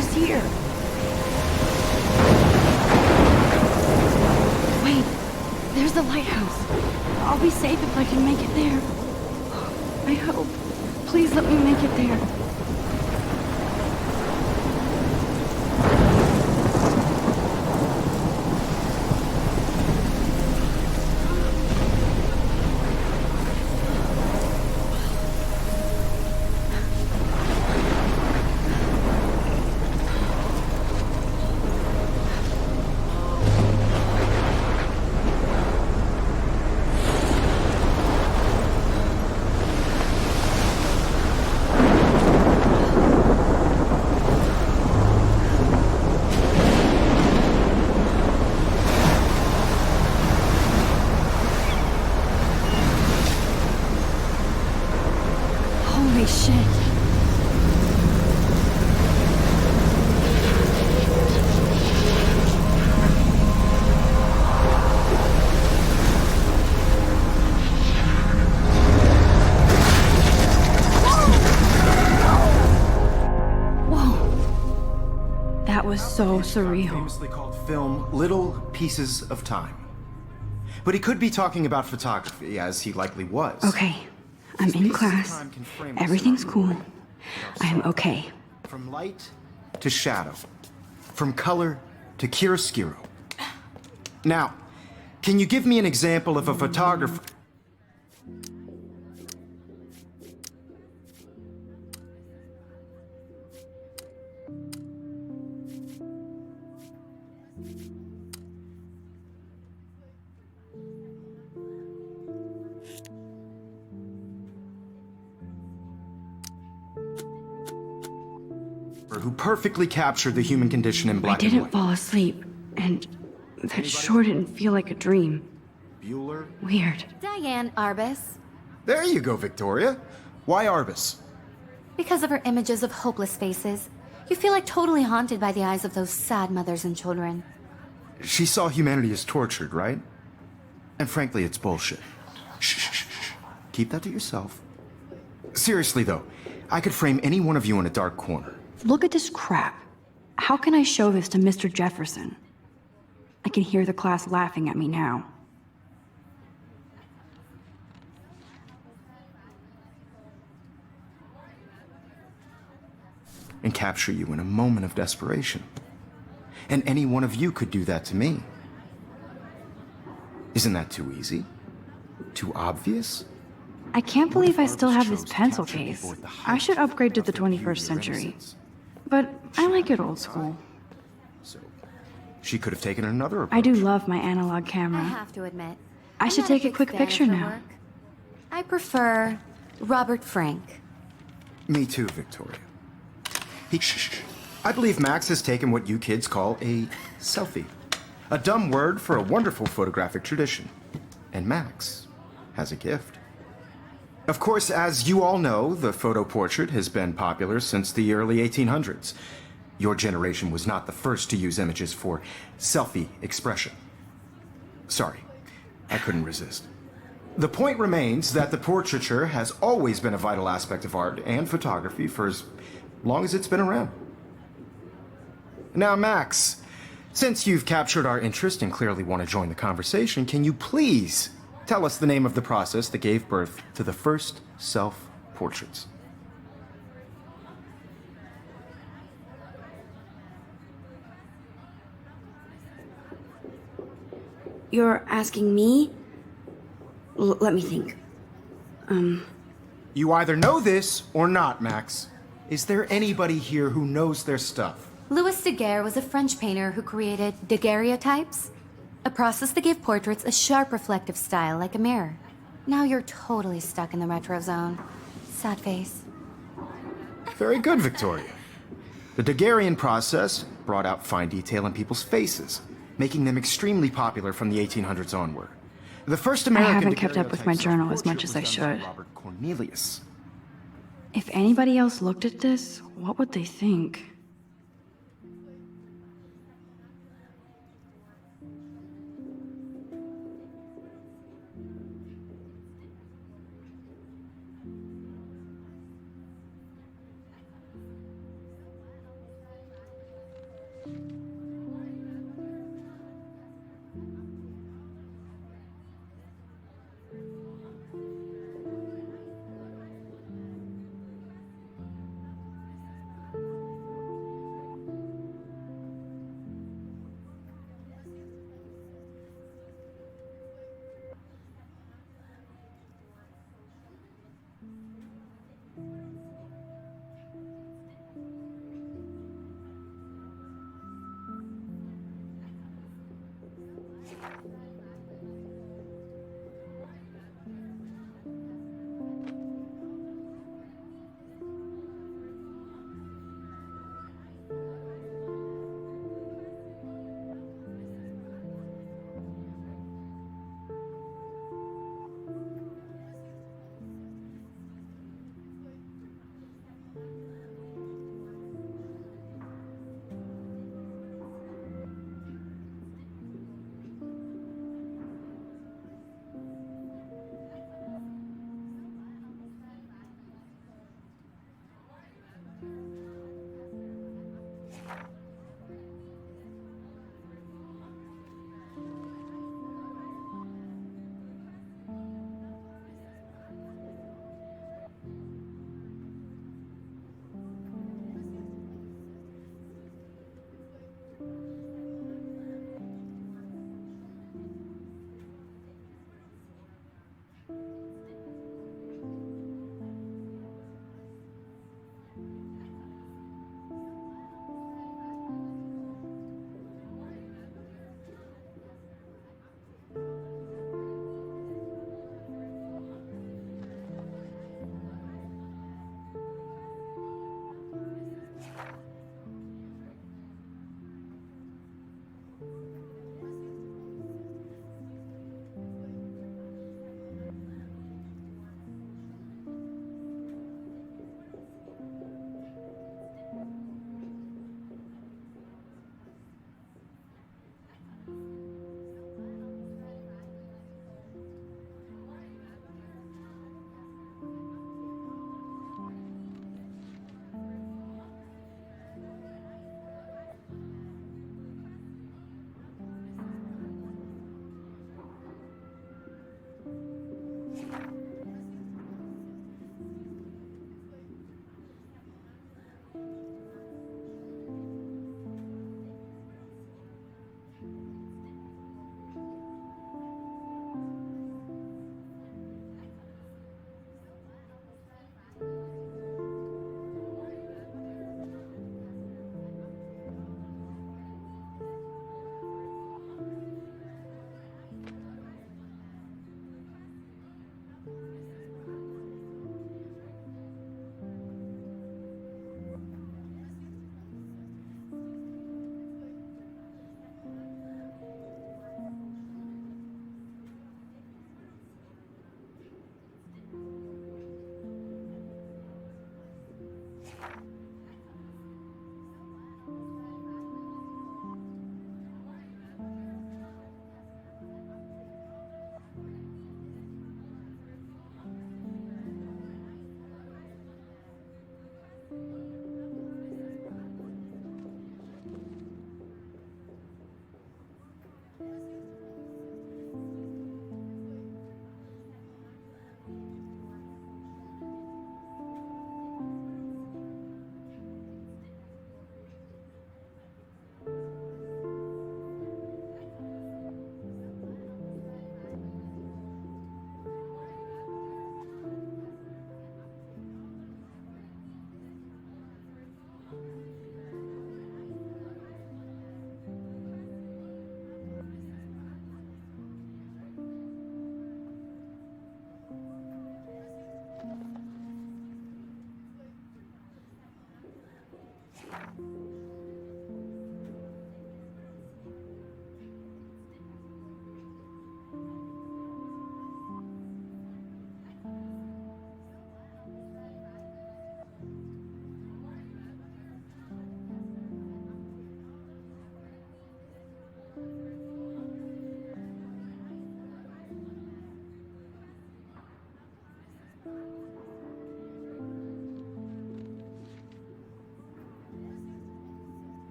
is here. Wait, there's the lighthouse. I'll be safe if I can make it there. I hope. Please let me make it there. Holy shit. Whoa. That was so surreal. Famously called film Little Pieces of Time. But he could be talking about photography, as he likely was. Okay, I'm in class. Everything's cool. I'm okay. From light to shadow. From color to chiaroscuro. Now, can you give me an example of a photographer? Who perfectly captured the human condition in black and I didn't white. fall asleep, and that sure didn't feel like a dream. Bueller? Weird. Diane Arbus. There you go, Victoria. Why Arbus? Because of her images of hopeless faces, you feel like totally haunted by the eyes of those sad mothers and children. She saw humanity as tortured, right? And frankly, it's bullshit. Shh, shh, shh, shh. Keep that to yourself. Seriously, though, I could frame any one of you in a dark corner. Look at this crap. How can I show this to Mr. Jefferson? I can hear the class laughing at me now. And capture you in a moment of desperation. And any one of you could do that to me. Isn't that too easy? Too obvious? I can't believe I still have this pencil case. I should upgrade to the 21st century. But I like it old school. So, she could have taken another approach. I do love my analog I camera. have to admit, I I'm should not take a big quick fan picture of her now. work. I prefer Robert Frank. Me too, Victoria. I believe Max has taken what you kids call a selfie. A dumb word for a wonderful photographic tradition. And Max has a gift. Of course, as you all know, the photo portrait has been popular since the early 1800s. Your generation was not the first to use images for selfie expression. Sorry, I couldn't resist. The point remains that the portraiture has always been a vital aspect of art and photography for as long as it's been around. Now, Max, since you've captured our interest and clearly want to join the conversation, can you please tell us the name of the process that gave birth to the first self-portraits? You're asking me? Let me think. You either know this or not, Max. Is there anybody here who knows their stuff? Louis Daguerre was a French painter who created daguerreotypes, a process that gave portraits a sharp reflective style like a mirror. Now you're totally stuck in the retro zone. Sad face. Very good, Victoria. The Daguerrean process brought out fine detail in people's faces, making them extremely popular from the 1800s onward. The first American haven't kept up with my daguerreotype journal as much self-portrait as was I done by should. Robert Cornelius. If anybody else looked at this, what would they think?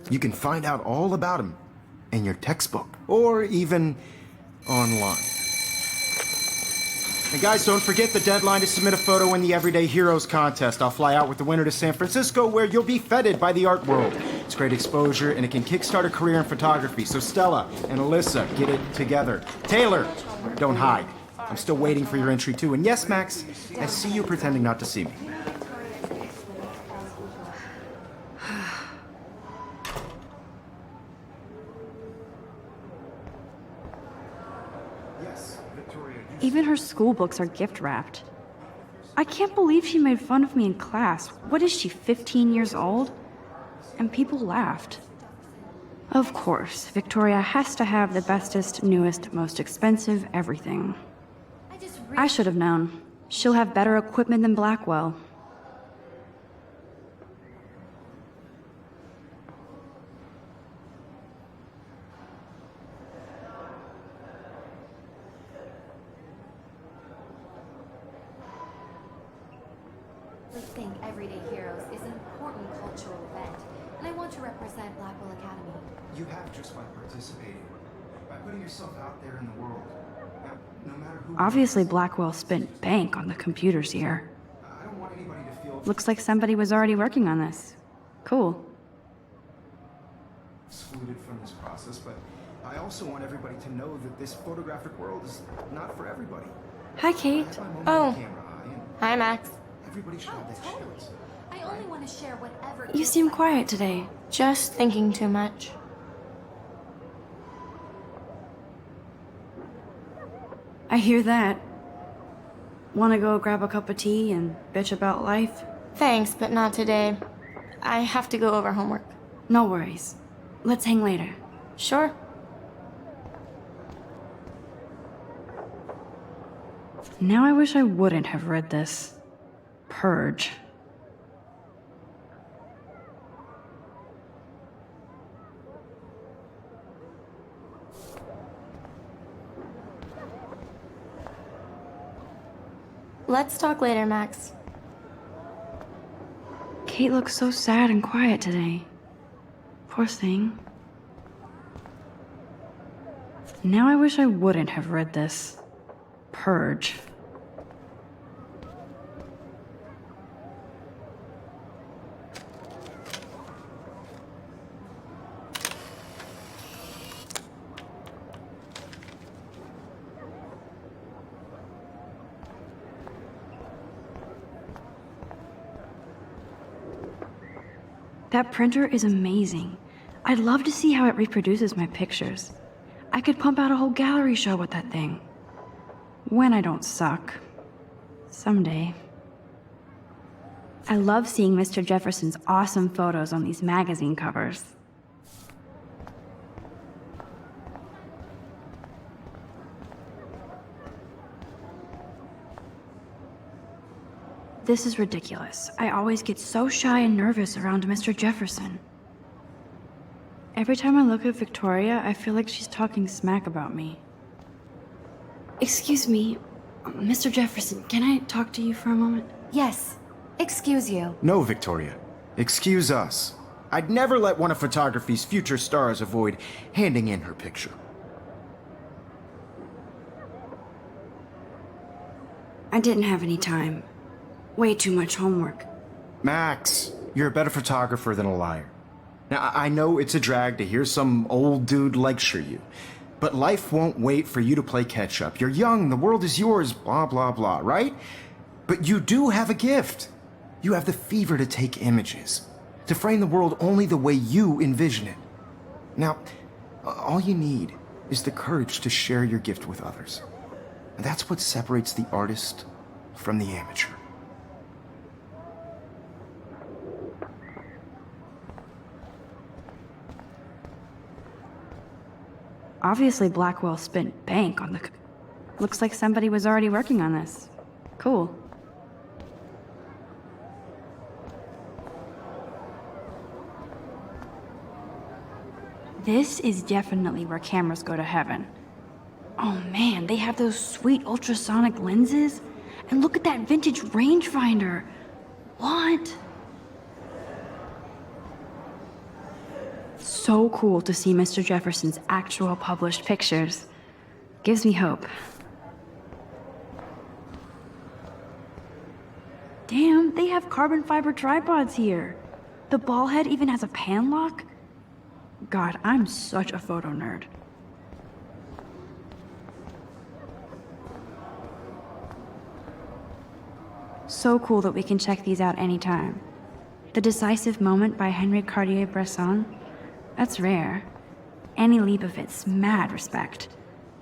You can find out all about him in your textbook, or even online. And guys, don't forget the deadline to submit a photo in the Everyday Heroes contest. I'll fly out with the winner to San Francisco, where you'll be feted by the art world. It's great exposure, and it can kickstart a career in photography. So Stella and Alyssa, get it together. Taylor, don't hide. I'm still waiting for your entry too. And yes, Max, I see you pretending not to see me. Even her school books are gift wrapped. I can't believe she made fun of me in class. What is she, 15 years old? And people laughed. Of course, Victoria has to have the bestest, newest, most expensive everything. I should have known. She'll have better equipment than Blackwell. I think Everyday Heroes is an important cultural event, and I want to represent Blackwell Academy. You have just by participating, by putting yourself out there in the world. No matter who. Obviously, Blackwell spent bank on the computers here. I don't want anybody to feel Looks like somebody was already working on this. Cool. excluded from this process, but I also want everybody to know that this photographic world is not for everybody. Hi, Kate. I have my moment Oh. in the camera eye, and Hi, Max. everybody should have that chance. I only want to share whatever. You seem quiet today. Just thinking too much. I hear that. Wanna go grab a cup of tea and bitch about life? Thanks, but not today. I have to go over homework. No worries. Let's hang later. Sure. Now I wish I wouldn't have read this. Purge. Let's talk later, Max. Kate looks so sad and quiet today. Poor thing. Now I wish I wouldn't have read this. Purge. That printer is amazing. I'd love to see how it reproduces my pictures. I could pump out a whole gallery show with that thing. When I don't suck. Someday. I love seeing Mr. Jefferson's awesome photos on these magazine covers. This is ridiculous. I always get so shy and nervous around Mr. Jefferson. Every time I look at Victoria, I feel like she's talking smack about me. Excuse me, Mr. Jefferson, can I talk to you for a moment? Yes. Excuse you. No, Victoria. Excuse us. I'd never let one of photography's future stars avoid handing in her picture. I didn't have any time. Way too much homework. Max, you're a better photographer than a liar. Now, I know it's a drag to hear some old dude lecture you, but life won't wait for you to play catch-up. You're young, the world is yours, blah, blah, blah, right? But you do have a gift. You have the fever to take images, to frame the world only the way you envision it. Now, all you need is the courage to share your gift with others. And that's what separates the artist from the amateur. Obviously, Blackwell spent bank on the... Looks like somebody was already working on this. Cool. This is definitely where cameras go to heaven. Oh man, they have those sweet ultrasonic lenses. And look at that vintage rangefinder. What? So cool to see Mr. Jefferson's actual published pictures. Gives me hope. Damn, they have carbon fiber tripods here. The ball head even has a pan lock. God, I'm such a photo nerd. So cool that we can check these out anytime. The Decisive Moment by Henry Cartier-Bresson. That's rare. Annie Leibovitz, mad respect.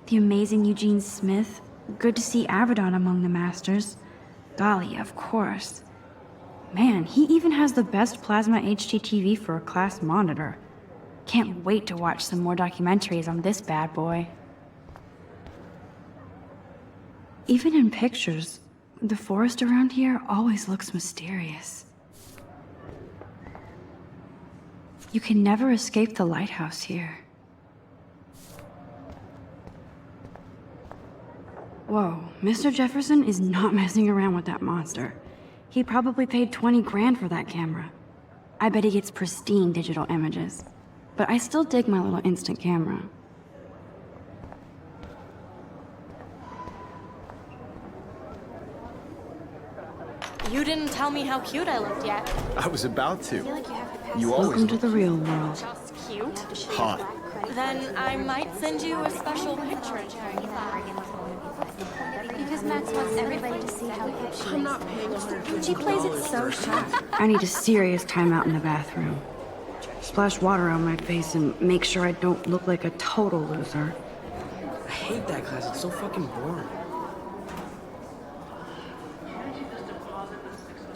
The amazing Eugene Smith. Good to see Avedon among the masters. Dali, of course. Man, he even has the best plasma HDTV for a class monitor. Can't wait to watch some more documentaries on this bad boy. Even in pictures, the forest around here always looks mysterious. You can never escape the lighthouse here. Whoa, Mr. Jefferson is not messing around with that monster. He probably paid 20 grand for that camera. I bet he gets pristine digital images. But I still dig my little instant camera. You didn't tell me how cute I looked yet. I was about to. You Welcome always to the real world. Just cute? hot. Then I might send you a special picture. Because Max wants everybody to see how hip she is. She plays it so sharp. I need a serious timeout in the bathroom. Splash water on my face and make sure I don't look like a total loser. I hate that class. It's so fucking boring.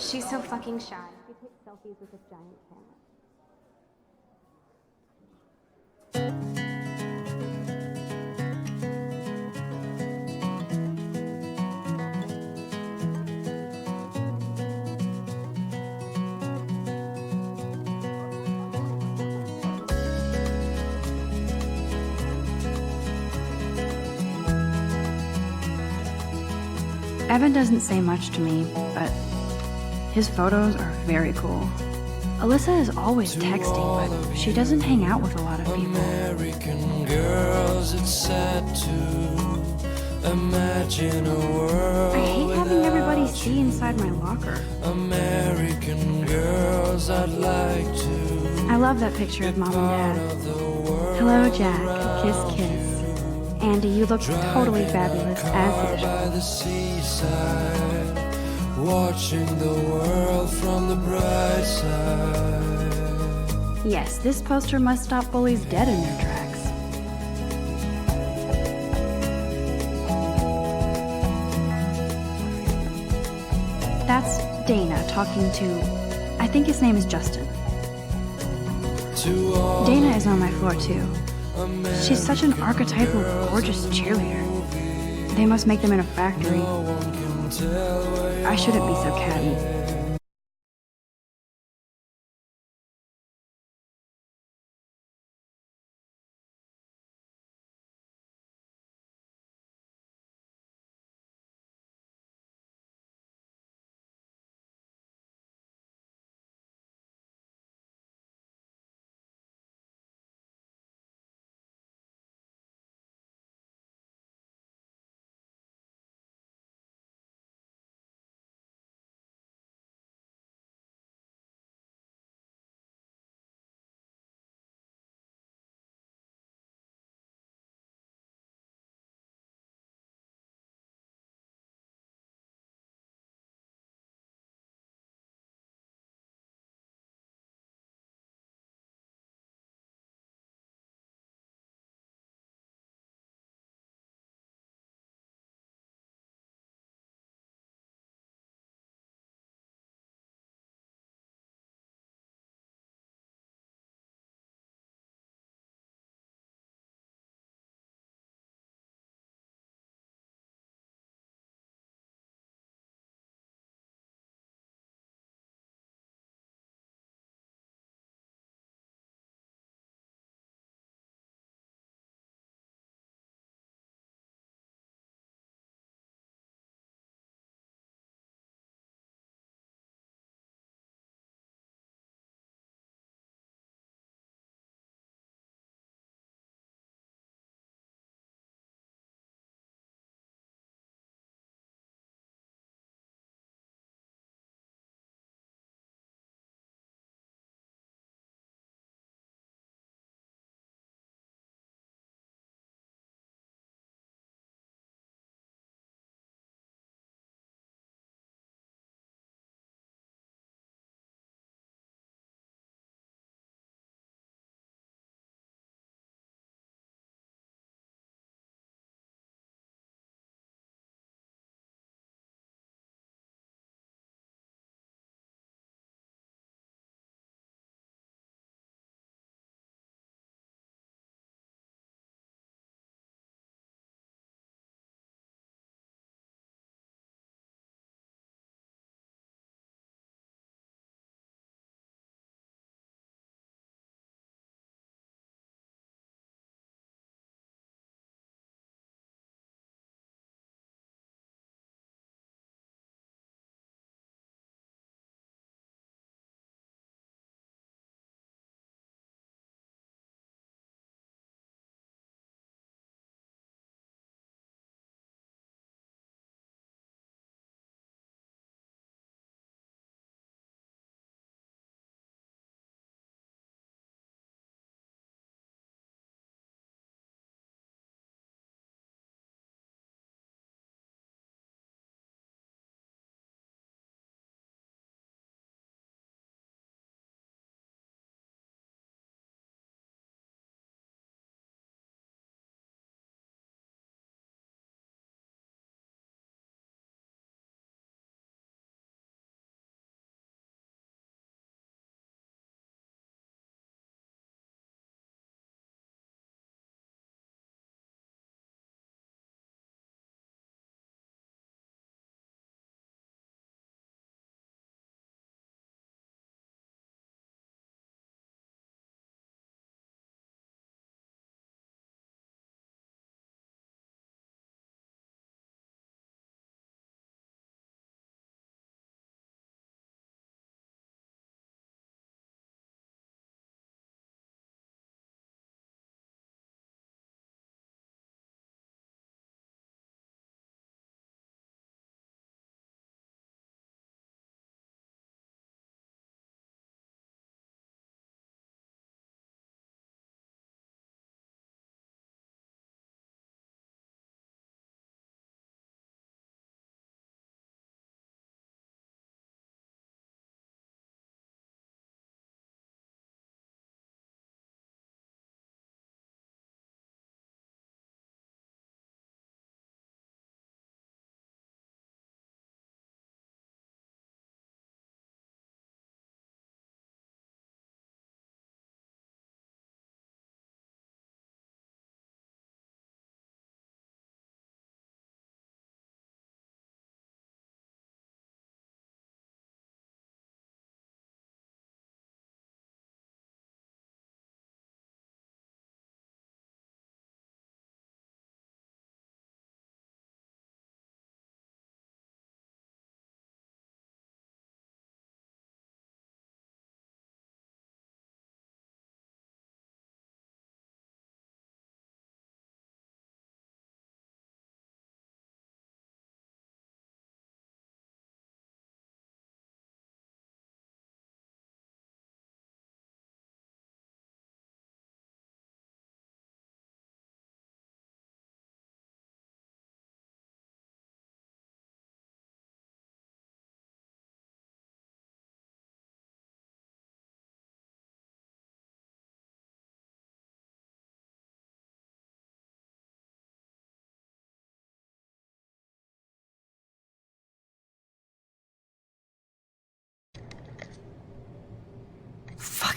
She's so fucking shy. She takes selfies with a giant camera. Evan doesn't say much to me, but his photos are very cool. Alyssa is always texting, but she doesn't hang out with a lot of people. American girls, it's sad to imagine a world. I hate having everybody see inside my locker. American girls, I'd like to. I love that picture of Mom and Dad. Hello, Jack. Kiss, kiss. Andy, you look totally fabulous as By usual. the seaside, watching the world from the bright side. Yes, this poster must stop bullies dead in their tracks. That's Dana talking to, I think his name is Justin. To all Dana is on my floor too. She's such an archetypal, gorgeous cheerleader. They must make them in a factory. no one can tell where I shouldn't be so catty.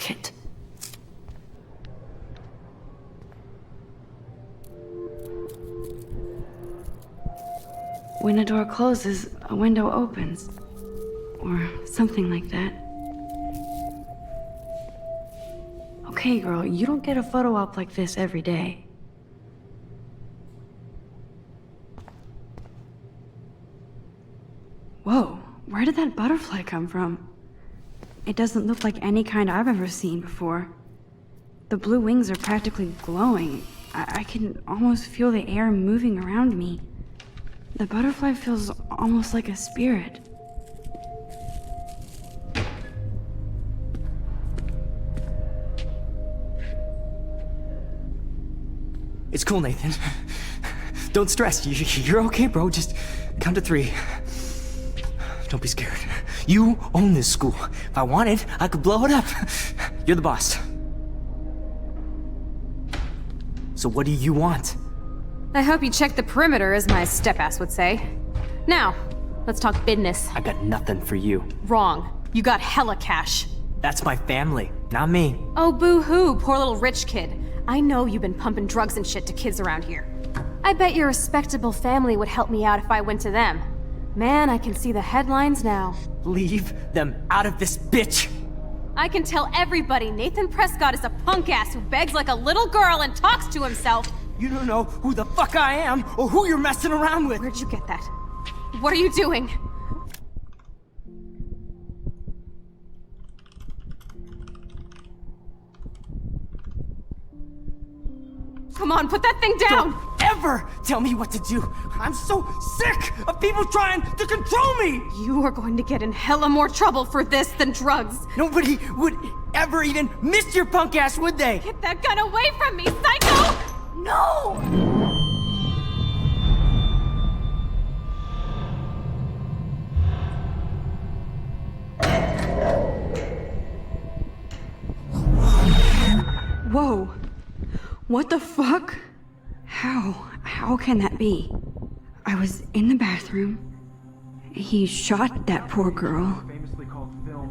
it. When a door closes, a window opens. Or something like that. Okay, girl, you don't get a photo op like this every day. Whoa, where did that butterfly come from? It doesn't look like any kind I've ever seen before. The blue wings are practically glowing. I can almost feel the air moving around me. The butterfly feels almost like a spirit. It's cool, Nathan. Don't stress. You're okay, bro. Just count to 3. Don't be scared. You own this school. If I wanted, I could blow it up. You're the boss. So what do you want? I hope you checked the perimeter, as my step-ass would say. Now, let's talk business. I got nothing for you. Wrong. You got hella cash. That's my family, not me. Oh, boo-hoo, poor little rich kid. I know you've been pumping drugs and shit to kids around here. I bet your respectable family would help me out if I went to them. Man, I can see the headlines now. Leave them out of this bitch! I can tell everybody Nathan Prescott is a punk ass who begs like a little girl and talks to himself. You don't know who the fuck I am or who you're messing around with. Where'd you get that? What are you doing? Come on, put that thing down! Don't ever tell me what to do! I'm so sick of people trying to control me! You are going to get in hella more trouble for this than drugs. Nobody would ever even miss your punk ass, would they? Get that gun away from me, psycho! No! Whoa. What the fuck? How can that be? I was in the bathroom. He shot that poor girl.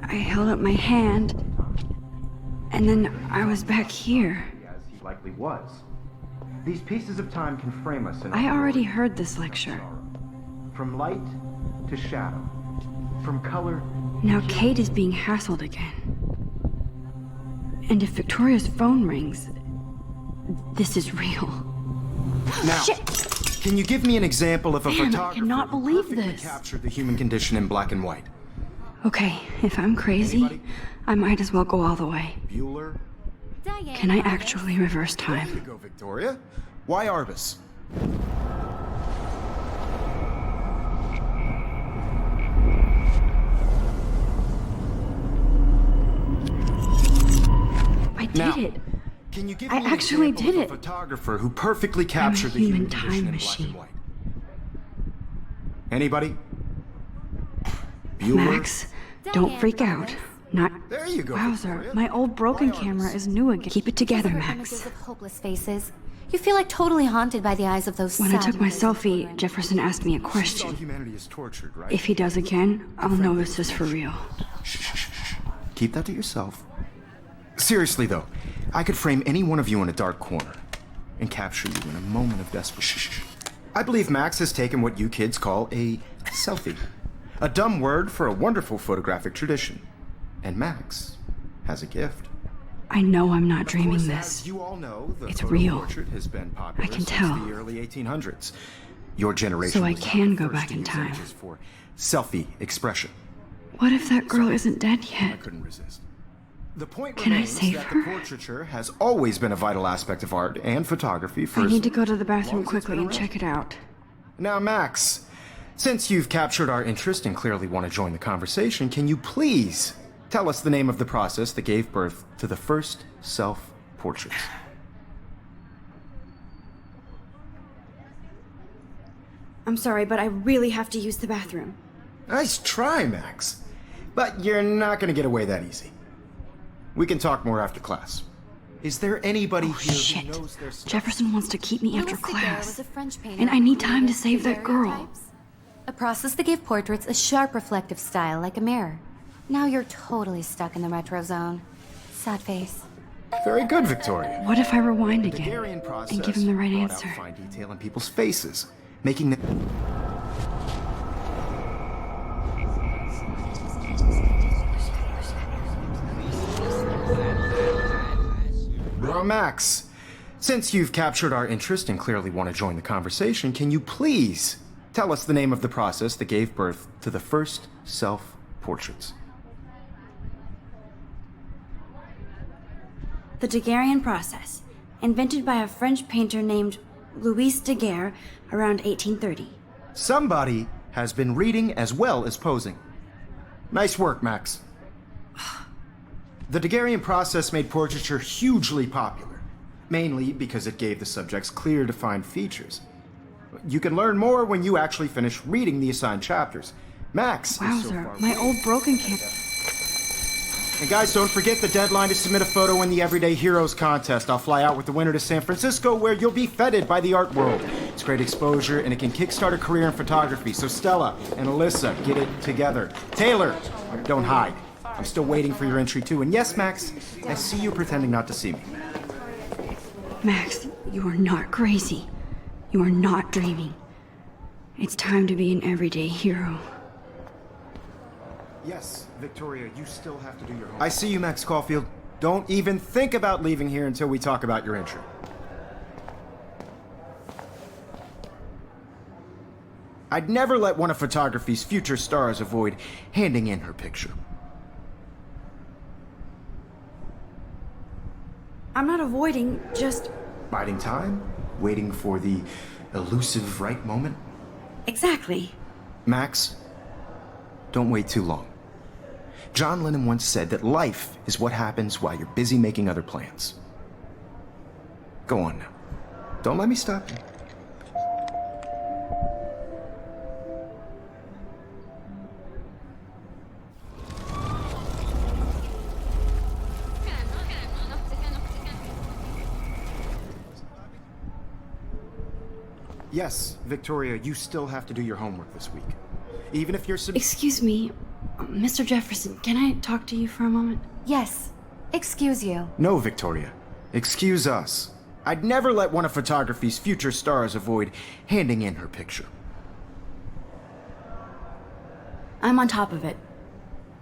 I held up my hand. And then I was back here. As he likely was. These pieces of time can frame us in I already heard this lecture. From light to shadow. From color. Now Kate is being hassled again. And if Victoria's phone rings, this is real. Now, Shit! Can you give me an example of a Man, I photographer cannot who believe perfectly this. captured the human condition in black and white? Okay, if I'm crazy, Anybody? I might as well go all the way. Bueller? Can I actually reverse There you time? go, Victoria. Why Arbus? I did Now, it. Can you give I me an actually example did of a it. photographer who perfectly captured the human human condition time in black machine. and white? Anybody? Bueller? Max, don't freak out. Not. There you go, Wowzer, Victoria. my old broken Why camera Arbus? is new again. Keep it together, Those are Max. images of hopeless faces. You feel like totally haunted by the eyes of those When I sad took my faces. selfie, Jefferson asked me a She saw question. humanity is tortured, right? If he does again, I'll know this is for real. Keep that to yourself. Seriously, though, I could frame any one of you in a dark corner and capture you in a moment of desperation. I believe Max has taken what you kids call a selfie. A dumb word for a wonderful photographic tradition. And Max has a gift. I know I'm not Of dreaming course, this. as you all know, the It's photo real. portrait has been popular I can since tell. the early 1800s. Your generation So I was not can the go first back to in use time. images for selfie expression. What if that girl isn't dead I yet? couldn't resist. The point Can I remains save that her? the portraiture has always been a vital aspect of art and photography for I as need to go to the long bathroom as it's quickly been and around. check it out. Now, Max, since you've captured our interest and clearly want to join the conversation, can you please tell us the name of the process that gave birth to the first self-portraits? I'm sorry, but I really have to use the bathroom. Nice try, Max. But you're not going to get away that easy. We can talk more after class. Is there anybody Oh, here shit. who knows their stuff? Jefferson wants to keep me after Louis Daguerre class. was a French painter And I need who time to created save that girl. daguerreotypes, a process that gave portraits a sharp reflective style like a mirror. Now you're totally stuck in the retro zone. Sad face. Very good, Victoria. What if I rewind again Daguerrean process and give him the right brought answer? out fine detail in people's faces, making them. Max, since you've captured our interest and clearly want to join the conversation, can you please tell us the name of the process that gave birth to the first self-portraits? The Daguerrean process, invented by a French painter named Louis Daguerre around 1830. Somebody has been reading as well as posing. Nice work, Max. The Daguerrean process made portraiture hugely popular, mainly because it gave the subjects clear, defined features. You can learn more when you actually finish reading the assigned chapters. Max is so Wowzer, far my old broken camera. And guys, don't forget the deadline to submit a photo in the Everyday Heroes contest. I'll fly out with the winner to San Francisco, where you'll be feted by the art world. It's great exposure, and it can kickstart a career in photography. So Stella and Alyssa, get it together. Taylor, don't hide. I'm still waiting for your entry too. And yes, Max, I see you pretending not to see me. Max, you are not crazy. You are not dreaming. It's time to be an everyday hero. Yes, Victoria, you still have to do your homework. I see you, Max Caulfield. Don't even think about leaving here until we talk about your entry. I'd never let one of photography's future stars avoid handing in her picture. I'm not avoiding, just... Biding time? Waiting for the elusive right moment? Exactly. Max, don't wait too long. John Lennon once said that life is what happens while you're busy making other plans. Go on now. Don't let me stop you. Yes, Victoria, you still have to do your homework this week. Even if you're Excuse me, Mr. Jefferson, can I talk to you for a moment? Yes. Excuse you. No, Victoria. Excuse us. I'd never let one of photography's future stars avoid handing in her picture. I'm on top of it.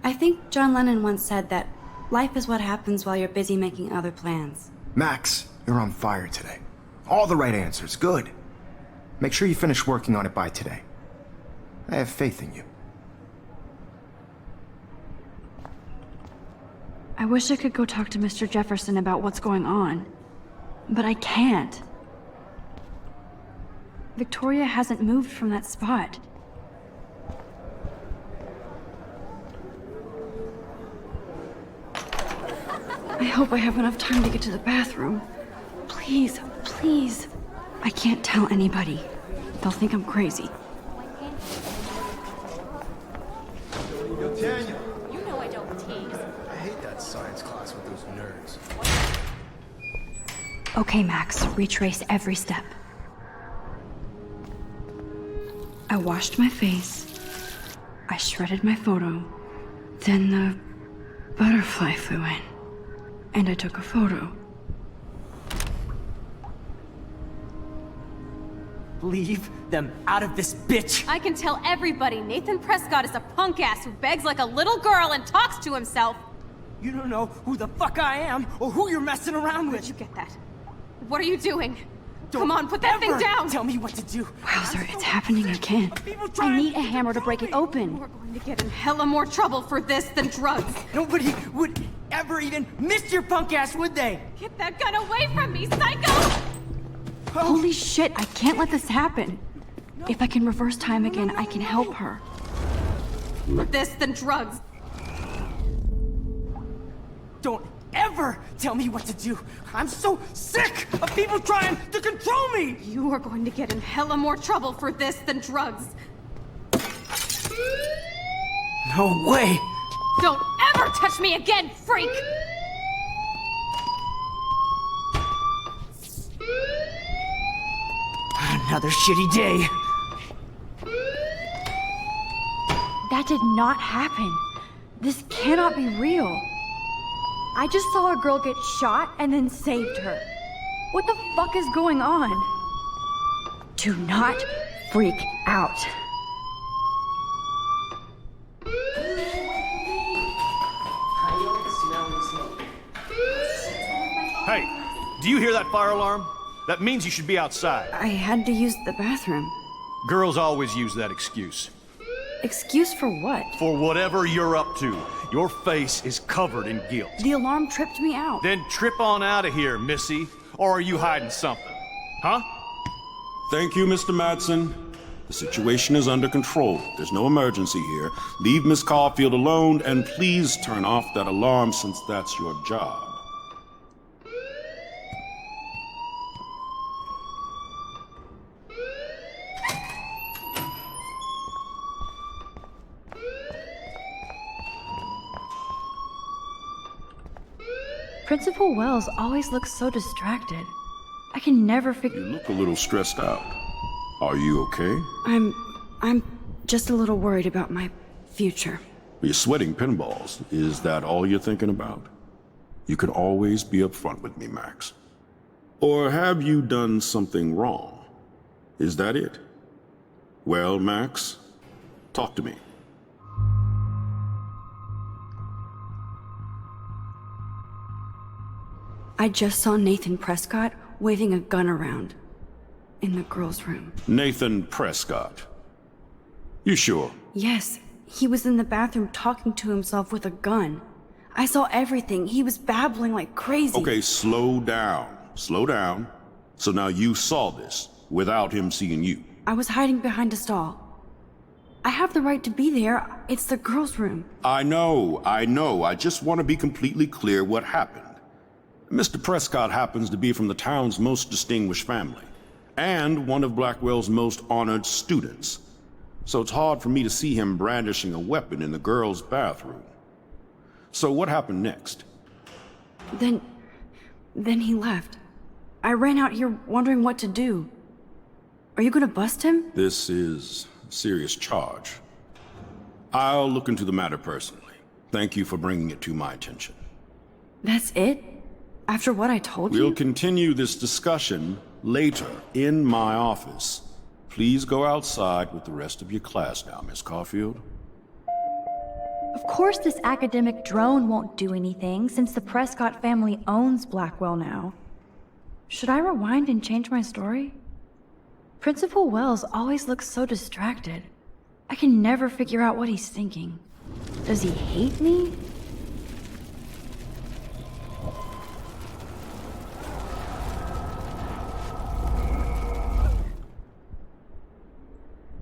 I think John Lennon once said that life is what happens while you're busy making other plans. Max, you're on fire today. All the right answers. Good. Make sure you finish working on it by today. I have faith in you. I wish I could go talk to Mr. Jefferson about what's going on, but I can't. Victoria hasn't moved from that spot. I hope I have enough time to get to the bathroom. Please, please. I can't tell anybody. They'll think I'm crazy. Daniel. You know I don't tease. I hate that science class with those nerds. Okay, Max, retrace every step. I washed my face. I shredded my photo. Then the butterfly flew in. And I took a photo. Leave them out of this bitch! I can tell everybody Nathan Prescott is a punk ass who begs like a little girl and talks to himself. You don't know who the fuck I am or who you're messing around Where'd with! you get that? What are you doing? Don't Come on, put that thing ever down! Tell me what to do! Wowzer, it's happening again. People I trying need a hammer to break it open. We're going to get in hella more trouble for this than drugs. Nobody would ever even miss your punk ass, would they? Get that gun away from me, psycho! Holy shit, I can't let this happen. If I can reverse time again, I can help her. For this than drugs. Don't ever tell me what to do! I'm so sick of people trying to control me! You are going to get in hella more trouble for this than drugs. No way! Don't ever touch me again, freak! Another shitty day. That did not happen. This cannot be real. I just saw a girl get shot and then saved her. What the fuck is going on? Do not freak out. Hey, do you hear that fire alarm? That means you should be outside. I had to use the bathroom. Girls always use that excuse. Excuse for what? For whatever you're up to, your face is covered in guilt. The alarm tripped me out. Then trip on out of here, Missy. Or are you hiding something? Huh? Thank you, Mr. Madsen. The situation is under control. There's no emergency here. Leave Miss Caulfield alone, and please turn off that alarm since that's your job. Principal Wells always looks so distracted. I can never figure. You look a little stressed out. Are you okay? I'm just a little worried about my future. You're sweating pinballs. Is that all you're thinking about? You can always be upfront with me, Max. Or have you done something wrong? Is that it? Well, Max, talk to me. I just saw Nathan Prescott waving a gun around in the girls' room. Nathan Prescott. You sure? Yes, he was in the bathroom talking to himself with a gun. I saw everything. He was babbling like crazy. Okay, slow down. Slow down. So now you saw this without him seeing you. I was hiding behind a stall. I have the right to be there. It's the girls' room. I know. I just want to be completely clear what happened. Mr. Prescott happens to be from the town's most distinguished family, and one of Blackwell's most honored students. So it's hard for me to see him brandishing a weapon in the girls' bathroom. So what happened next? Then he left. I ran out here wondering what to do. Are you gonna bust him? This is a serious charge. I'll look into the matter personally. Thank you for bringing it to my attention. That's it? After what I told you? We'll continue this discussion later in my office. Please go outside with the rest of your class now, Miss Caulfield. Of course this academic drone won't do anything since the Prescott family owns Blackwell now. Should I rewind and change my story? Principal Wells always looks so distracted. I can never figure out what he's thinking. Does he hate me?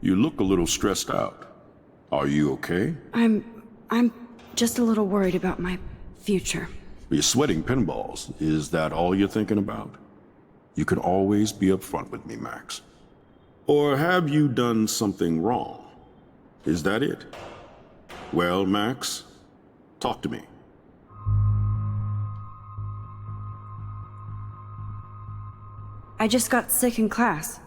You look a little stressed out. Are you okay? I'm just a little worried about my future. You're sweating pinballs. Is that all you're thinking about? You can always be upfront with me, Max. Or have you done something wrong? Is that it? Well, Max, talk to me. I just got sick in class.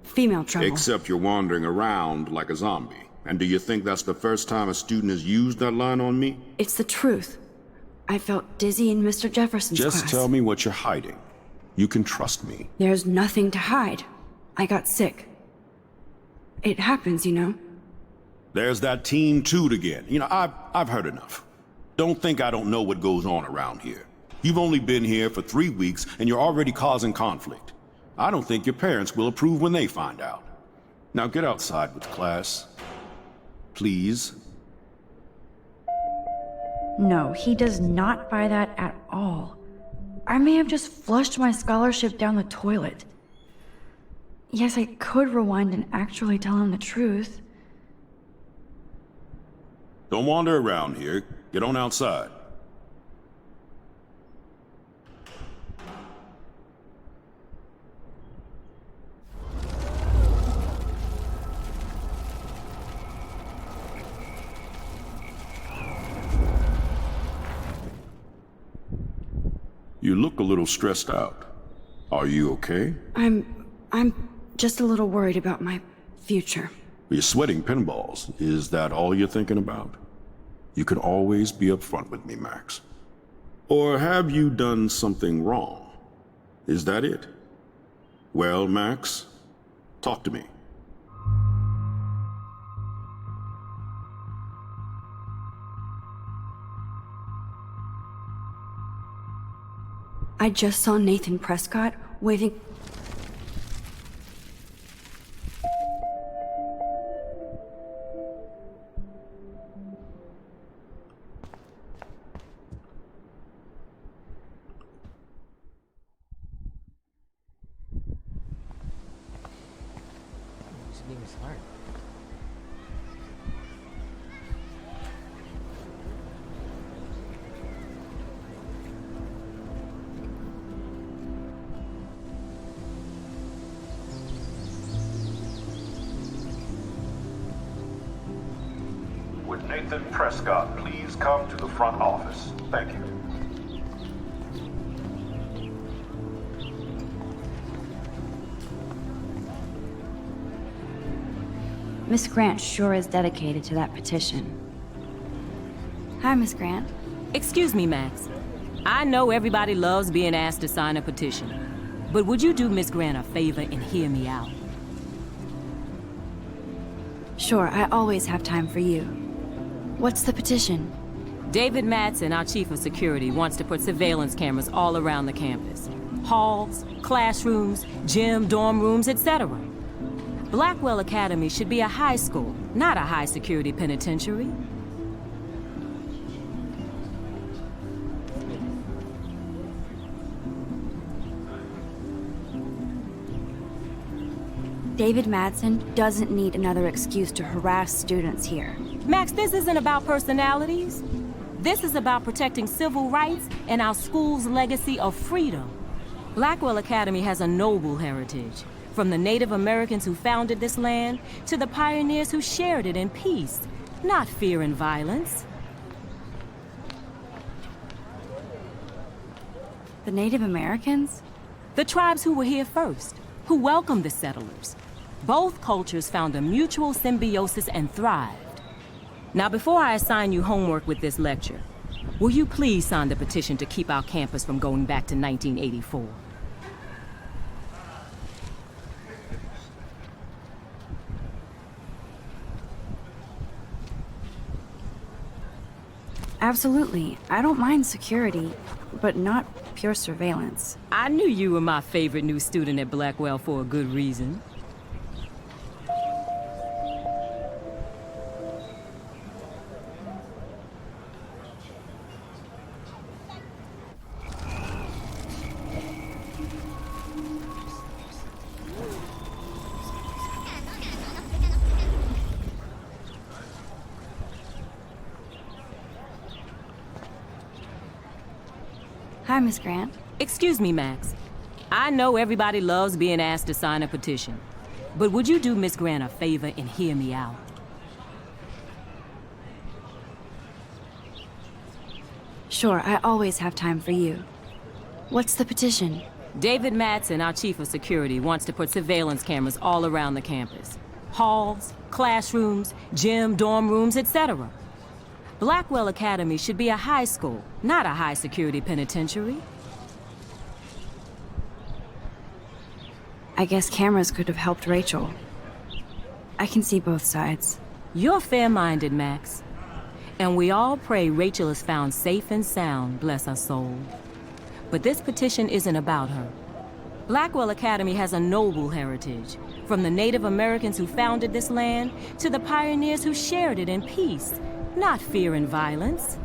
Female trouble. Except you're wandering around like a zombie. And do you think that's the first time a student has used that line on me? It's the truth. I felt dizzy in Mr. Jefferson's class. Just tell me what you're hiding. You can trust me. There's nothing to hide. I got sick. It happens, you know. There's that teen toot again. You know, I've heard enough. Don't think I don't know what goes on around here. You've only been here for 3 weeks and you're already causing conflict. I don't think your parents will approve when they find out. Now get outside with class. Please. No, he does not buy that at all. I may have just flushed my scholarship down the toilet. Yes, I could rewind and actually tell him the truth. Don't wander around here. Get on outside. You look a little stressed out. Are you okay? I'm just a little worried about my future. You're sweating pinballs. Is that all you're thinking about? You can always be upfront with me, Max. Or have you done something wrong? Is that it? Well, Max, talk to me. I just saw Nathan Prescott waving. Would Nathan Prescott please come to the front office? Thank you. Miss Grant sure is dedicated to that petition. Hi, Miss Grant. Excuse me, Max. I know everybody loves being asked to sign a petition, but would you do Miss Grant a favor and hear me out? Sure, I always have time for you. What's the petition? David Madsen, our chief of security, wants to put surveillance cameras all around the campus. Halls, classrooms, gym, dorm rooms, etc. Blackwell Academy should be a high school, not a high-security penitentiary. David Madsen doesn't need another excuse to harass students here. Max, this isn't about personalities. This is about protecting civil rights and our school's legacy of freedom. Blackwell Academy has a noble heritage, from the Native Americans who founded this land to the pioneers who shared it in peace, not fear and violence. The Native Americans? The tribes who were here first, who welcomed the settlers. Both cultures found a mutual symbiosis and thrived. Now, before I assign you homework with this lecture, will you please sign the petition to keep our campus from going back to 1984? Absolutely. I don't mind security, but not pure surveillance. I knew you were my favorite new student at Blackwell for a good reason. Hi, Miss Grant. Excuse me, Max. I know everybody loves being asked to sign a petition, but would you do Miss Grant a favor and hear me out? Sure, I always have time for you. What's the petition? David Madsen, our chief of security, wants to put surveillance cameras all around the campus. Halls, classrooms, gym, dorm rooms, etc. Blackwell Academy should be a high school, not a high-security penitentiary. I guess cameras could have helped Rachel. I can see both sides. You're fair-minded, Max. And we all pray Rachel is found safe and sound, bless her soul. But this petition isn't about her. Blackwell Academy has a noble heritage, from the Native Americans who founded this land to the pioneers who shared it in peace, not fear and violence.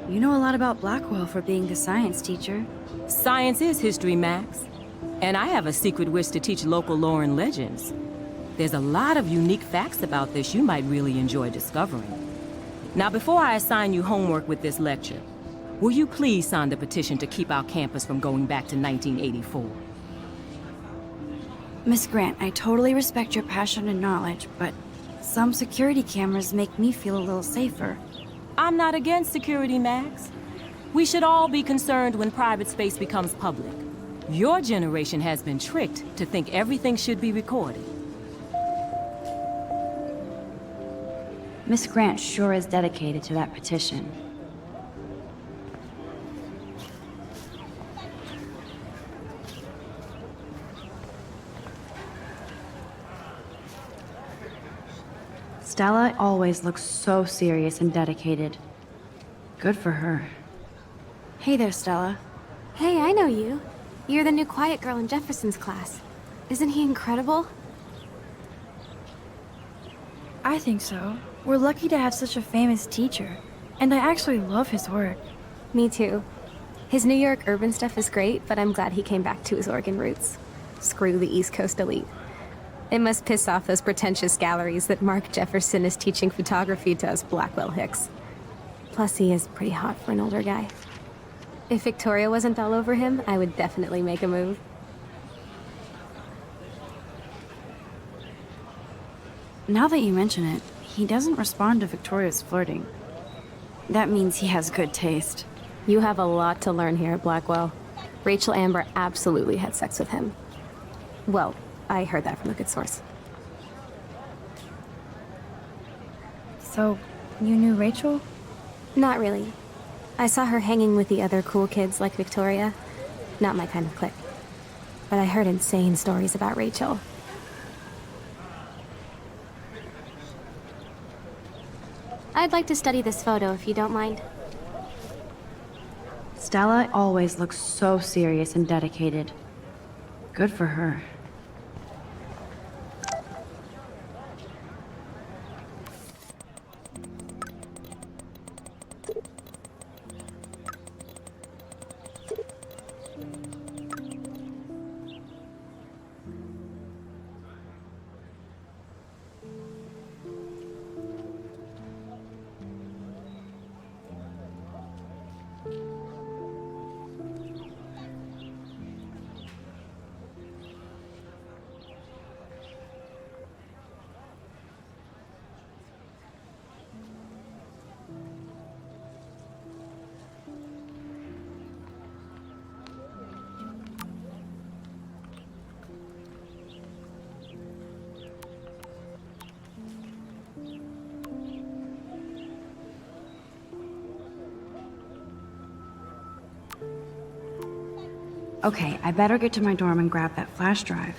You know a lot about Blackwell for being the science teacher. Science is history, Max. And I have a secret wish to teach local lore and legends. There's a lot of unique facts about this you might really enjoy discovering. Now, before I assign you homework with this lecture, will you please sign the petition to keep our campus from going back to 1984? Miss Grant, I totally respect your passion and knowledge, but some security cameras make me feel a little safer. I'm not against security, Max. We should all be concerned when private space becomes public. Your generation has been tricked to think everything should be recorded. Miss Grant sure is dedicated to that petition. Stella always looks so serious and dedicated. Good for her. Hey there, Stella. Hey, I know you. You're the new quiet girl in Jefferson's class. Isn't he incredible? I think so. We're lucky to have such a famous teacher. And I actually love his work. Me too. His New York urban stuff is great, but I'm glad he came back to his Oregon roots. Screw the East Coast elite. It must piss off those pretentious galleries that Mark Jefferson is teaching photography to us Blackwell hicks. Plus, he is pretty hot for an older guy. If Victoria wasn't all over him, I would definitely make a move. Now that you mention it, he doesn't respond to Victoria's flirting. That means he has good taste. You have a lot to learn here at Blackwell. Rachel Amber absolutely had sex with him. Well, I heard that from a good source. So, you knew Rachel? Not really. I saw her hanging with the other cool kids like Victoria. Not my kind of clique. But I heard insane stories about Rachel. I'd like to study this photo if you don't mind. Stella always looks so serious and dedicated. Good for her. Okay, I better get to my dorm and grab that flash drive.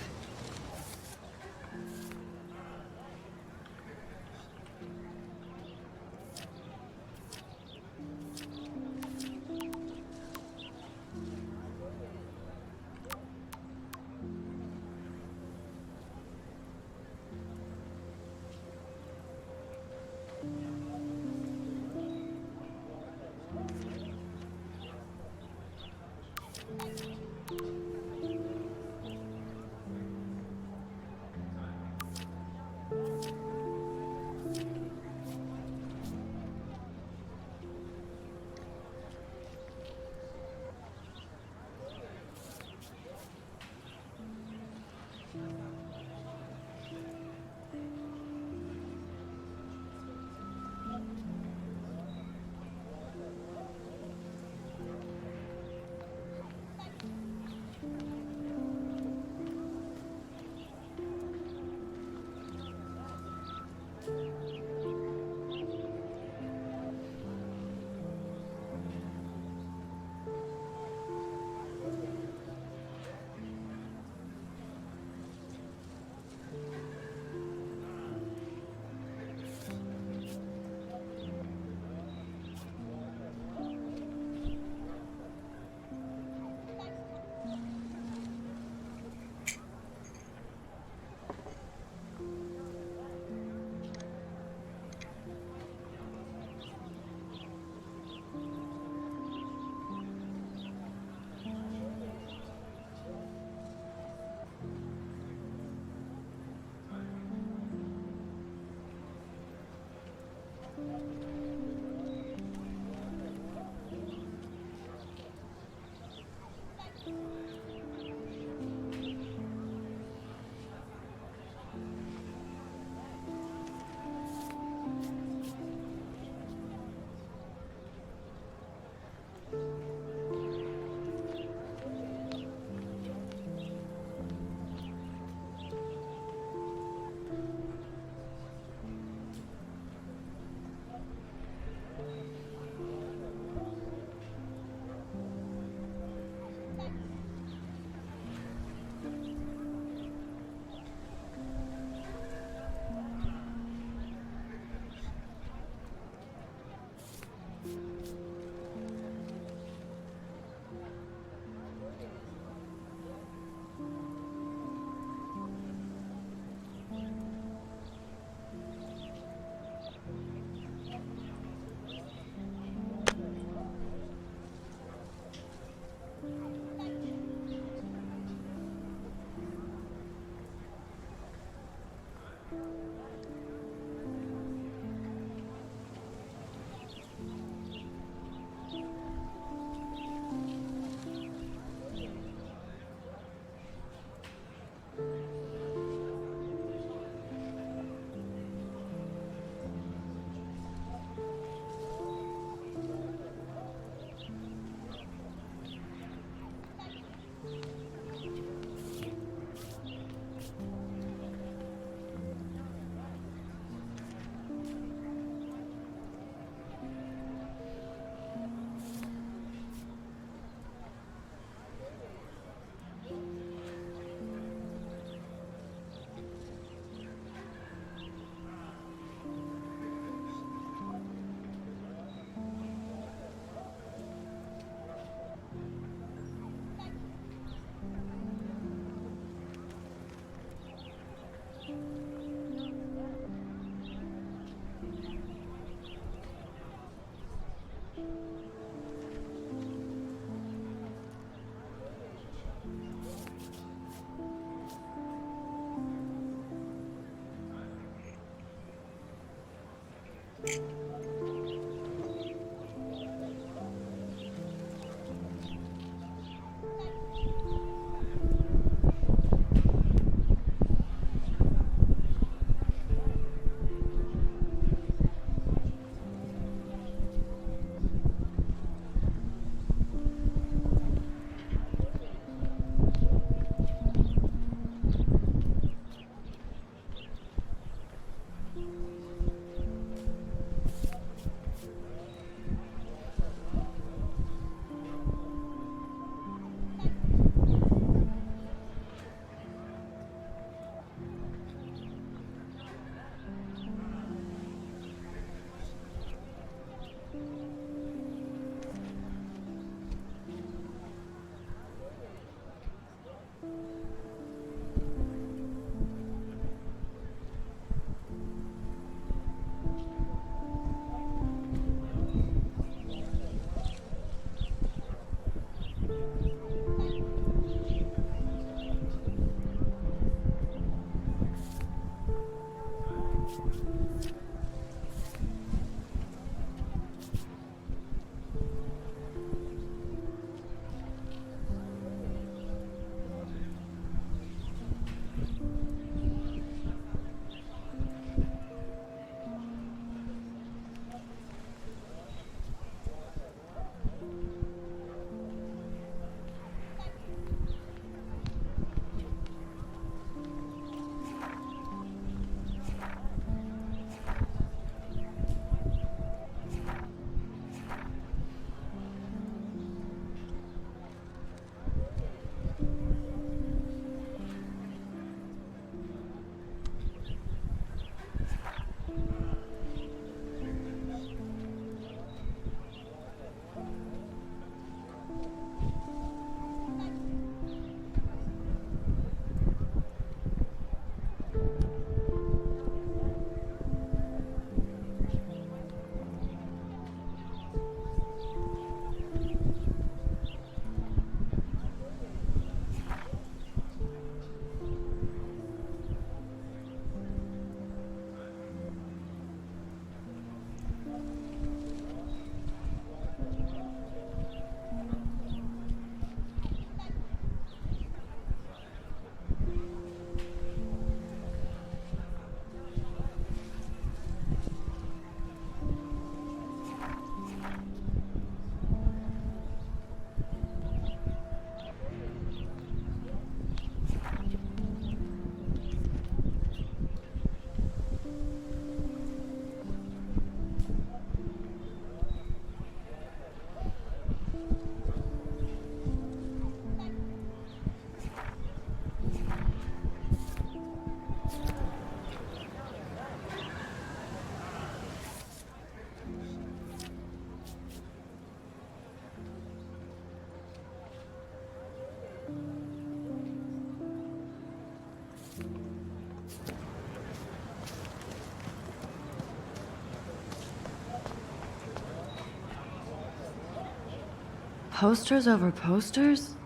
Posters over posters?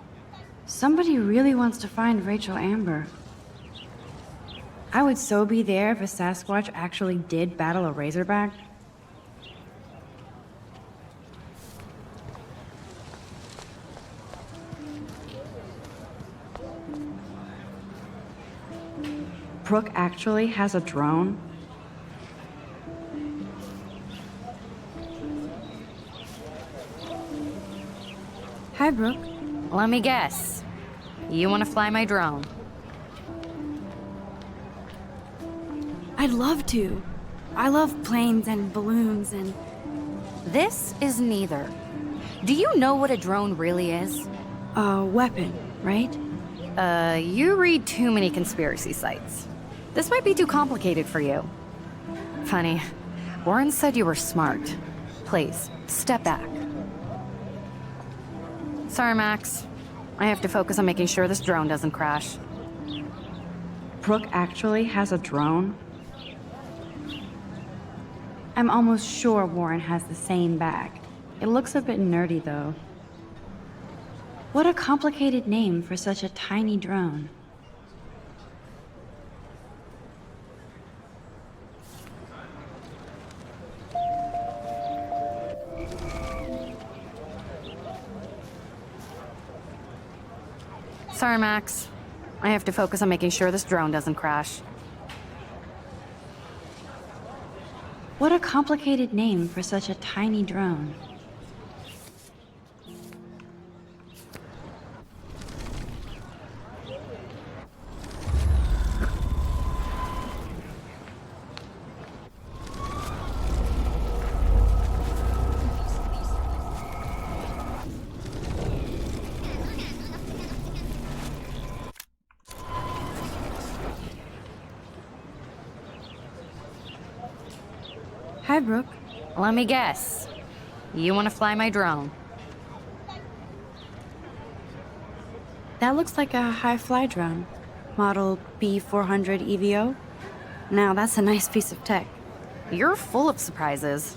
Somebody really wants to find Rachel Amber. I would so be there if a Sasquatch actually did battle a Razorback. Brooke actually has a drone? Hi, Brooke. Let me guess. You want to fly my drone? I'd love to. I love planes and balloons and... This is neither. Do you know what a drone really is? A weapon, right? You read too many conspiracy sites. This might be too complicated for you. Funny, Warren said you were smart. Please, step back. Sorry, Max. I have to focus on making sure this drone doesn't crash. Brooke actually has a drone? I'm almost sure Warren has the same bag. It looks a bit nerdy, though. What a complicated name for such a tiny drone. Sorry, Max. I have to focus on making sure this drone doesn't crash. What a complicated name for such a tiny drone. Hi, Brooke. Let me guess. You want to fly my drone? That looks like a high-fly drone. Model B400 EVO. Now, that's a nice piece of tech. You're full of surprises.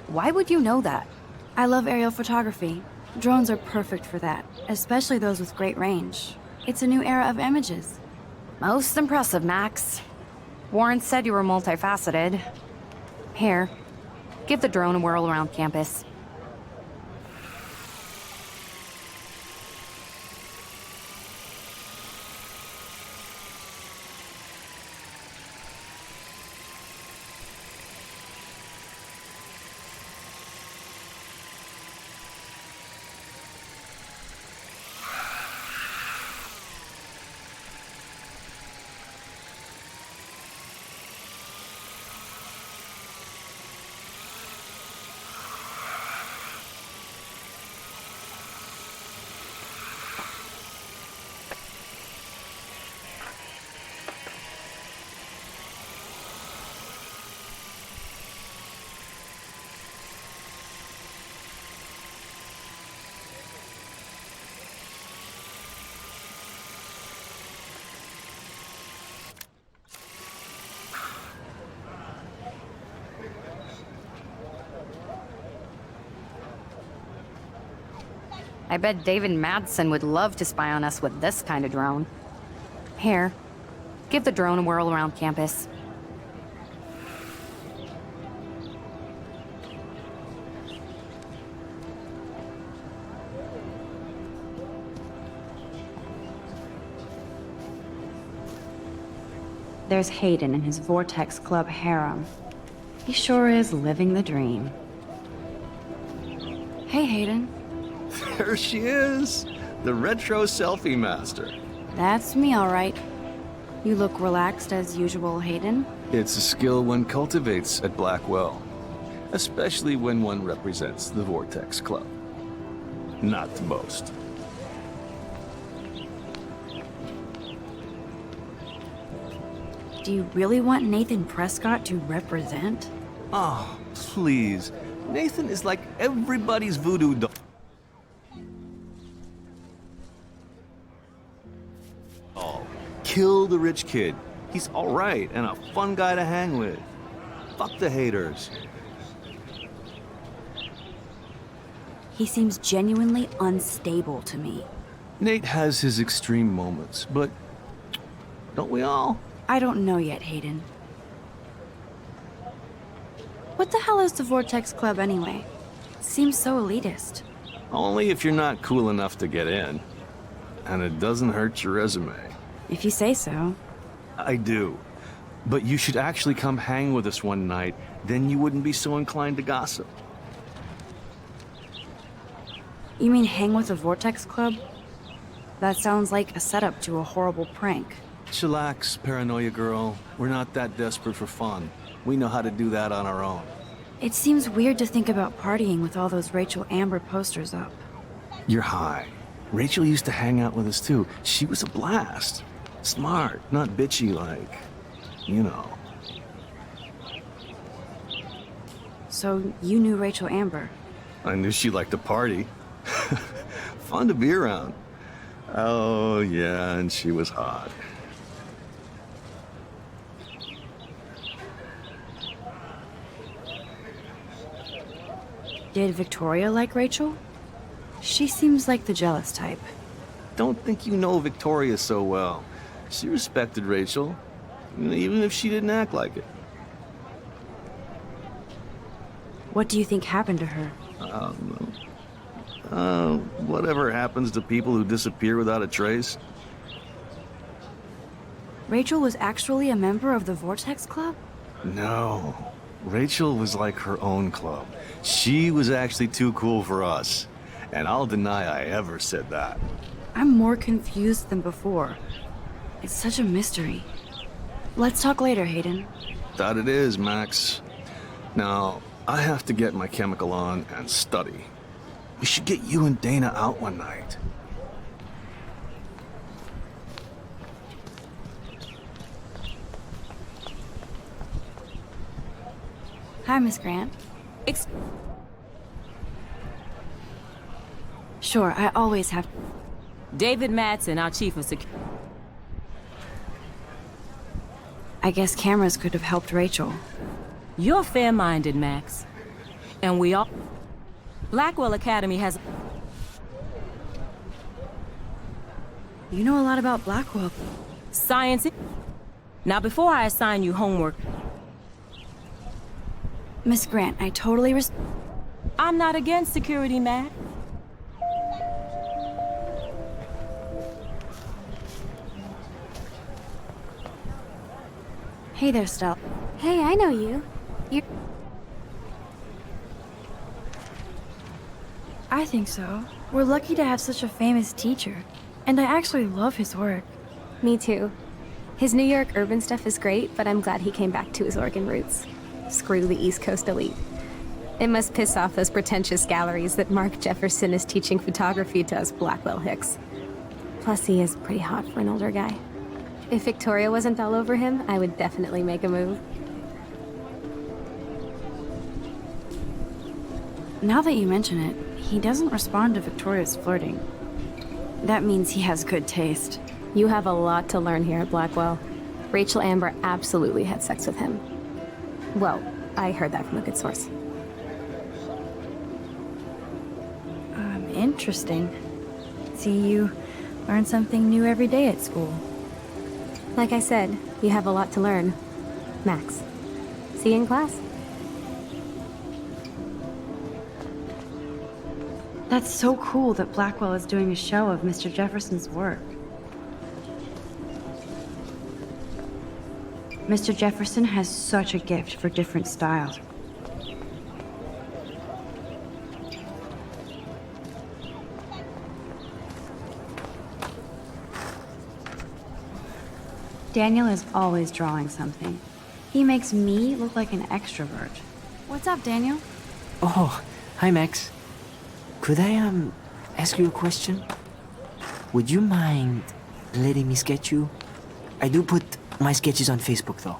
Why would you know that? I love aerial photography. Drones are perfect for that, especially those with great range. It's a new era of images. Most impressive, Max. Warren said you were multifaceted. Here, give the drone a whirl around campus. I bet David Madsen would love to spy on us with this kind of drone. Here, give the drone a whirl around campus. There's Hayden and his Vortex Club harem. He sure is living the dream. Hey, Hayden. There she is, the retro selfie master. That's me, all right. You look relaxed as usual, Hayden. It's a skill one cultivates at Blackwell, especially when one represents the Vortex Club. Not the most. Do you really want Nathan Prescott to represent? Oh, please. Nathan is like everybody's voodoo doll. Kill the rich kid. He's all right and a fun guy to hang with. Fuck the haters. He seems genuinely unstable to me. Nate has his extreme moments, but don't we all? I don't know yet, Hayden. What the hell is the Vortex Club anyway? Seems so elitist. Only if you're not cool enough to get in. And it doesn't hurt your resume. If you say so. I do. But you should actually come hang with us one night, then you wouldn't be so inclined to gossip. You mean hang with the Vortex Club? That sounds like a setup to a horrible prank. Chillax, paranoia girl. We're not that desperate for fun. We know how to do that on our own. It seems weird to think about partying with all those Rachel Amber posters up. You're high. Rachel used to hang out with us too. She was a blast. Smart, not bitchy like, you know. So you knew Rachel Amber? I knew she liked to party. Fun to be around. Oh, yeah, and she was hot. Did Victoria like Rachel? She seems like the jealous type. Don't think you know Victoria so well. She respected Rachel, even if she didn't act like it. What do you think happened to her? Whatever happens to people who disappear without a trace. Rachel was actually a member of the Vortex Club? No. Rachel was like her own club. She was actually too cool for us. And I'll deny I ever said that. I'm more confused than before. It's such a mystery. Let's talk later, Hayden. That it is, Max. Now, I have to get my chemical on and study. We should get you and Dana out one night. Hi, Miss Grant. Sure, I always have... David Madsen, our chief of security. I guess cameras could have helped Rachel. You're fair-minded, Max. And we all... Blackwell Academy has... You know a lot about Blackwell. Science... Now, before I assign you homework... Miss Grant, I totally I'm not against security, Mac. Hey there, Stella. Hey, I know you. I think so. We're lucky to have such a famous teacher. And I actually love his work. Me too. His New York urban stuff is great, but I'm glad he came back to his Oregon roots. Screw the East Coast elite. It must piss off those pretentious galleries that Mark Jefferson is teaching photography to us Blackwell hicks. Plus, he is pretty hot for an older guy. If Victoria wasn't all over him, I would definitely make a move. Now that you mention it, he doesn't respond to Victoria's flirting. That means he has good taste. You have a lot to learn here at Blackwell. Rachel Amber absolutely had sex with him. Well, I heard that from a good source. Interesting. See, you learn something new every day at school. Like I said, you have a lot to learn. Max. See you in class. That's so cool that Blackwell is doing a show of Mr. Jefferson's work. Mr. Jefferson has such a gift for different styles. Daniel is always drawing something. He makes me look like an extrovert. What's up, Daniel? Oh, hi, Max. Could I, ask you a question? Would you mind letting me sketch you? I do put my sketches on Facebook, though.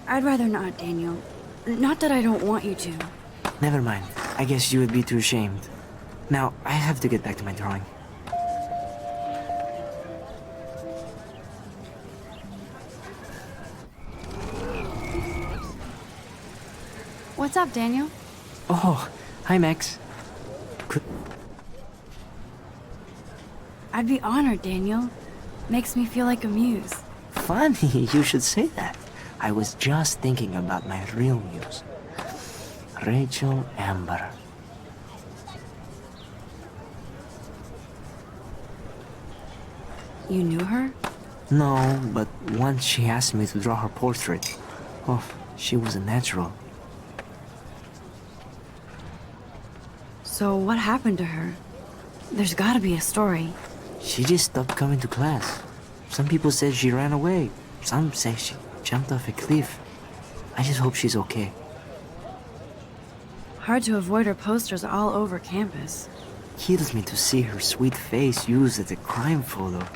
I'd rather not, Daniel. Not that I don't want you to. Never mind. I guess you would be too ashamed. Now, I have to get back to my drawing. What's up, Daniel? Oh, hi, Max. I'd be honored, Daniel. Makes me feel like a muse. Funny, you should say that. I was just thinking about my real muse. Rachel Amber. You knew her? No, but once she asked me to draw her portrait. Oh, she was a natural. So what happened to her? There's gotta be a story. She just stopped coming to class. Some people said she ran away. Some say she jumped off a cliff. I just hope she's okay. Hard to avoid her posters all over campus. Kills me to see her sweet face used as a crime photo.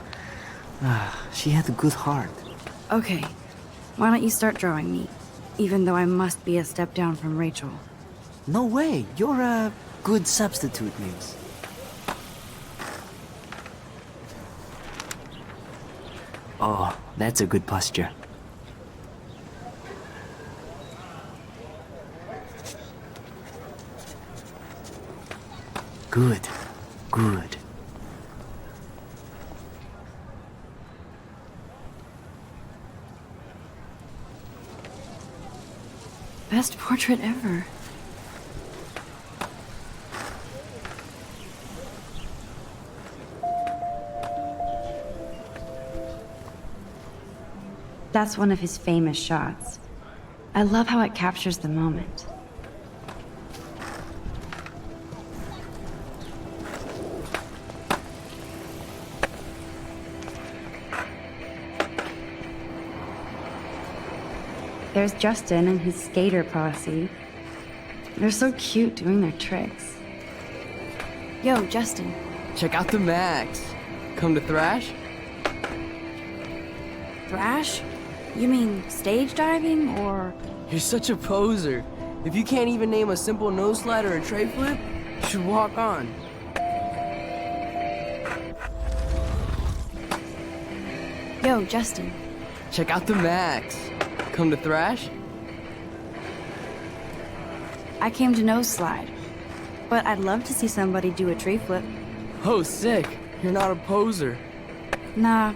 She had a good heart. Okay, why don't you start drawing me? Even though I must be a step down from Rachel. No way, you're a good substitute, Muse. Oh, that's a good posture. Good, good. Best portrait ever. That's one of his famous shots. I love how it captures the moment. There's Justin and his skater posse. They're so cute doing their tricks. Yo, Justin. Check out the Max. Come to thrash? Thrash? You mean stage diving, or...? You're such a poser. If you can't even name a simple nose slide or a tray flip, you should walk on. Yo, Justin. Check out the Max. Come to thrash? I came to nose slide, but I'd love to see somebody do a tree flip. Oh, sick. You're not a poser. Nah,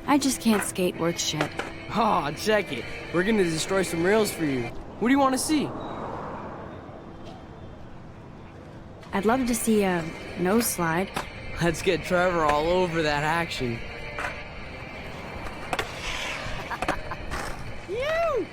I just can't skate worth shit. Aw, check it. We're gonna destroy some rails for you. What do you want to see? I'd love to see a nose slide. Let's get Trevor all over that action. You!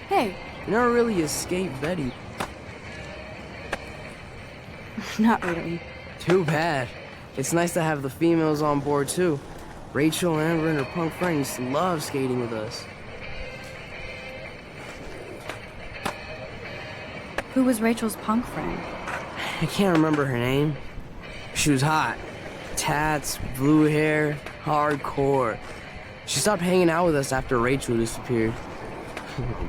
Hey. You never really escaped Betty. Not really. Too bad. It's nice to have the females on board too. Rachel, Amber, and her punk friend used to love skating with us. Who was Rachel's punk friend? I can't remember her name. She was hot. Tats, blue hair, hardcore. She stopped hanging out with us after Rachel disappeared.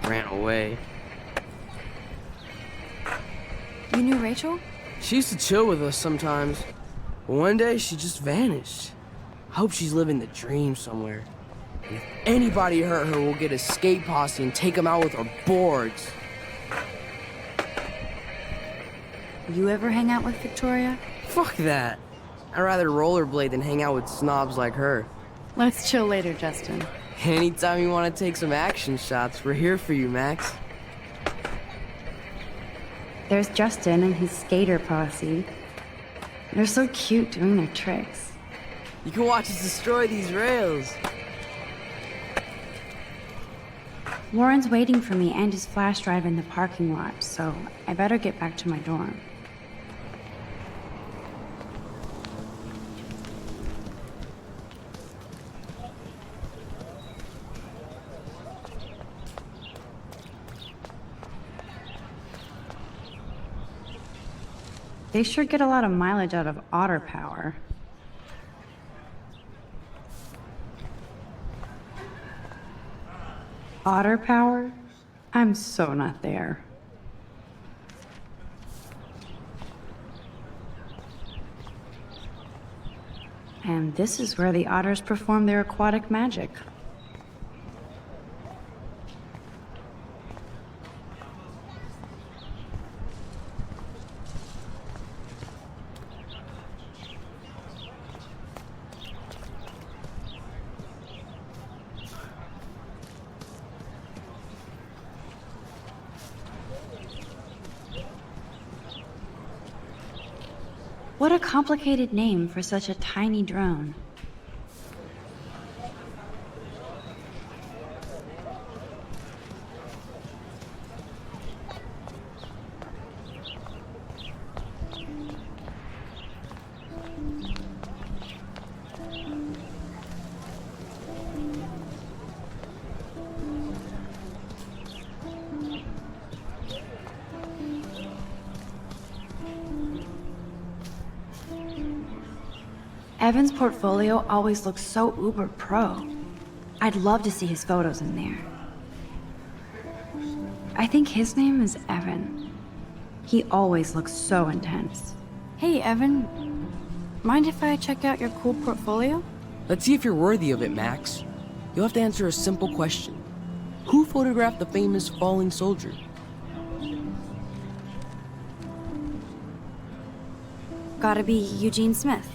Ran away. You knew Rachel? She used to chill with us sometimes, but one day she just vanished. I hope she's living the dream somewhere. And if anybody hurt her, we'll get a skate posse and take them out with our boards. You ever hang out with Victoria? Fuck that. I'd rather rollerblade than hang out with snobs like her. Let's chill later, Justin. Anytime you want to take some action shots, we're here for you, Max. There's Justin and his skater posse. They're so cute doing their tricks. You can watch us destroy these rails. Warren's waiting for me and his flash drive in the parking lot, so I better get back to my dorm. They sure get a lot of mileage out of otter power. Otter power? I'm so not there. And this is where the otters perform their aquatic magic. What a complicated name for such a tiny drone. Evan's portfolio always looks so uber pro. I'd love to see his photos in there. I think his name is Evan. He always looks so intense. Hey, Evan. Mind if I check out your cool portfolio? Let's see if you're worthy of it, Max. You'll have to answer a simple question. Who photographed the famous falling soldier? Gotta be Eugene Smith.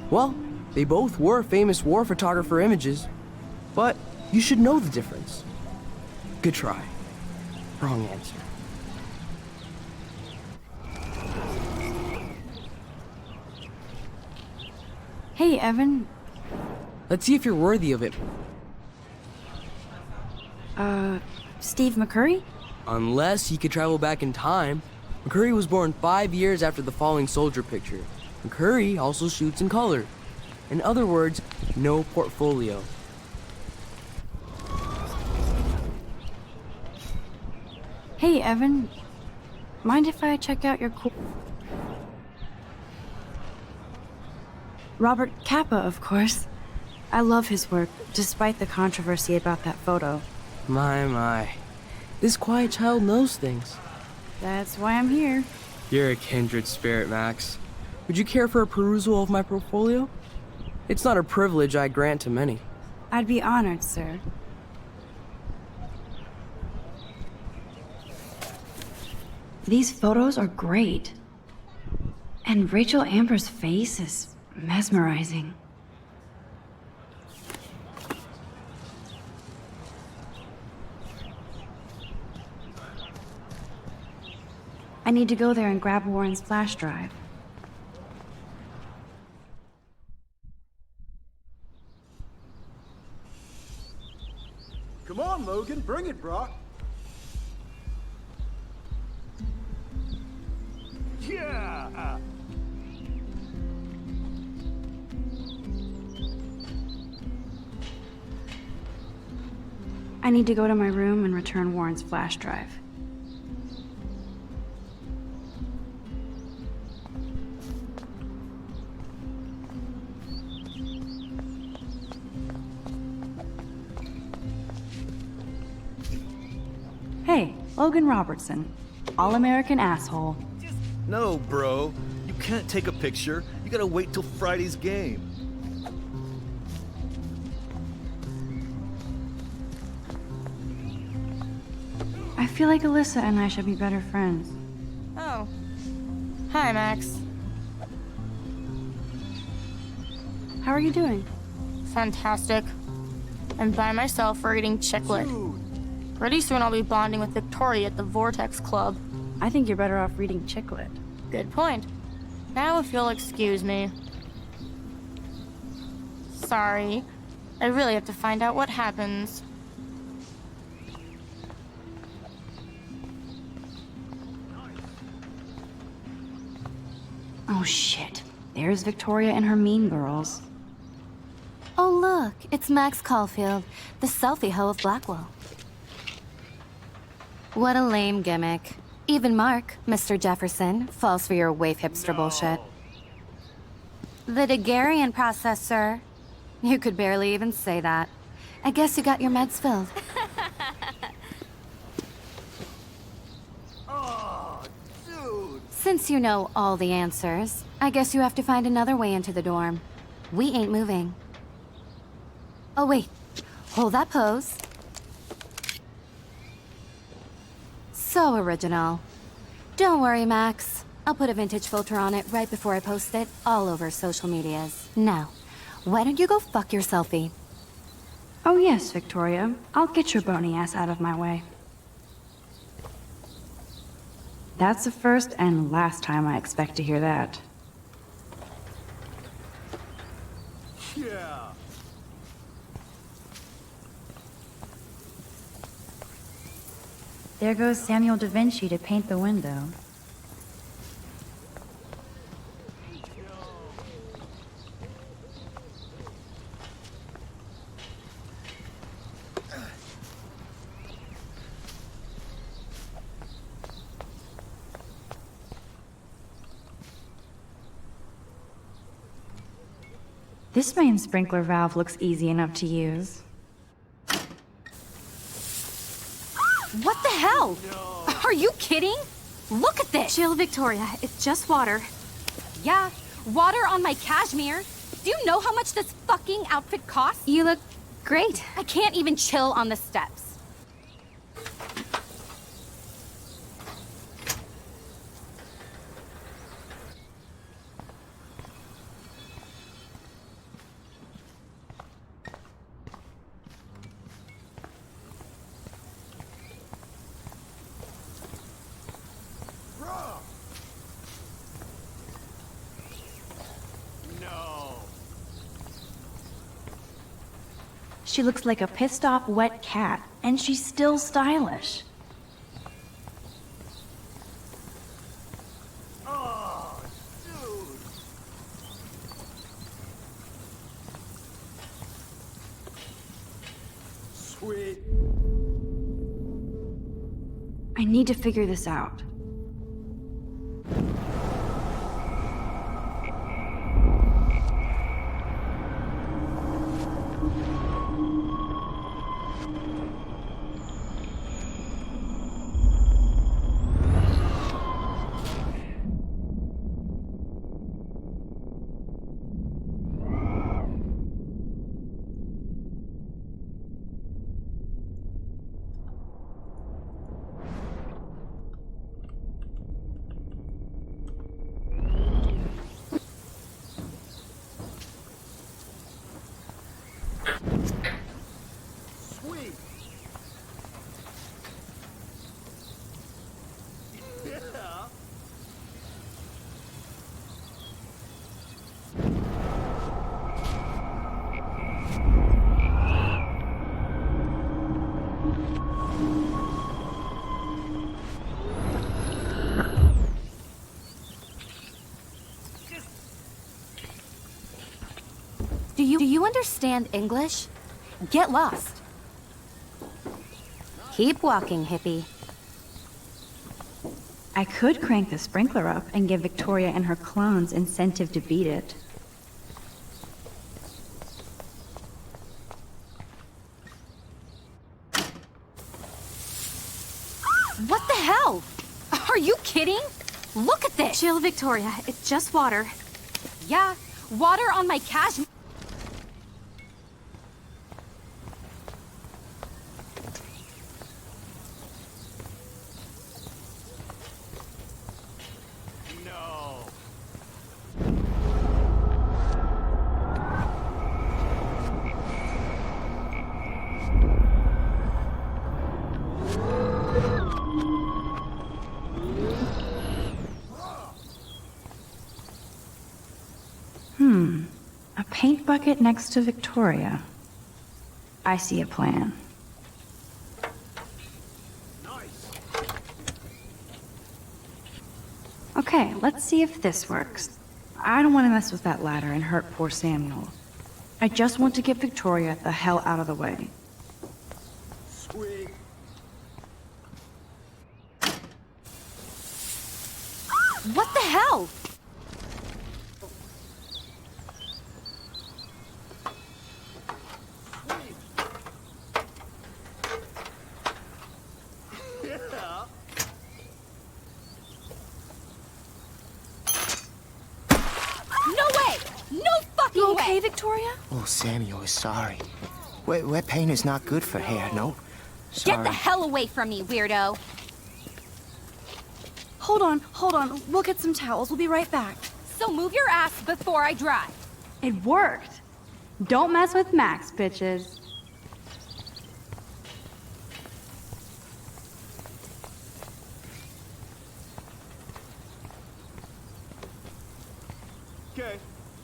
Well, they both were famous war photographer images, but you should know the difference. Good try. Wrong answer. Hey, Evan. Let's see if you're worthy of it. Steve McCurry? Unless he could travel back in time. McCurry was born 5 years after the falling soldier picture. McCurry also shoots in color. In other words, no portfolio. Hey, Evan. Mind if I check out your Robert Capa, of course. I love his work, despite the controversy about that photo. My. This quiet child knows things. That's why I'm here. You're a kindred spirit, Max. Would you care for a perusal of my portfolio? It's not a privilege I grant to many. I'd be honored, sir. These photos are great. And Rachel Amber's face is mesmerizing. I need to go there and grab Warren's flash drive. Come on, Logan, bring it, Brock. Yeah! I need to go to my room and return Warren's flash drive. Hey, Logan Robertson. All-American asshole. No, bro. You can't take a picture. You gotta wait till Friday's game. I feel like Alyssa and I should be better friends. Oh. Hi, Max. How are you doing? Fantastic. I'm by myself reading Chick Lit. Pretty soon I'll be bonding with Victoria at the Vortex Club. I think you're better off reading Chick Lit. Good point. Now if you'll excuse me. Sorry. I really have to find out what happens. Oh shit. There's Victoria and her mean girls. Oh look, it's Max Caulfield, the selfie hoe of Blackwell. What a lame gimmick. Even Mark, Mr. Jefferson, falls for your waif hipster bullshit. The Daguerrean process, sir. You could barely even say that. I guess you got your meds filled. Oh, dude. Since you know all the answers, I guess you have to find another way into the dorm. We ain't moving. Oh wait, hold that pose. So original. Don't worry, Max. I'll put a vintage filter on it right before I post it all over social medias. Now, why don't you go fuck your selfie? Oh yes, Victoria. I'll get your bony ass out of my way. That's the first and last time I expect to hear that. Yeah. There goes Samuel da Vinci to paint the window. This main sprinkler valve looks easy enough to use. What the hell? Are you kidding? Look at this! Chill, Victoria. It's just water. Yeah, water on my cashmere. Do you know how much this fucking outfit costs? You look great. I can't even chill on the steps. She looks like a pissed off wet cat, and she's still stylish. Oh, dude. Sweet. I need to figure this out. Sweet. Yeah. Do you understand English? Get lost. Keep walking, hippie. I could crank the sprinkler up and give Victoria and her clones incentive to beat it. What the hell? Are you kidding? Look at this! Chill, Victoria. It's just water. Yeah, water on my cashmere. No. A paint bucket next to Victoria. I see a plan. Nice. Okay, let's see if this works. I don't want to mess with that ladder and hurt poor Samuel. I just want to get Victoria the hell out of the way. Sweet. What the hell? Yeah. No way! No fucking You way! okay, Victoria? Oh, Samuel is sorry. Wet paint is not good for hair, no? Get the hell away from me, weirdo! Hold on. We'll get some towels. We'll be right back. So move your ass before I dry. It worked! Don't mess with Max, bitches. Okay.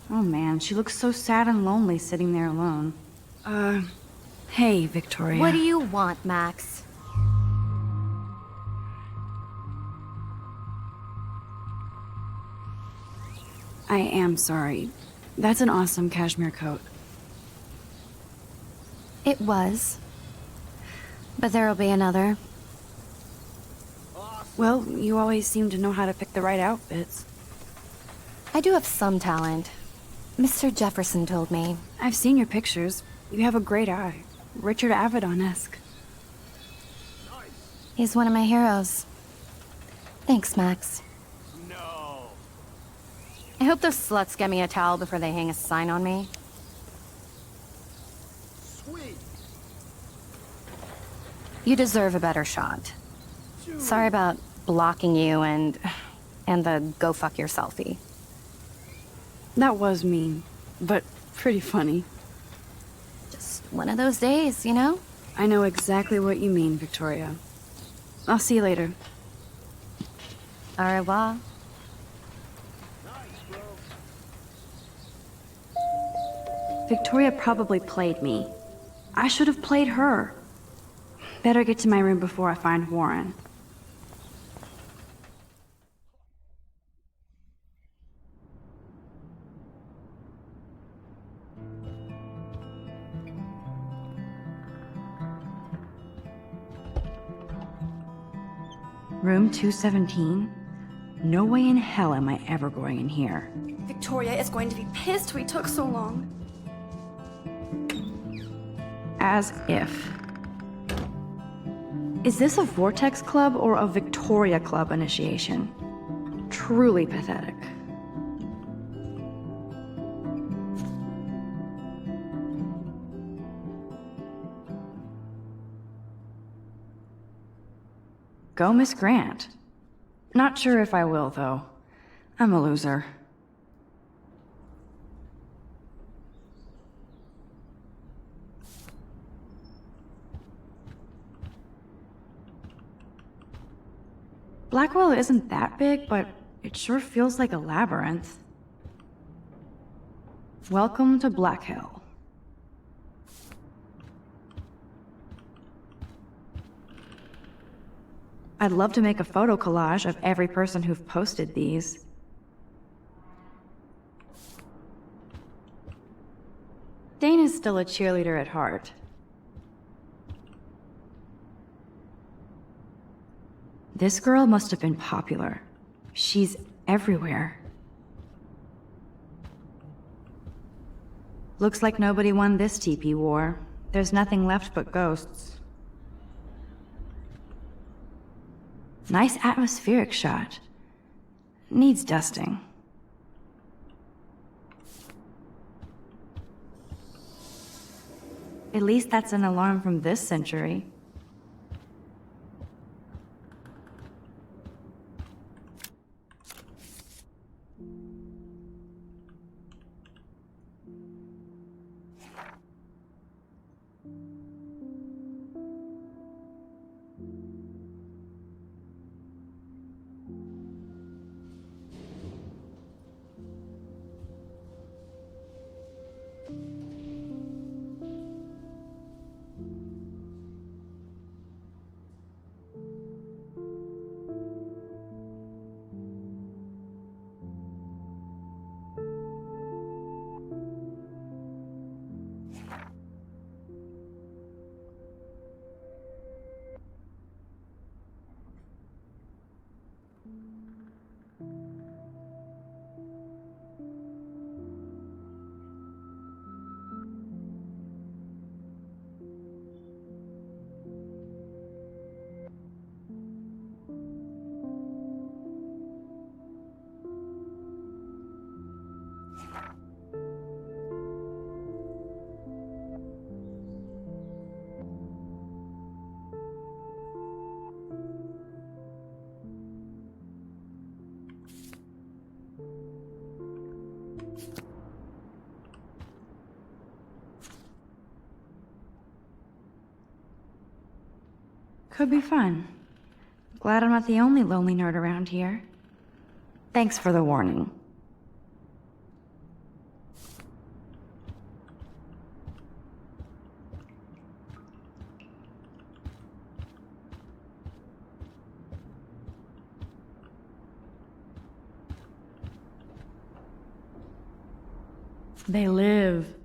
Oh man, she looks so sad and lonely sitting there alone. Hey, Victoria. What do you want, Max? I am sorry. That's an awesome cashmere coat. It was. But there'll be another. Well, you always seem to know how to pick the right outfits. I do have some talent. Mr. Jefferson told me. I've seen your pictures. You have a great eye. Richard Avedon-esque. He's one of my heroes. Thanks, Max. No. I hope those sluts get me a towel before they hang a sign on me. Sweet. You deserve a better shot. Sorry about blocking you and the go fuck your selfie. That was mean, but pretty funny. Just one of those days, you know? I know exactly what you mean, Victoria. I'll see you later. Au revoir. Victoria probably played me. I should have played her. Better get to my room before I find Warren. Room 217? No way in hell am I ever going in here. Victoria is going to be pissed we took so long. As if. Is this a Vortex Club or a Victoria Club initiation? Truly pathetic. Go, Miss Grant. Not sure if I will, though. I'm a loser. Blackwell isn't that big, but it sure feels like a labyrinth. Welcome to Black Hill. I'd love to make a photo collage of every person who've posted these. Dana's still a cheerleader at heart. This girl must have been popular. She's everywhere. Looks like nobody won this TP war. There's nothing left but ghosts. Nice atmospheric shot. Needs dusting. At least that's an alarm from this century. Could be fun. Glad I'm not the only lonely nerd around here. Thanks for the warning. They live.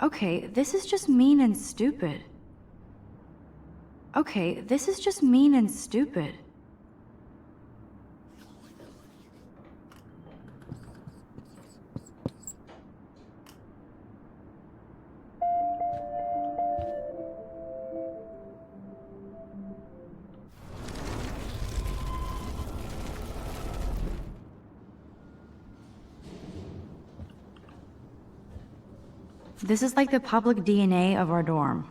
Okay, this is just mean and stupid. Okay, this is just mean and stupid. This is like the public DNA of our dorm.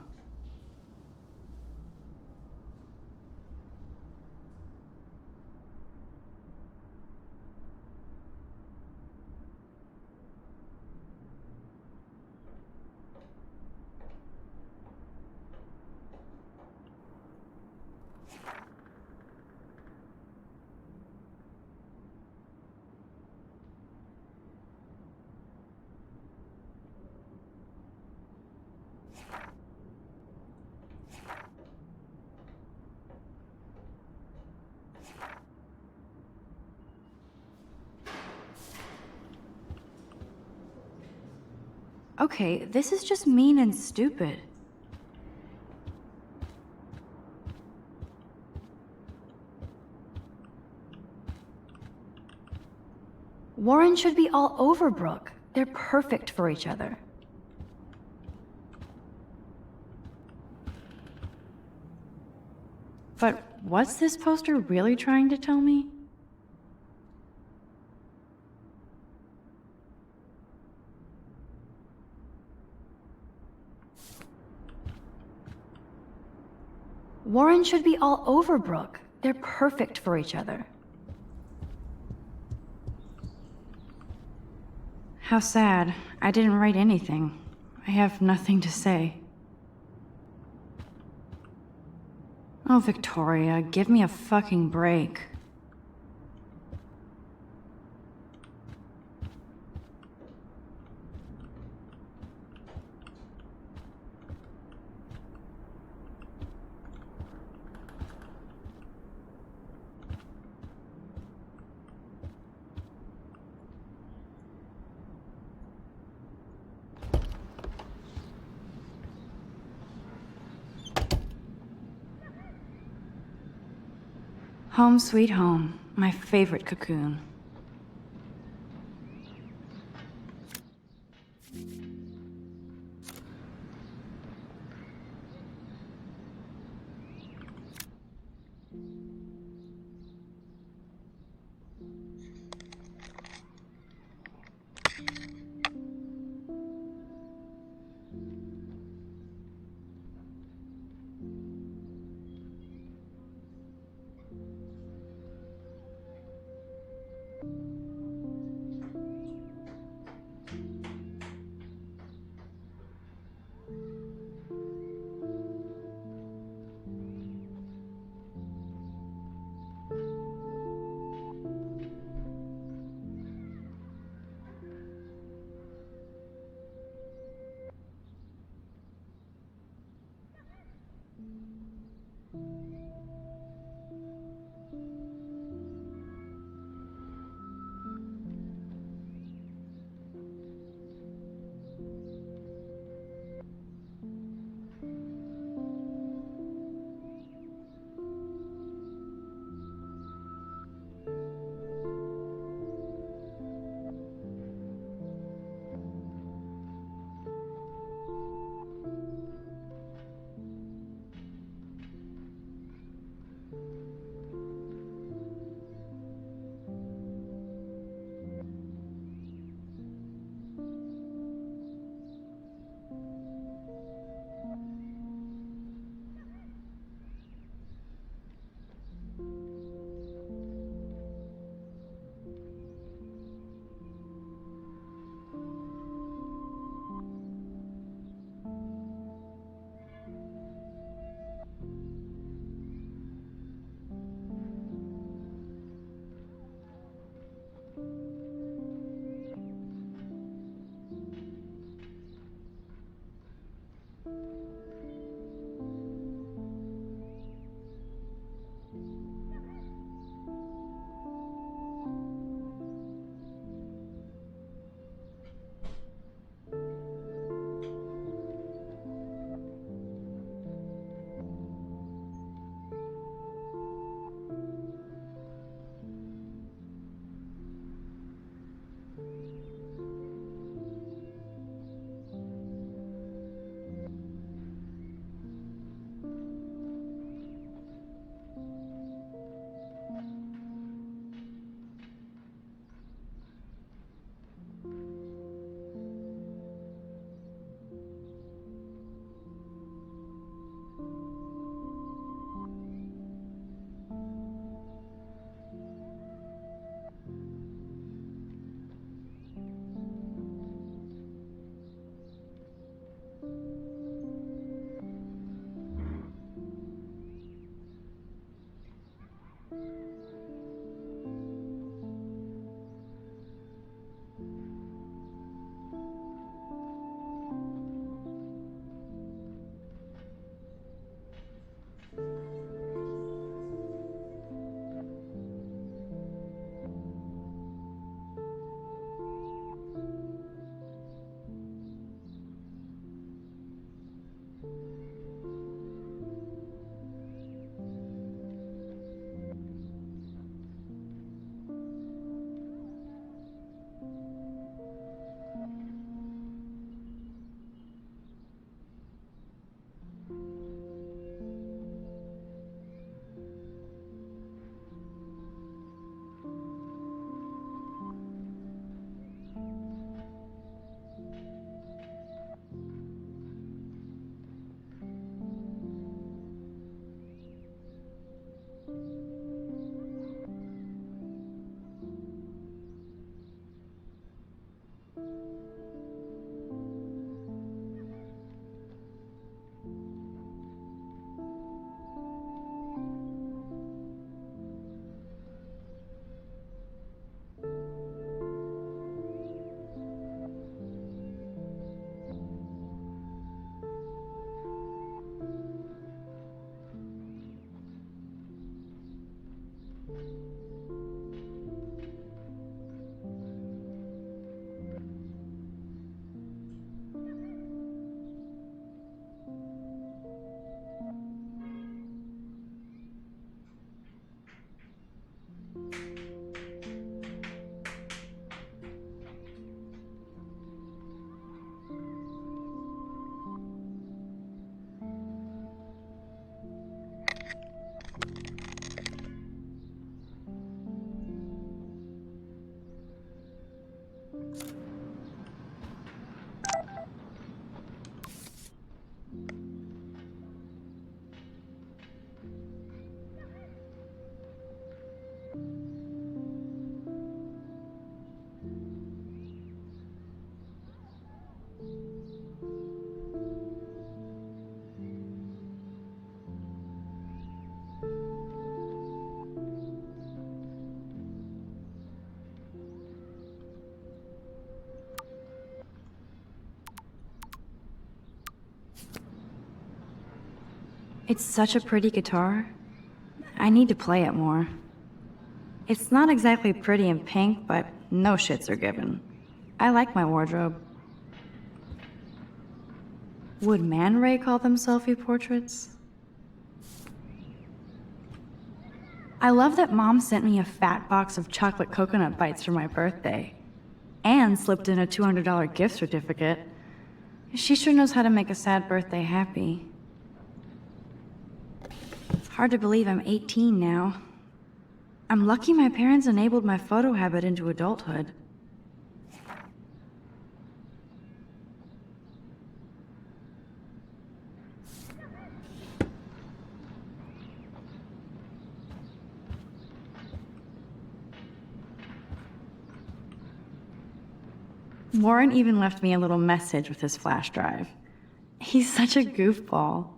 Okay, this is just mean and stupid. Warren should be all over Brooke. They're perfect for each other. But what's this poster really trying to tell me? Warren should be all over Brooke. They're perfect for each other. How sad. I didn't write anything. I have nothing to say. Oh, Victoria, give me a fucking break. Home sweet home, my favorite cocoon. It's such a pretty guitar. I need to play it more. It's not exactly pretty and pink, but no shits are given. I like my wardrobe. Would Man Ray call them selfie portraits? I love that Mom sent me a fat box of chocolate coconut bites for my birthday, and slipped in a $200 gift certificate. She sure knows how to make a sad birthday happy. It's hard to believe I'm 18 now. I'm lucky my parents enabled my photo habit into adulthood. Warren even left me a little message with his flash drive. He's such a goofball.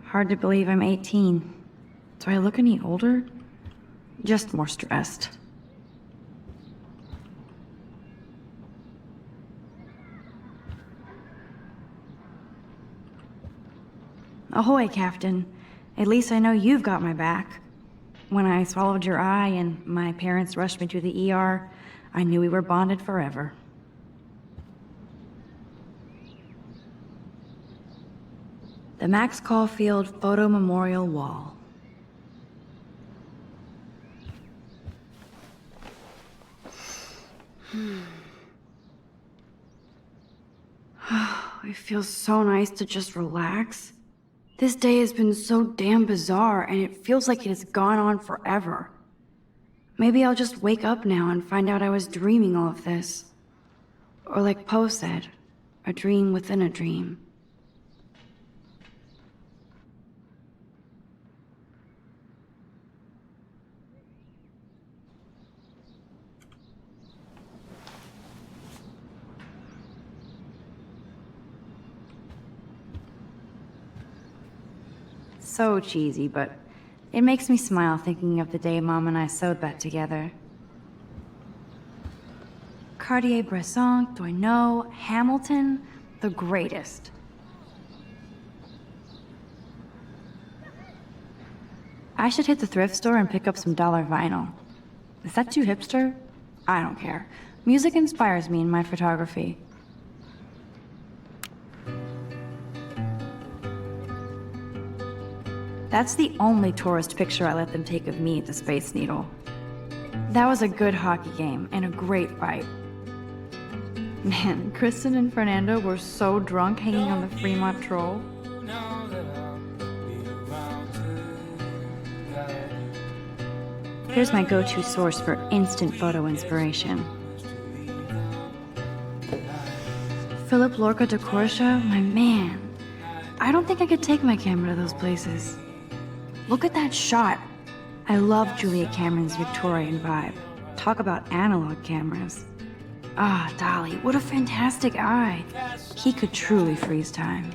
Hard to believe I'm 18. Do I look any older? Just more stressed. Ahoy, Captain. At least I know you've got my back. When I swallowed your eye and my parents rushed me to the ER, I knew we were bonded forever. The Max Caulfield Photo Memorial Wall. It feels so nice to just relax. This day has been so damn bizarre, and it feels like it has gone on forever. Maybe I'll just wake up now and find out I was dreaming all of this. Or like Poe said, a dream within a dream. So cheesy, but it makes me smile thinking of the day Mom and I sewed that together. Cartier-Bresson, Doisneau, Hamilton, the greatest. I should hit the thrift store and pick up some dollar vinyl. Is that too hipster? I don't care. Music inspires me in my photography. That's the only tourist picture I let them take of me at the Space Needle. That was a good hockey game and a great fight. Man, Kristen and Fernando were so drunk hanging on the Fremont Troll. Here's my go-to source for instant photo inspiration. Philip Lorca de Corsia, my man. I don't think I could take my camera to those places. Look at that shot. I love Julia Cameron's Victorian vibe. Talk about analog cameras. Ah, Dolly, what a fantastic eye. He could truly freeze time.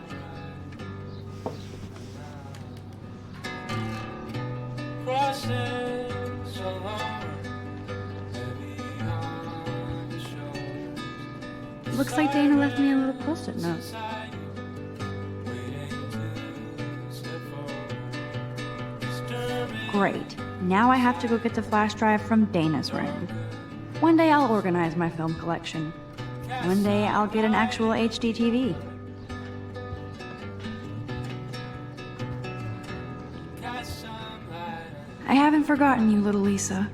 Looks like Dana left me a little post-it note. Great. Now I have to go get the flash drive from Dana's room. One day I'll organize my film collection. One day I'll get an actual HD TV. I haven't forgotten you, little Lisa.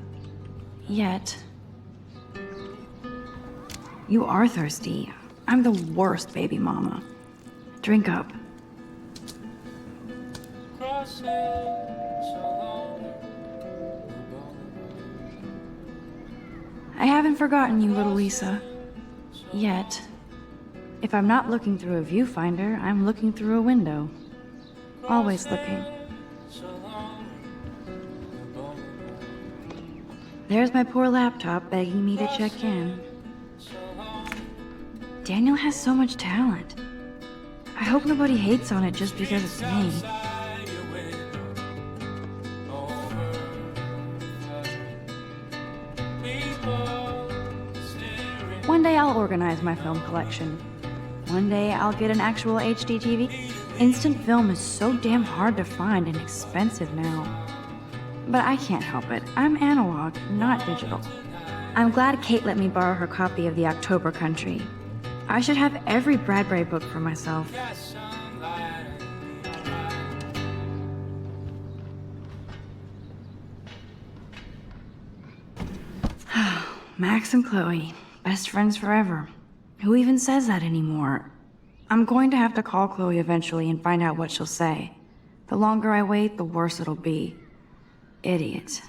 Yet. You are thirsty. I'm the worst baby mama. Drink up. I haven't forgotten you, little Lisa. Yet. If I'm not looking through a viewfinder, I'm looking through a window. Always looking. There's my poor laptop begging me to check in. Daniel has so much talent. I hope nobody hates on it just because it's me. One day I'll organize my film collection. One day I'll get an actual HD TV. Instant film is so damn hard to find and expensive now. But I can't help it. I'm analog, not digital. I'm glad Kate let me borrow her copy of The October Country. I should have every Bradbury book for myself. Max and Chloe, best friends forever. Who even says that anymore? I'm going to have to call Chloe eventually and find out what she'll say. The longer I wait, the worse it'll be. Idiot.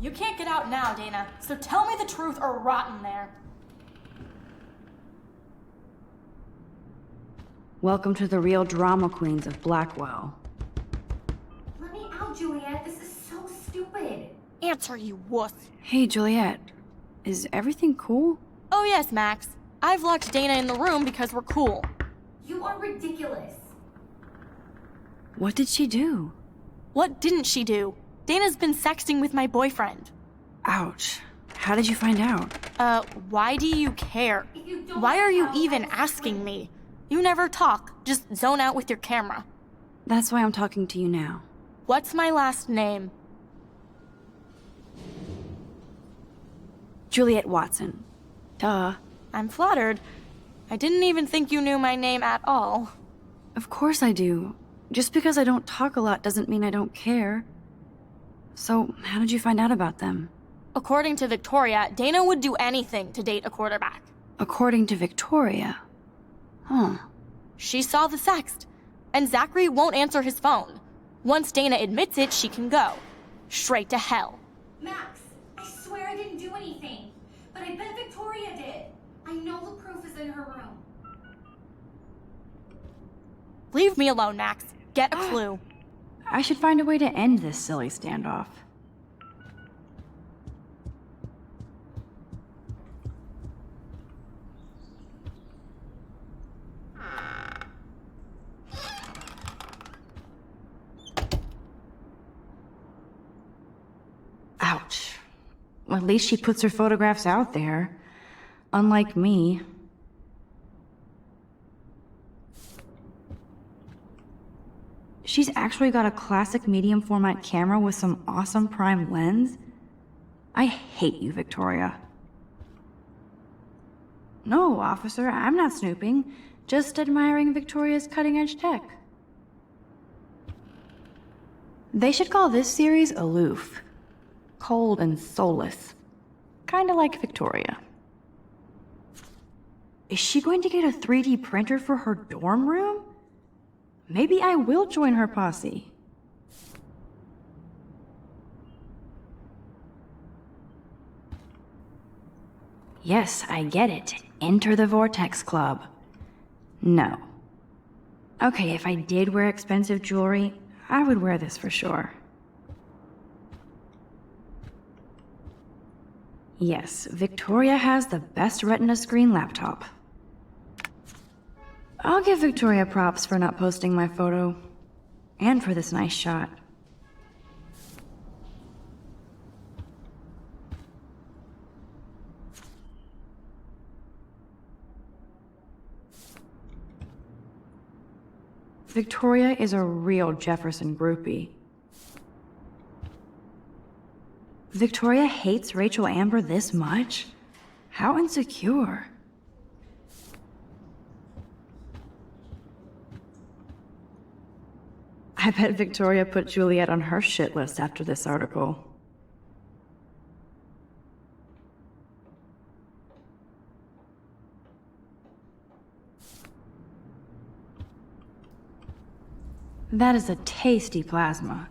You can't get out now, Dana, so tell me the truth or rot in there. Welcome to the real drama queens of Blackwell. Let me out, Juliet. This is so stupid. Answer, you wuss. Hey, Juliet. Is everything cool? Oh yes, Max. I've locked Dana in the room because we're cool. You are ridiculous. What did she do? What didn't she do? Dana's been sexting with my boyfriend. Ouch. How did you find out? Why do you care? Why are you even asking me? You never talk, just zone out with your camera. That's why I'm talking to you now. What's my last name? Juliet Watson. Duh. I'm flattered. I didn't even think you knew my name at all. Of course I do. Just because I don't talk a lot doesn't mean I don't care. So, how did you find out about them? According to Victoria, Dana would do anything to date a quarterback. According to Victoria? Huh. She saw the sext, and Zachary won't answer his phone. Once Dana admits it, she can go. Straight to hell. Max, I swear I didn't do anything. But I bet Victoria did. I know the proof is in her room. Leave me alone, Max. Get a clue. I should find a way to end this silly standoff. Ouch. Well, at least she puts her photographs out there. Unlike me. She's actually got a classic medium format camera with some awesome prime lens. I hate you, Victoria. No, officer, I'm not snooping. Just admiring Victoria's cutting-edge tech. They should call this series Aloof. Cold and soulless. Kinda like Victoria. Is she going to get a 3D printer for her dorm room? Maybe I will join her posse. Yes, I get it. Enter the Vortex Club. No. Okay, if I did wear expensive jewelry, I would wear this for sure. Yes, Victoria has the best Retina screen laptop. I'll give Victoria props for not posting my photo. And for this nice shot. Victoria is a real Jefferson groupie. Victoria hates Rachel Amber this much? How insecure. I bet Victoria put Juliet on her shit list after this article. That is a tasty plasma.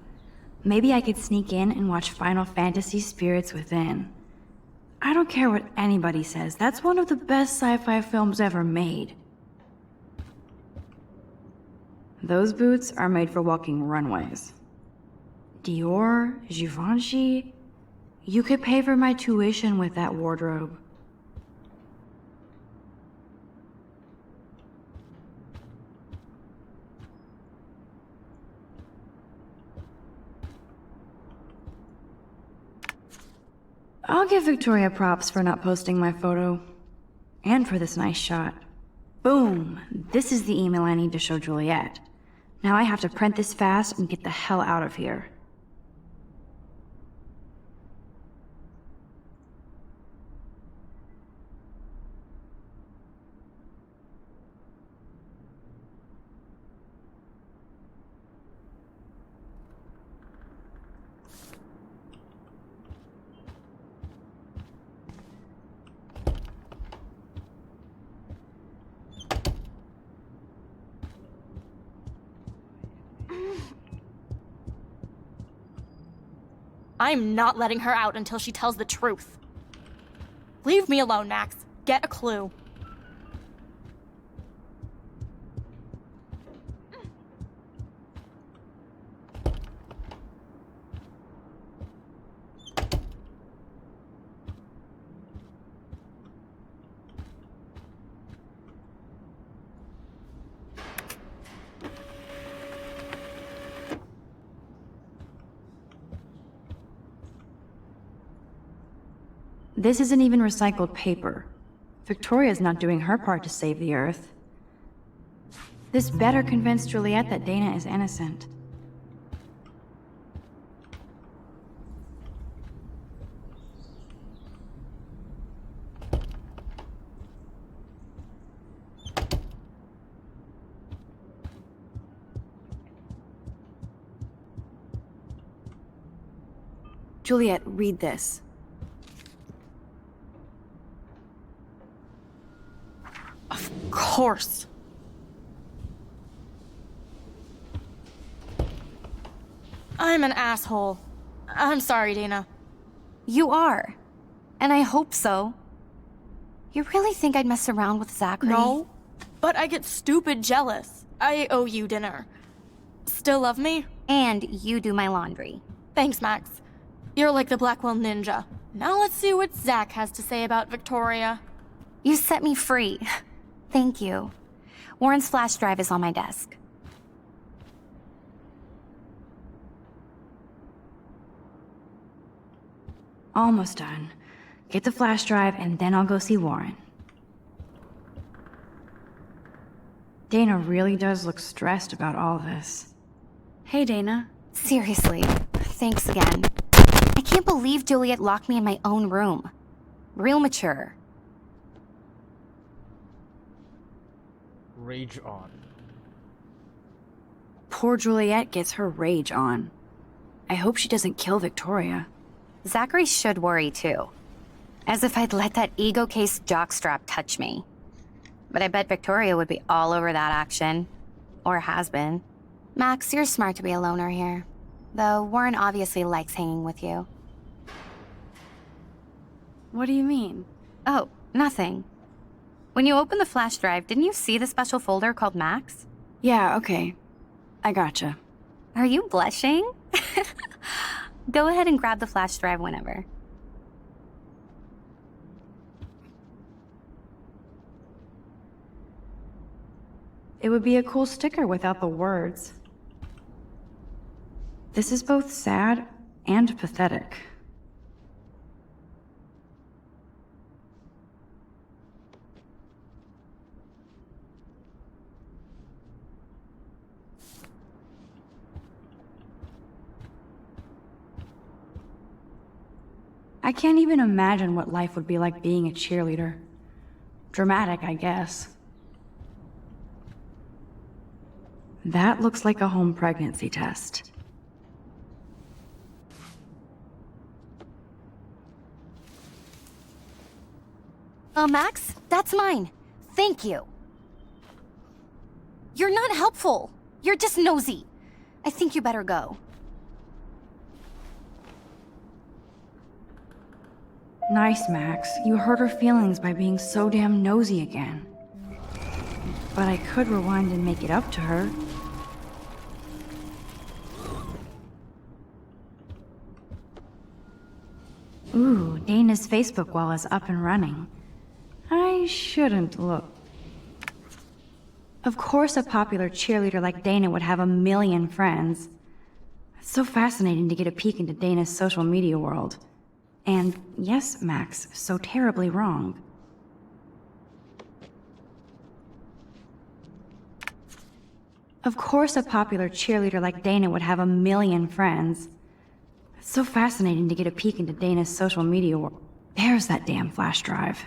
Maybe I could sneak in and watch Final Fantasy Spirits Within. I don't care what anybody says, that's one of the best sci-fi films ever made. Those boots are made for walking runways. Dior, Givenchy. You could pay for my tuition with that wardrobe. I'll give Victoria props for not posting my photo. And for this nice shot. Boom! This is the email I need to show Juliet. Now I have to print this fast and get the hell out of here. I'm not letting her out until she tells the truth. Leave me alone, Max. Get a clue. This isn't even recycled paper. Victoria's not doing her part to save the Earth. This better convince Juliet that Dana is innocent. Juliet, read this. Of course. I'm an asshole. I'm sorry, Dana. You are. And I hope so. You really think I'd mess around with Zachary? No, but I get stupid jealous. I owe you dinner. Still love me? And you do my laundry. Thanks, Max. You're like the Blackwell Ninja. Now let's see what Zach has to say about Victoria. You set me free. Thank you. Warren's flash drive is on my desk. Almost done. Get the flash drive and then I'll go see Warren. Dana really does look stressed about all this. Hey, Dana. Seriously, thanks again. I can't believe Juliet locked me in my own room. Real mature. Rage on. Poor Juliet gets her rage on. I hope she doesn't kill Victoria. Zachary should worry too. As if I'd let that ego-cased jockstrap touch me. But I bet Victoria would be all over that action. Or has been. Max, you're smart to be a loner here. Though Warren obviously likes hanging with you. What do you mean? Oh, nothing. When you opened the flash drive, didn't you see the special folder called Max? Yeah, okay. I gotcha. Are you blushing? Go ahead and grab the flash drive whenever. It would be a cool sticker without the words. This is both sad and pathetic. I can't even imagine what life would be like being a cheerleader. Dramatic, I guess. That looks like a home pregnancy test. Max, that's mine. Thank you. You're not helpful. You're just nosy. I think you better go. Nice, Max. You hurt her feelings by being so damn nosy again. But I could rewind and make it up to her. Ooh, Dana's Facebook wall is up and running. I shouldn't look. Of course a popular cheerleader like Dana would have a million friends. It's so fascinating to get a peek into Dana's social media world. And yes, Max, so terribly wrong. Of course a popular cheerleader like Dana would have a million friends. It's so fascinating to get a peek into Dana's social media world. There's that damn flash drive.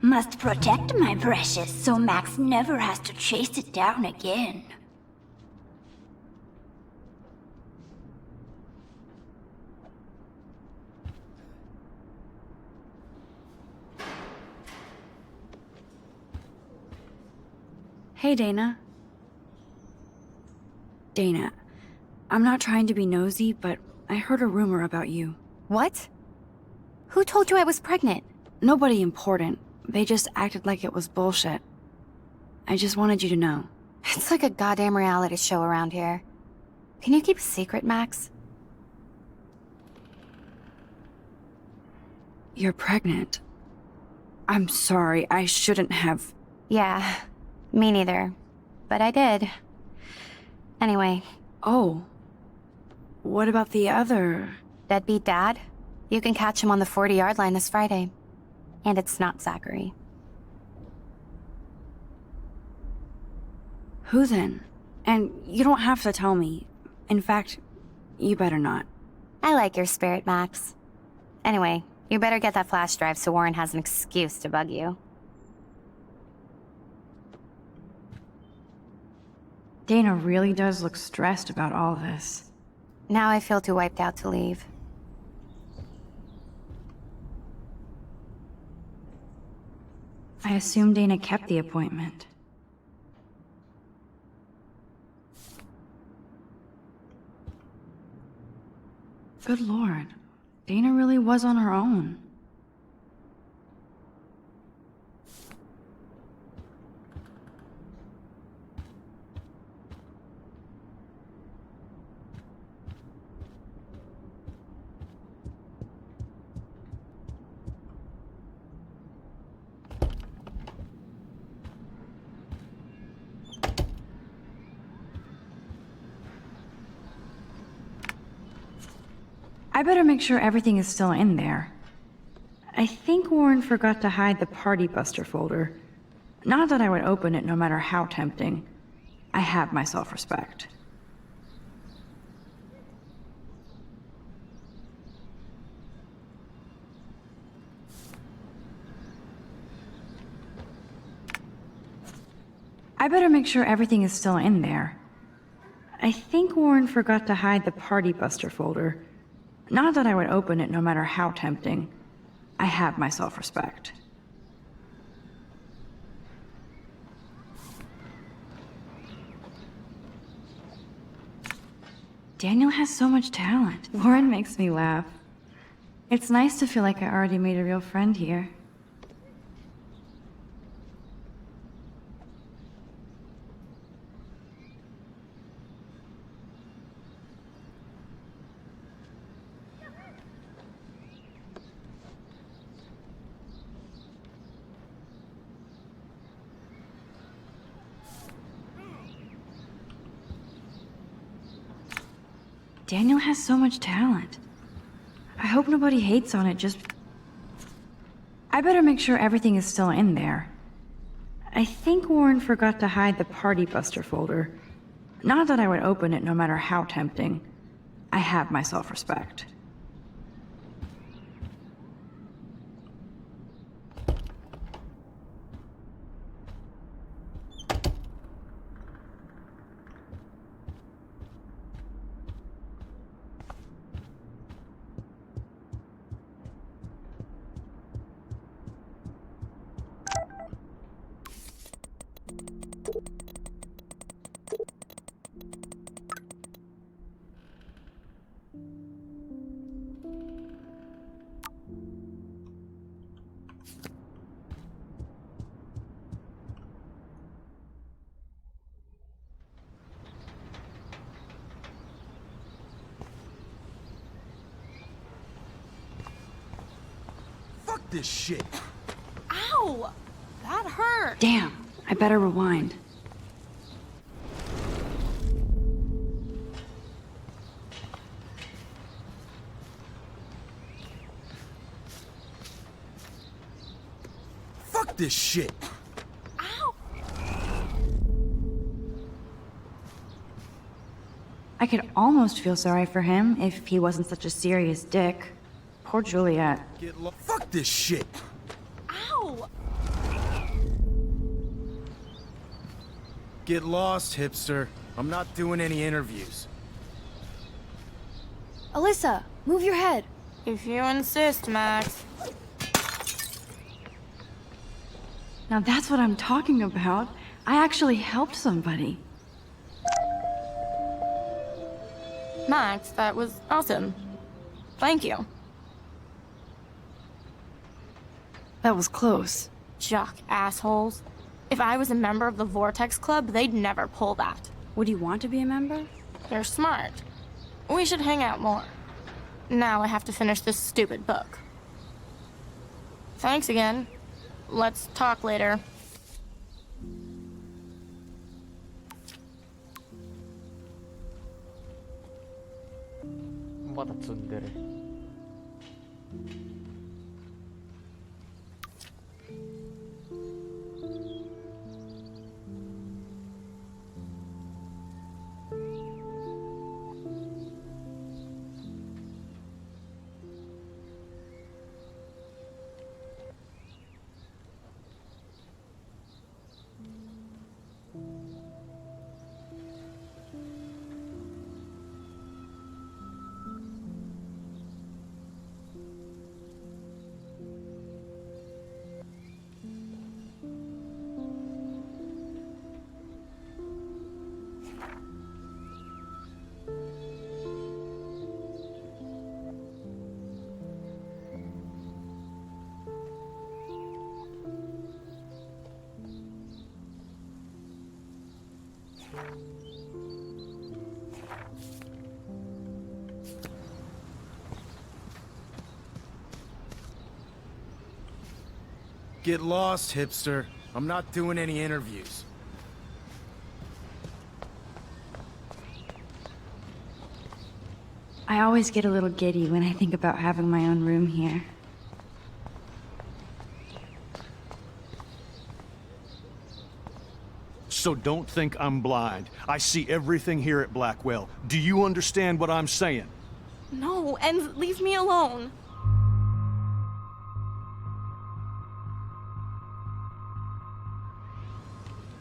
Must protect my precious so Max never has to chase it down again. Hey, Dana. Dana, I'm not trying to be nosy, but I heard a rumor about you. What? Who told you I was pregnant? Nobody important. They just acted like it was bullshit. I just wanted you to know. It's like a goddamn reality show around here. Can you keep a secret, Max? You're pregnant. I'm sorry, I shouldn't have... Yeah, me neither. But I did. Anyway. Oh. What about the other... Deadbeat dad? You can catch him on the 40-yard line this Friday. And it's not Zachary. Who then? And you don't have to tell me. In fact, you better not. I like your spirit, Max. Anyway, you better get that flash drive so Warren has an excuse to bug you. Dana really does look stressed about all this. Now I feel too wiped out to leave. I assume Dana kept the appointment. Good lord. Dana really was on her own. I better make sure everything is still in there. I think Warren forgot to hide the Party Buster folder. Not that I would open it no matter how tempting. I have my self-respect. I better make sure everything is still in there. I think Warren forgot to hide the Party Buster folder. Not that I would open it no matter how tempting. I have my self-respect. Daniel has so much talent. Warren makes me laugh. It's nice to feel like I already made a real friend here. Daniel has so much talent. I hope nobody hates on it just... I better make sure everything is still in there. I think Warren forgot to hide the Party Buster folder. Not that I would open it no matter how tempting. I have my self-respect. Fuck this shit! Ow! That hurt! Damn, I better rewind. Fuck this shit! Ow! I could almost feel sorry for him if he wasn't such a serious dick. Poor Juliet. Fuck this shit! Ow! Get lost, hipster. I'm not doing any interviews. Alyssa, move your head. If you insist, Max. Now that's what I'm talking about. I actually helped somebody. Max, that was awesome. Thank you. That was close. Jock assholes. If I was a member of the Vortex Club, they'd never pull that. Would you want to be a member? You're smart. We should hang out more. Now I have to finish this stupid book. Thanks again. Let's talk later. What a tsundere. Get lost, hipster. I'm not doing any interviews. I always get a little giddy when I think about having my own room here. So don't think I'm blind. I see everything here at Blackwell. Do you understand what I'm saying? No, and leave me alone.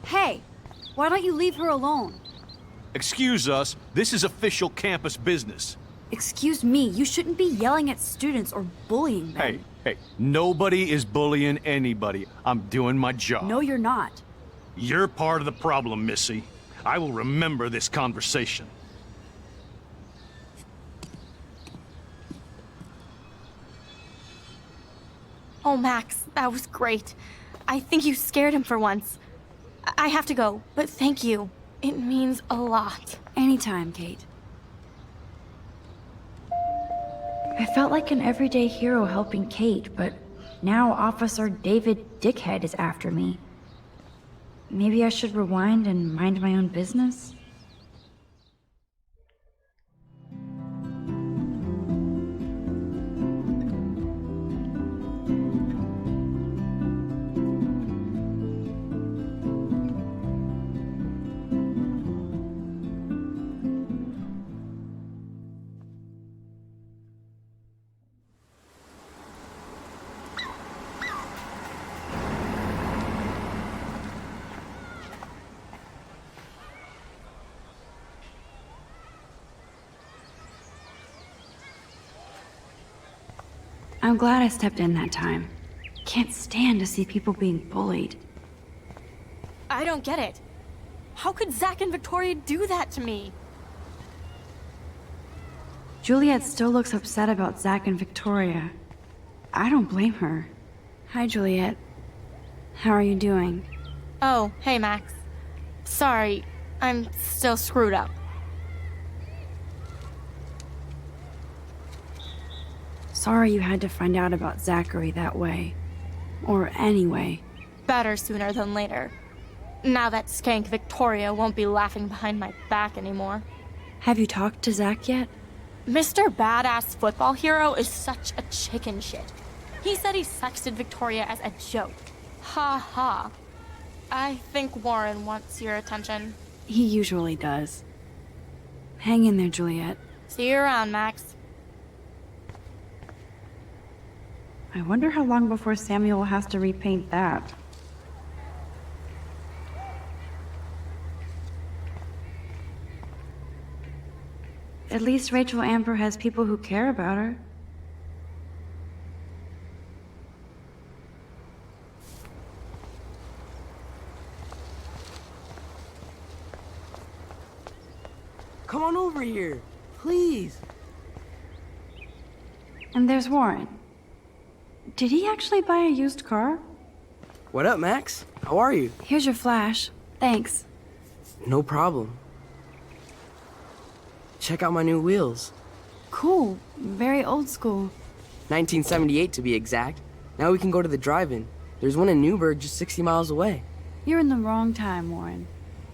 Hey, why don't you leave her alone? Excuse us, this is official campus business. Excuse me, you shouldn't be yelling at students or bullying them. Hey, nobody is bullying anybody. I'm doing my job. No, you're not. You're part of the problem, Missy. I will remember this conversation. Oh, Max, that was great. I think you scared him for once. I have to go, but thank you. It means a lot. Anytime, Kate. I felt like an everyday hero helping Kate, but now Officer David Dickhead is after me. Maybe I should rewind and mind my own business? I'm glad I stepped in that time. Can't stand to see people being bullied. I don't get it. How could Zach and Victoria do that to me? Juliet still looks upset about Zach and Victoria. I don't blame her. Hi, Juliet. How are you doing? Oh, hey, Max. Sorry, I'm still screwed up. Sorry you had to find out about Zachary that way. Or anyway. Better sooner than later. Now that skank Victoria won't be laughing behind my back anymore. Have you talked to Zach yet? Mr. Badass Football Hero is such a chicken shit. He said he sexted Victoria as a joke. Ha ha. I think Warren wants your attention. He usually does. Hang in there, Juliet. See you around, Max. I wonder how long before Samuel has to repaint that. At least Rachel Amber has people who care about her. Come on over here, please. And there's Warren. Did he actually buy a used car? What up, Max? How are you? Here's your flash. Thanks. No problem. Check out my new wheels. Cool. Very old school. 1978 to be exact. Now we can go to the drive-in. There's one in Newburgh just 60 miles away. You're in the wrong time, Warren.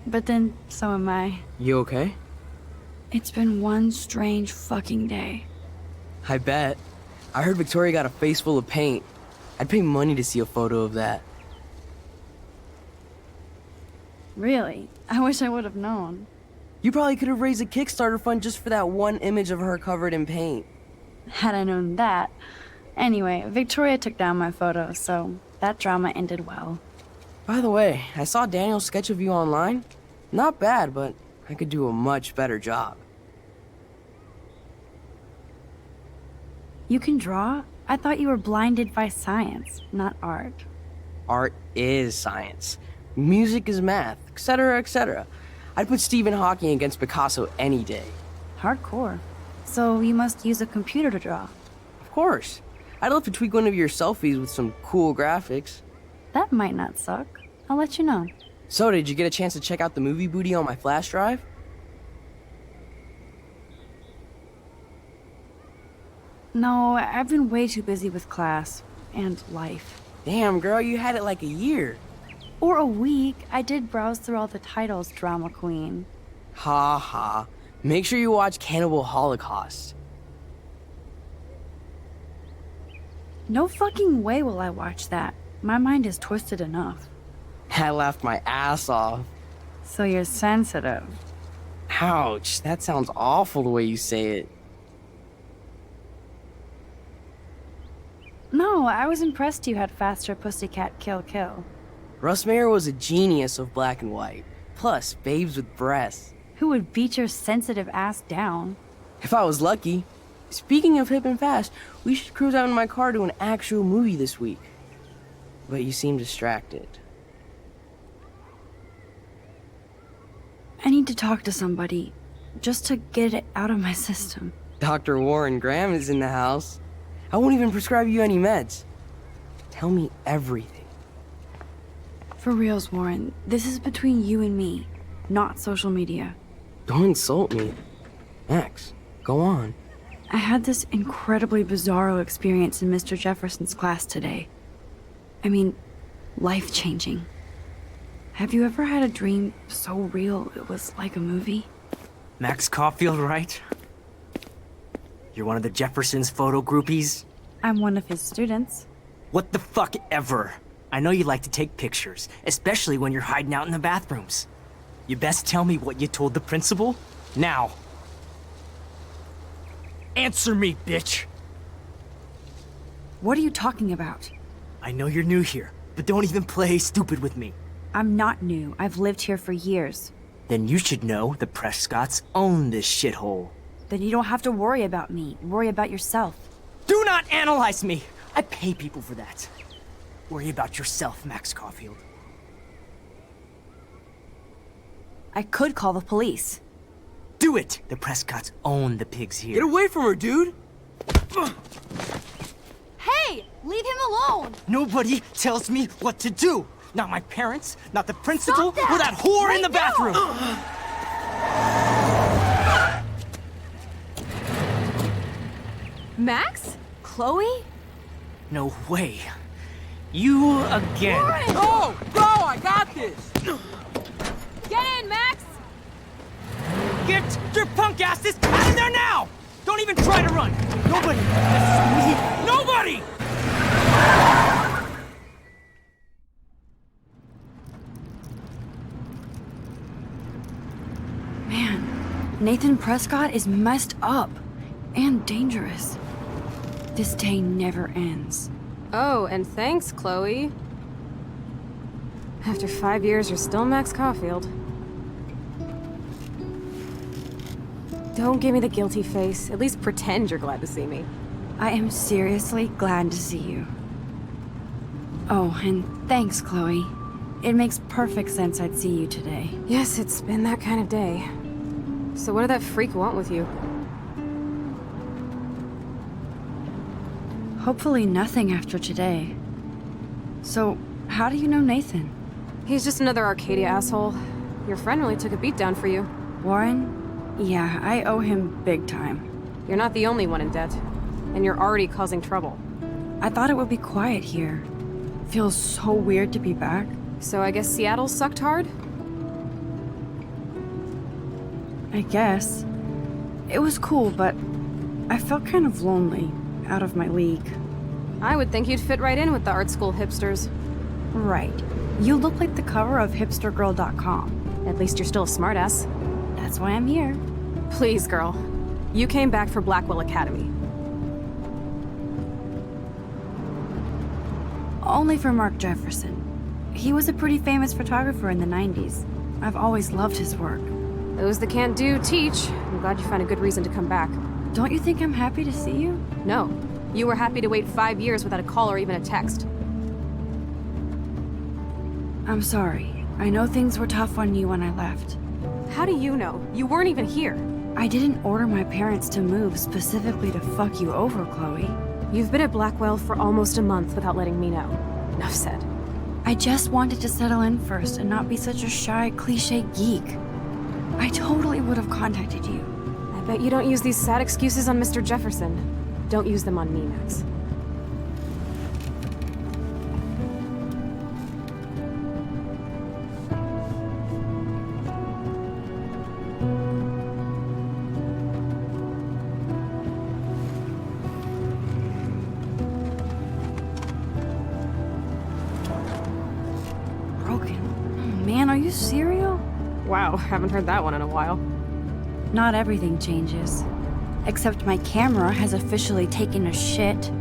But then, so am I. You okay? It's been one strange fucking day. I bet. I heard Victoria got a face full of paint. I'd pay money to see a photo of that. Really? I wish I would have known. You probably could have raised a Kickstarter fund just for that one image of her covered in paint. Had I known that. Anyway, Victoria took down my photo, so that drama ended well. By the way, I saw Daniel's sketch of you online. Not bad, but I could do a much better job. You can draw? I thought you were blinded by science, not art. Art is science. Music is math, etc., etc. I'd put Stephen Hawking against Picasso any day. Hardcore. So you must use a computer to draw. Of course. I'd love to tweak one of your selfies with some cool graphics. That might not suck. I'll let you know. So, did you get a chance to check out the movie booty on my flash drive? No, I've been way too busy with class and life. Damn, girl, you had it like a year. Or a week. I did browse through all the titles, drama queen. Ha ha. Make sure you watch Cannibal Holocaust. No fucking way will I watch that. My mind is twisted enough. I laughed my ass off. So you're sensitive. Ouch, that sounds awful the way you say it. No, I was impressed you had faster Pussycat Kill Kill. Russ Meyer was a genius of black and white. Plus, babes with breasts. Who would beat your sensitive ass down? If I was lucky. Speaking of hip and fast, we should cruise out in my car to an actual movie this week. But you seem distracted. I need to talk to somebody, just to get it out of my system. Dr. Warren Graham is in the house. I won't even prescribe you any meds. Tell me everything. For reals, Warren, this is between you and me, not social media. Don't insult me. Max, go on. I had this incredibly bizarro experience in Mr. Jefferson's class today. I mean, life-changing. Have you ever had a dream so real it was like a movie? Max Caulfield, right? You're one of the Jefferson's photo groupies? I'm one of his students. What the fuck ever? I know you like to take pictures, especially when you're hiding out in the bathrooms. You best tell me what you told the principal, now. Answer me, bitch! What are you talking about? I know you're new here, but don't even play stupid with me. I'm not new. I've lived here for years. Then you should know the Prescotts own this shithole. Then you don't have to worry about me. Worry about yourself. Do not analyze me! I pay people for that. Worry about yourself, Max Caulfield. I could call the police. Do it! The Prescotts own the pigs here. Get away from her, dude! Hey! Leave him alone! Nobody tells me what to do! Not my parents, not the principal, Stop that! or that whore Right in the now! bathroom! Max? Chloe? No way. You again. Go! Go! I got this! Get in, Max! Get your punk asses out of there now! Don't even try to run! Nobody! Nobody! Man, Nathan Prescott is messed up and dangerous. This day never ends. Oh, and thanks, Chloe. After 5 years, you're still Max Caulfield. Don't give me the guilty face. At least pretend you're glad to see me. I am seriously glad to see you. Oh, and thanks, Chloe. It makes perfect sense I'd see you today. Yes, it's been that kind of day. So what did that freak want with you? Hopefully nothing after today. So, how do you know Nathan? He's just another Arcadia asshole. Your friend really took a beat down for you. Warren? Yeah, I owe him big time. You're not the only one in debt. And you're already causing trouble. I thought it would be quiet here. Feels so weird to be back. So I guess Seattle sucked hard? I guess. It was cool, but I felt kind of lonely, out of my league. I would think you'd fit right in with the art school hipsters. Right. You look like the cover of hipstergirl.com. At least you're still a smartass. That's why I'm here. Please, girl. You came back for Blackwell Academy. Only for Mark Jefferson. He was a pretty famous photographer in the 90s. I've always loved his work. Those that can't do, teach. I'm glad you found a good reason to come back. Don't you think I'm happy to see you? No. You were happy to wait 5 years without a call or even a text. I'm sorry. I know things were tough on you when I left. How do you know? You weren't even here. I didn't order my parents to move specifically to fuck you over, Chloe. You've been at Blackwell for almost a month without letting me know. Enough said. I just wanted to settle in first and not be such a shy, cliche geek. I totally would have contacted you. I bet you don't use these sad excuses on Mr. Jefferson. Don't use them on me, Max. Man, are you serial? Wow, haven't heard that one in a while. Not everything changes. Except my camera has officially taken a shit.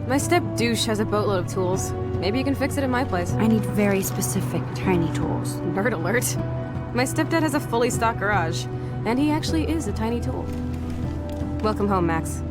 My step douche has a boatload of tools. Maybe you can fix it at my place. I need very specific, tiny tools. Nerd alert. My stepdad has a fully stocked garage, and he actually is a tiny tool. Welcome home, Max.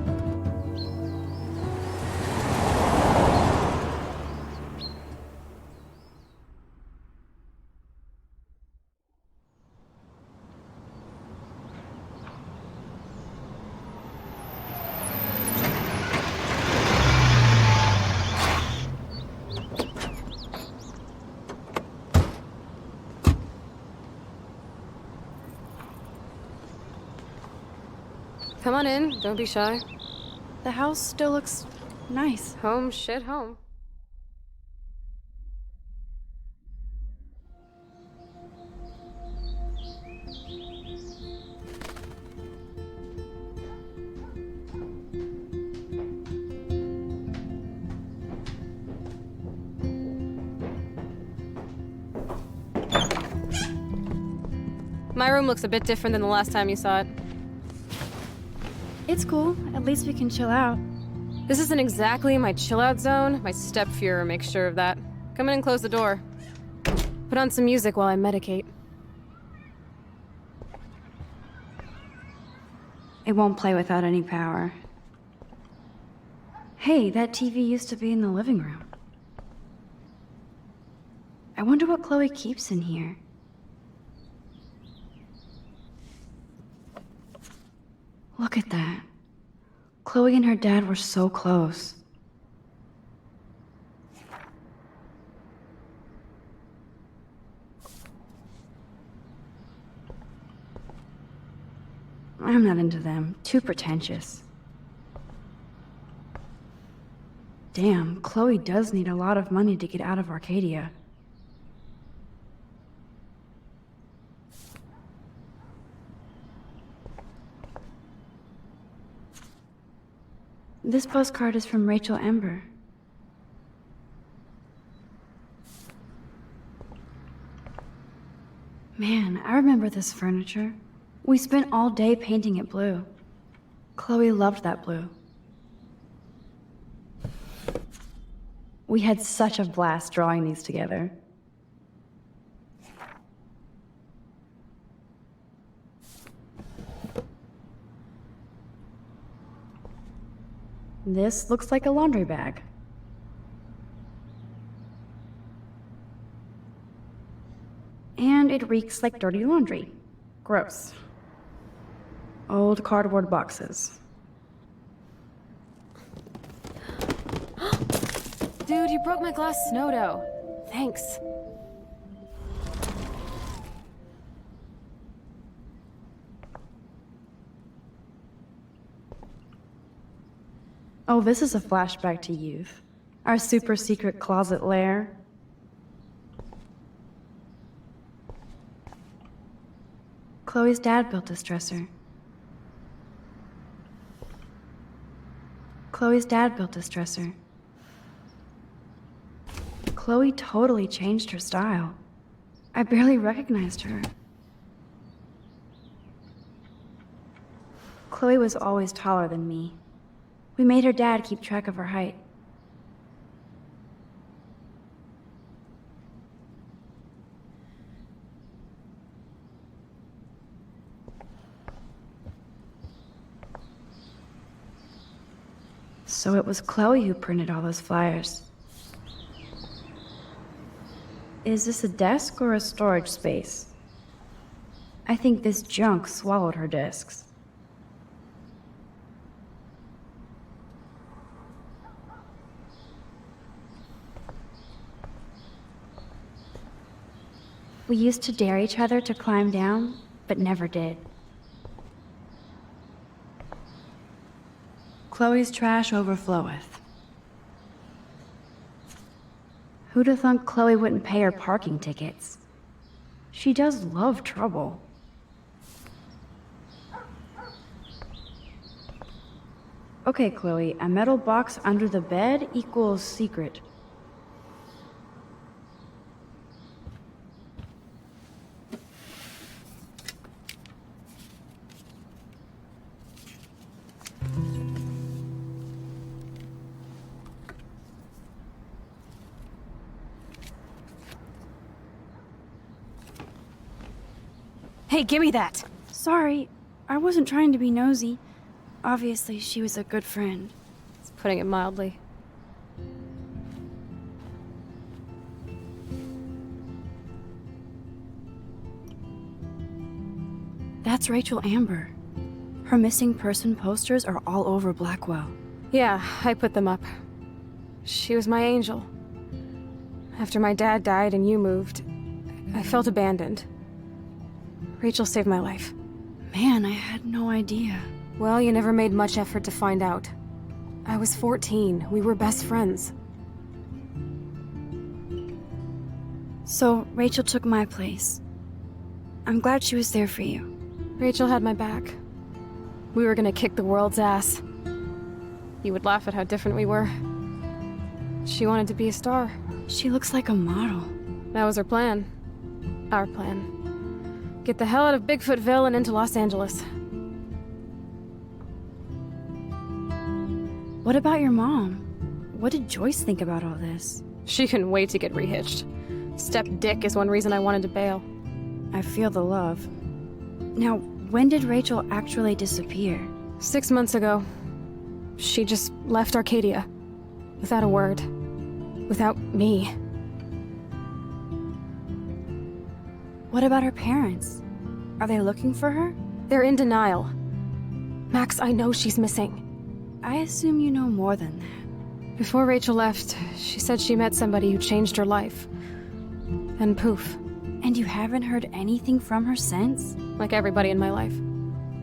Come on in, don't be shy. The house still looks nice. Home shit home. My room looks a bit different than the last time you saw it. It's cool. At least we can chill out. This isn't exactly my chill-out zone. My step-Fuhrer makes sure of that. Come in and close the door. Put on some music while I medicate. It won't play without any power. Hey, that TV used to be in the living room. I wonder what Chloe keeps in here. Look at that. Chloe and her dad were so close. I'm not into them. Too pretentious. Damn, Chloe does need a lot of money to get out of Arcadia. This postcard is from Rachel Ember. Man, I remember this furniture. We spent all day painting it blue. Chloe loved that blue. We had such a blast drawing these together. This looks like a laundry bag. And it reeks like dirty laundry. Gross. Old cardboard boxes. Dude, you broke my glass snow dough. Thanks. Oh, this is a flashback to youth. Our super secret closet lair. Chloe's dad built this dresser. Chloe's dad built this dresser. Chloe totally changed her style. I barely recognized her. Chloe was always taller than me. We made her dad keep track of her height. So it was Chloe who printed all those flyers. Is this a desk or a storage space? I think this junk swallowed her discs. We used to dare each other to climb down, but never did. Chloe's trash overfloweth. Who'd have thunk Chloe wouldn't pay her parking tickets? She does love trouble. Okay, Chloe, a metal box under the bed equals secret. Hey, give me that! Sorry, I wasn't trying to be nosy. Obviously, she was a good friend. It's putting it mildly. That's Rachel Amber. Her missing person posters are all over Blackwell. Yeah, I put them up. She was my angel. After my dad died and you moved, I felt abandoned. Rachel saved my life. Man, I had no idea. Well, you never made much effort to find out. I was 14. We were best friends. So, Rachel took my place. I'm glad she was there for you. Rachel had my back. We were gonna kick the world's ass. You would laugh at how different we were. She wanted to be a star. She looks like a model. That was her plan. Our plan. Get the hell out of Bigfootville and into Los Angeles. What about your mom? What did Joyce think about all this? She couldn't wait to get rehitched. Step dick is one reason I wanted to bail. I feel the love. Now, when did Rachel actually disappear? 6 months ago. She just left Arcadia. Without a word. Without me. What about her parents? Are they looking for her? They're in denial. Max, I know she's missing. I assume you know more than that. Before Rachel left, she said she met somebody who changed her life. And poof. And you haven't heard anything from her since? Like everybody in my life.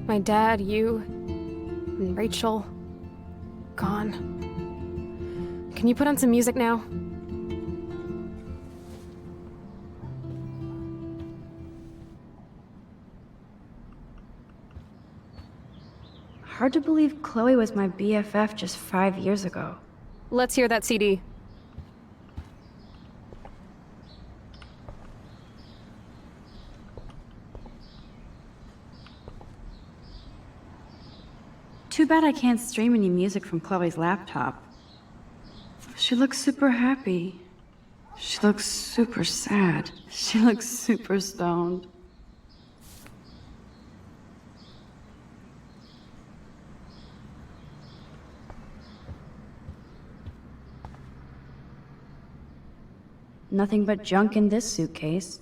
My dad, you, and Rachel. Gone. Can you put on some music now? Hard to believe Chloe was my BFF just 5 years ago. Let's hear that CD. Too bad I can't stream any music from Chloe's laptop. She looks super happy. She looks super sad. She looks super stoned. Nothing but junk in this suitcase.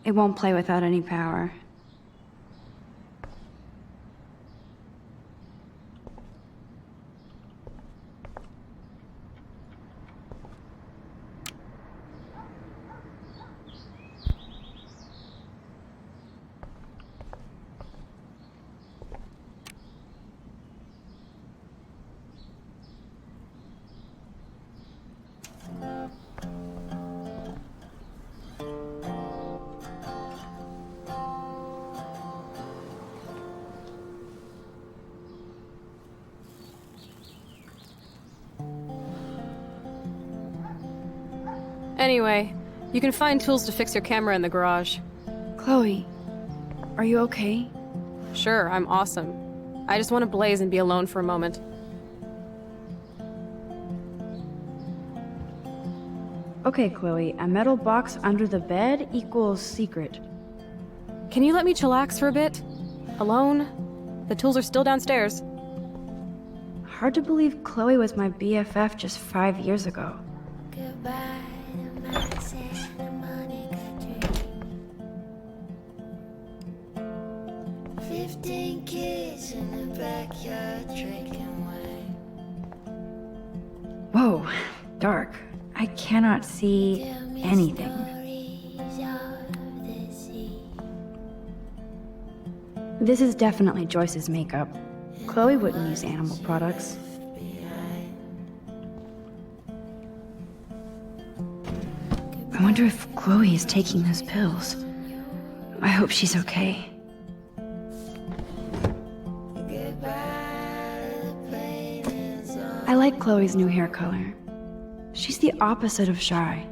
It won't play without any power. Anyway, you can find tools to fix your camera in the garage. Chloe, are you okay? Sure, I'm awesome. I just want to blaze and be alone for a moment. Okay, Chloe, a metal box under the bed equals secret. Can you let me chillax for a bit? Alone? The tools are still downstairs. Hard to believe Chloe was my BFF just 5 years ago. Goodbye. 15 kids in the backyard drinking wine. Whoa, dark. I cannot see anything. This is definitely Joyce's makeup. Chloe wouldn't use animal products. I wonder if Chloe is taking those pills. I hope she's okay. I like Chloe's new hair color. She's the opposite of shy.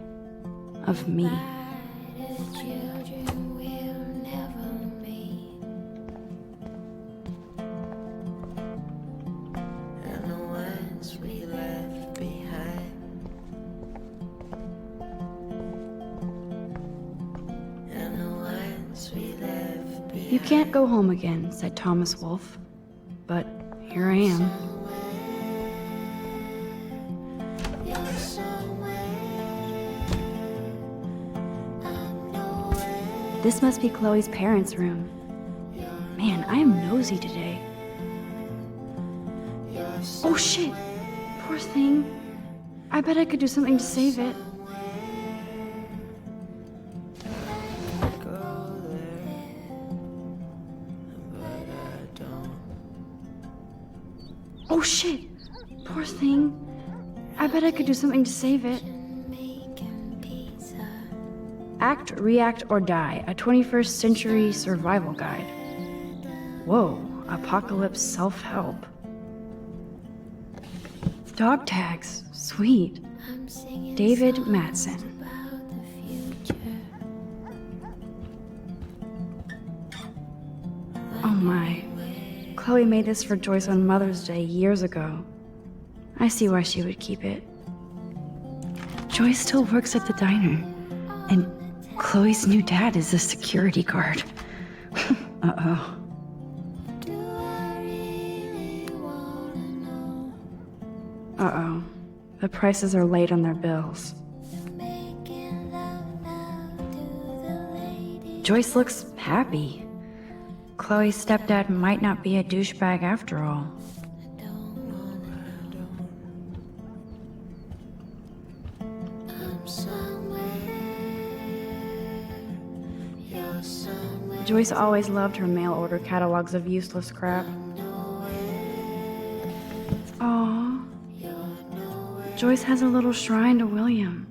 Of me. You can't go home again, said Thomas Wolfe. But here I am. This must be Chloe's parents' room. Man, I am nosy today. Oh shit! Poor thing. I bet I could do something to save it. Oh shit! Poor thing. I bet I could do something to save it. Act, React, or Die, a 21st century survival guide. Whoa, apocalypse self-help. Dog tags, sweet. David Matson. Oh my. Chloe made this for Joyce on Mother's Day years ago. I see why she would keep it. Joyce still works at the diner. And Chloe's new dad is a security guard. Uh-oh. Uh-oh. The prices are late on their bills. Joyce looks happy. Chloe's stepdad might not be a douchebag after all. Joyce always loved her mail-order catalogs of useless crap. Aww. Joyce has a little shrine to William.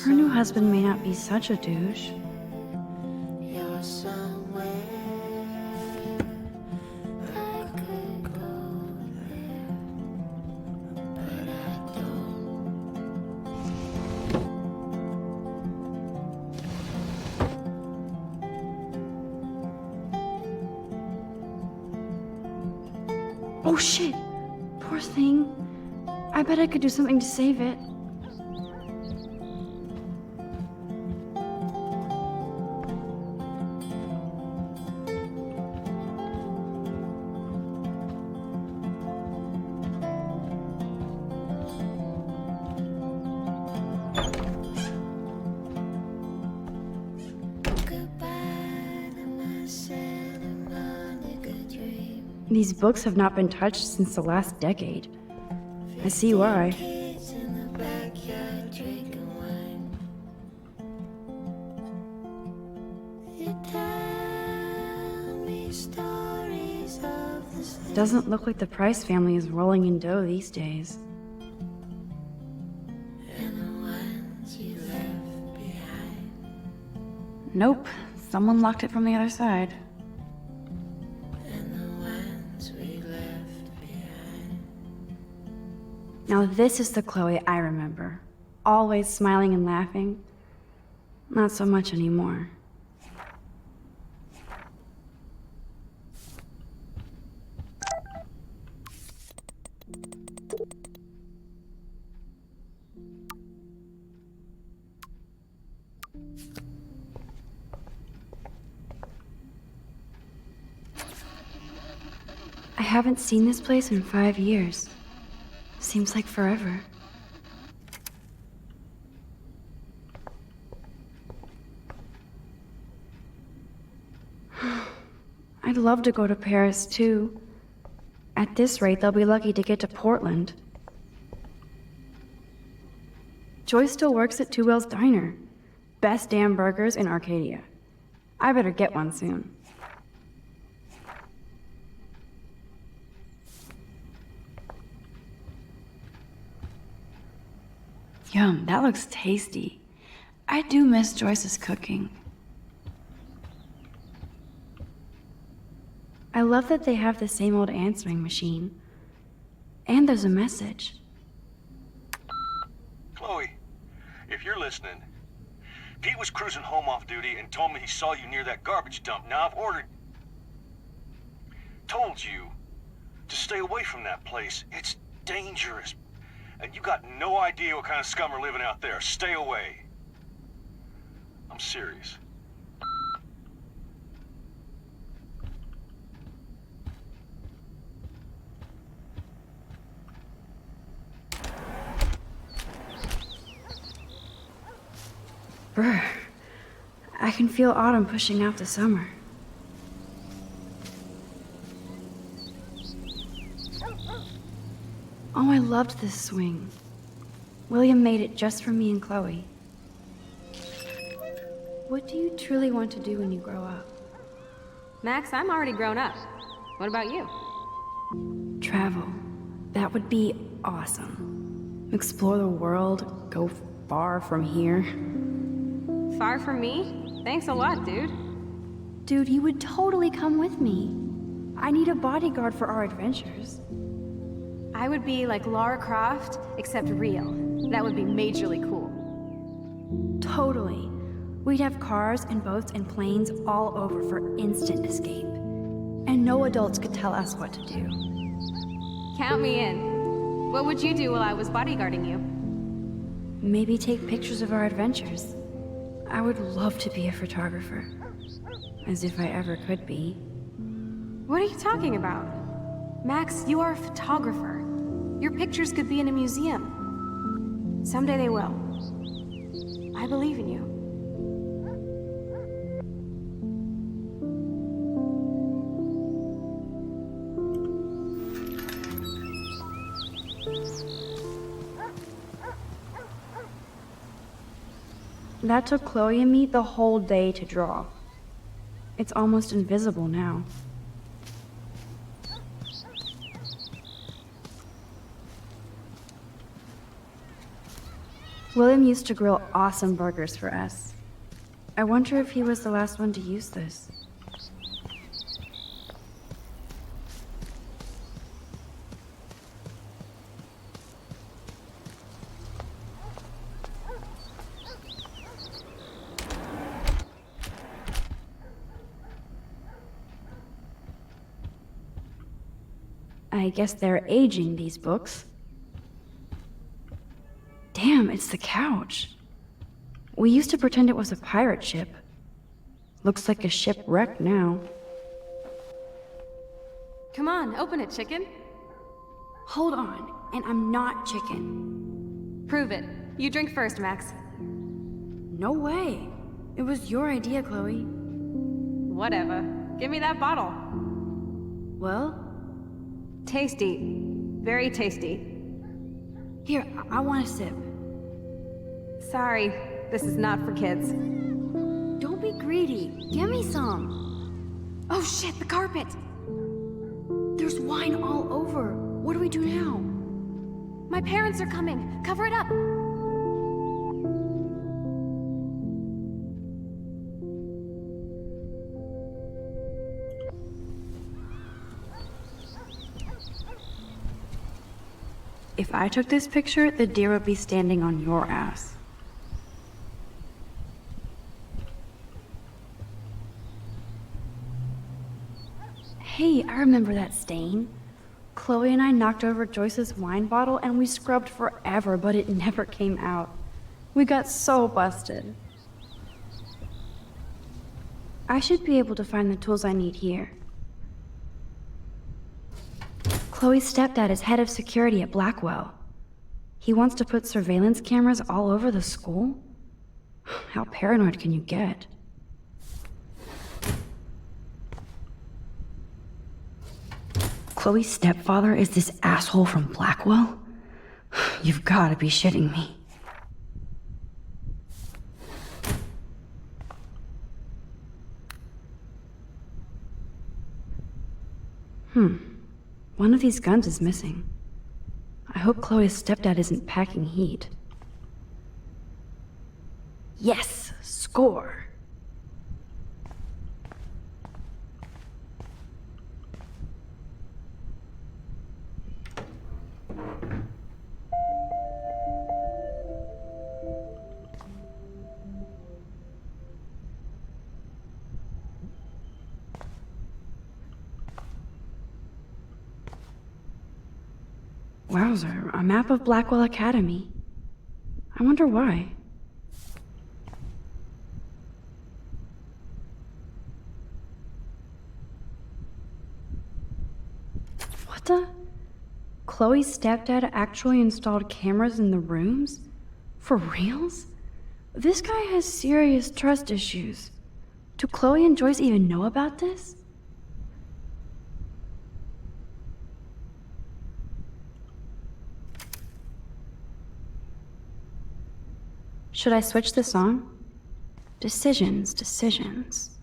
Her new husband may not be such a douche. Oh shit! Poor thing. I bet I could do something to save it. These books have not been touched since the last decade. I see why. Doesn't look like the Price family is rolling in dough these days. Nope, someone locked it from the other side. Now this is the Chloe I remember. Always smiling and laughing. Not so much anymore. I haven't seen this place in 5 years. Seems like forever. I'd love to go to Paris, too. At this rate, they'll be lucky to get to Portland. Joyce still works at Two Whales Diner. Best damn burgers in Arcadia. I better get one soon. Yum, that looks tasty. I do miss Joyce's cooking. I love that they have the same old answering machine. And there's a message. Chloe, if you're listening, Pete was cruising home off duty and told me he saw you near that garbage dump. Now I've told you to stay away from that place. It's dangerous. And you got no idea what kind of scum are living out there. Stay away. I'm serious. Brr. I can feel autumn pushing out the summer. Oh, I loved this swing. William made it just for me and Chloe. What do you truly want to do when you grow up? Max, I'm already grown up. What about you? Travel. That would be awesome. Explore the world, go far from here. Far from me? Thanks a lot, dude. Dude, you would totally come with me. I need a bodyguard for our adventures. I would be like Lara Croft, except real. That would be majorly cool. Totally. We'd have cars and boats and planes all over for instant escape. And no adults could tell us what to do. Count me in. What would you do while I was bodyguarding you? Maybe take pictures of our adventures. I would love to be a photographer. As if I ever could be. What are you talking about? Max, you are a photographer. Your pictures could be in a museum. Someday they will. I believe in you. That took Chloe and me the whole day to draw. It's almost invisible now. William used to grill awesome burgers for us. I wonder if he was the last one to use this. I guess they're aging these books. Damn, it's the couch. We used to pretend it was a pirate ship. Looks like a shipwreck now. Come on, open it, chicken. Hold on, and I'm not chicken. Prove it. You drink first, Max. No way. It was your idea, Chloe. Whatever. Give me that bottle. Well? Tasty. Very tasty. Here, I want a sip. Sorry, this is not for kids. Don't be greedy. Give me some. Oh shit, the carpet! There's wine all over. What do we do now? My parents are coming. Cover it up. If I took this picture, the deer would be standing on your ass. Hey, I remember that stain. Chloe and I knocked over Joyce's wine bottle and we scrubbed forever, but it never came out. We got so busted. I should be able to find the tools I need here. Chloe's stepdad is head of security at Blackwell. He wants to put surveillance cameras all over the school? How paranoid can you get? Chloe's stepfather is this asshole from Blackwell? You've gotta be shitting me. One of these guns is missing. I hope Chloe's stepdad isn't packing heat. Yes! Score! Wowzer, a map of Blackwell Academy. I wonder why. What the? Chloe's stepdad actually installed cameras in the rooms? For reals? This guy has serious trust issues. Do Chloe and Joyce even know about this? Should I switch this on? Decisions, decisions.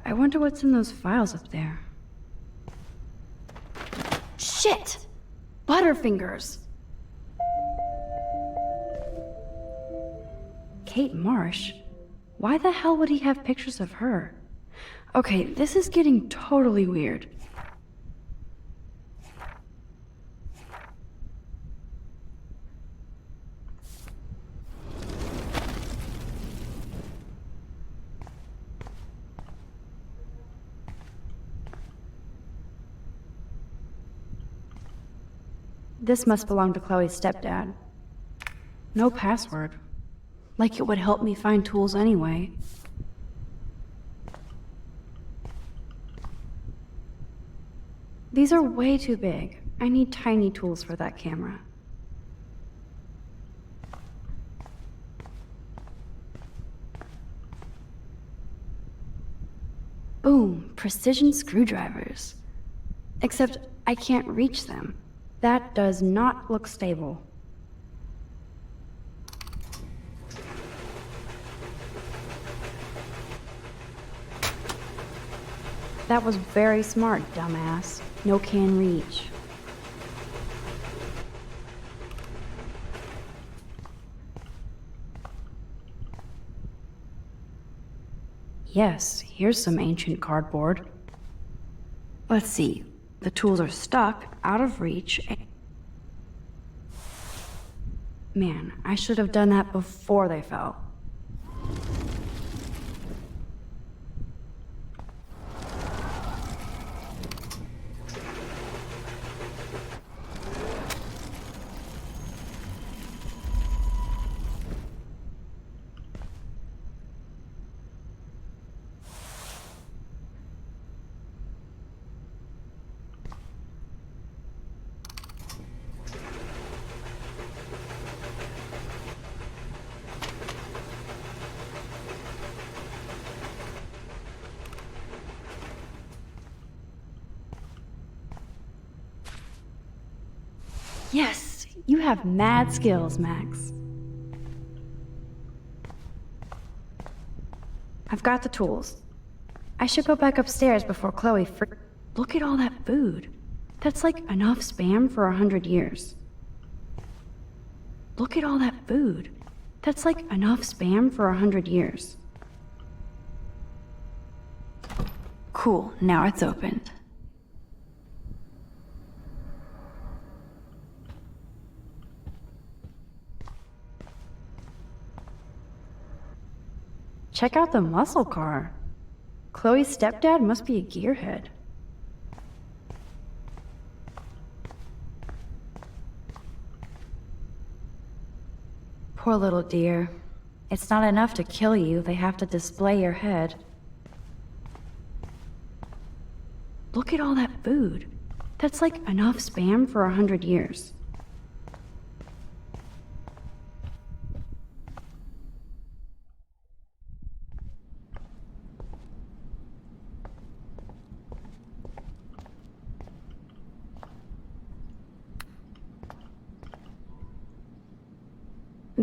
I wonder what's in those files up there. Shit! Butterfingers! Kate Marsh. Why the hell would he have pictures of her? Okay, this is getting totally weird. This must belong to Chloe's stepdad. No password. Like it would help me find tools anyway. These are way too big. I need tiny tools for that camera. Boom, precision screwdrivers. Except I can't reach them. That does not look stable. That was very smart, dumbass. No can reach. Yes, here's some ancient cardboard. Let's see. The tools are stuck, out of reach. Man, I should have done that before they fell. Yes, you have mad skills, Max. I've got the tools. I should go back upstairs before Chloe Look at all that food. That's like enough spam for 100 years. Look at all that food. That's like enough spam for 100 years. Cool, now it's opened. Check out the muscle car. Chloe's stepdad must be a gearhead. Poor little dear. It's not enough to kill you, they have to display your head. Look at all that food. That's like enough spam for 100 years.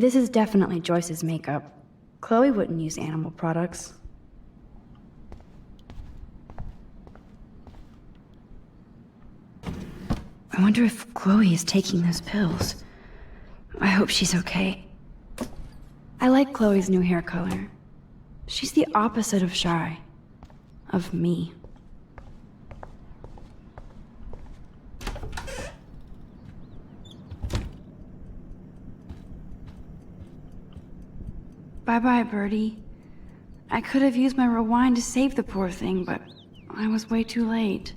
This is definitely Joyce's makeup. Chloe wouldn't use animal products. I wonder if Chloe is taking those pills. I hope she's okay. I like Chloe's new hair color. She's the opposite of shy. Of me. Bye-bye, Birdie. I could have used my rewind to save the poor thing, but I was way too late.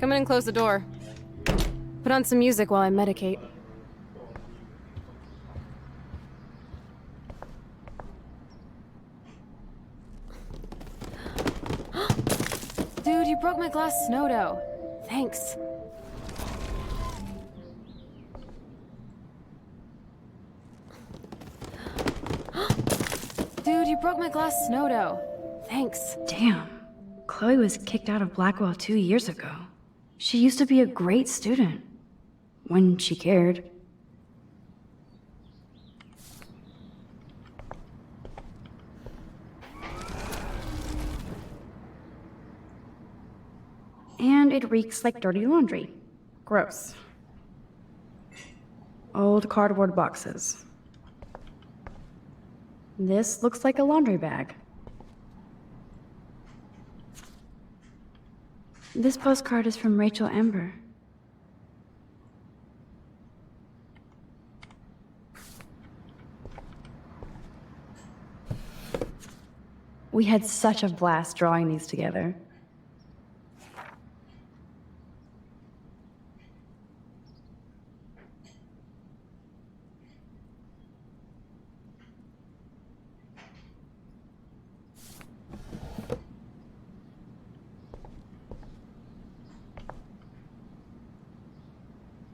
Come in and close the door. Put on some music while I medicate. Dude, you broke my glass snow dough. Thanks. Dude, you broke my glass snow dough. Thanks. Damn. Chloe was kicked out of Blackwell 2 years ago. She used to be a great student. When she cared. And it reeks like dirty laundry. Gross. Old cardboard boxes. This looks like a laundry bag. This postcard is from Rachel Amber. We had such a blast drawing these together.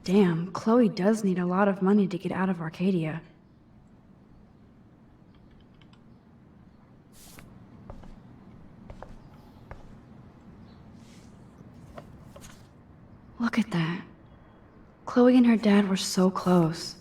Damn, Chloe does need a lot of money to get out of Arcadia. Look at that. Chloe and her dad were so close.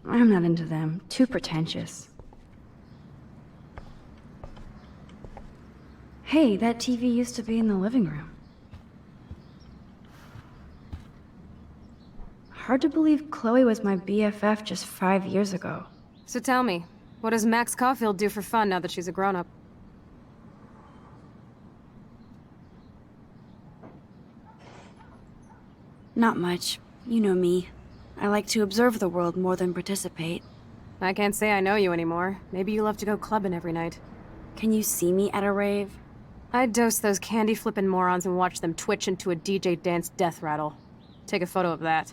I'm not into them. Too pretentious. Hey, that TV used to be in the living room. Hard to believe Chloe was my BFF just 5 years ago. So tell me, what does Max Caulfield do for fun now that she's a grown-up? Not much. You know me. I like to observe the world more than participate. I can't say I know you anymore. Maybe you love to go clubbing every night. Can you see me at a rave? I'd dose those candy-flippin' morons and watch them twitch into a DJ dance death rattle. Take a photo of that.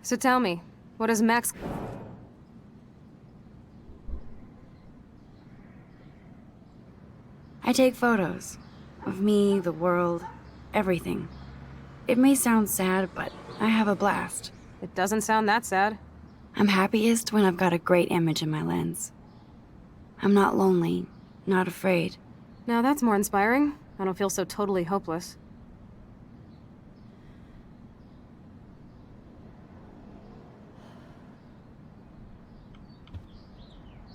So tell me, what does Max... I take photos. Of me, the world, everything. It may sound sad, but I have a blast. It doesn't sound that sad. I'm happiest when I've got a great image in my lens. I'm not lonely, not afraid. Now that's more inspiring. I don't feel so totally hopeless.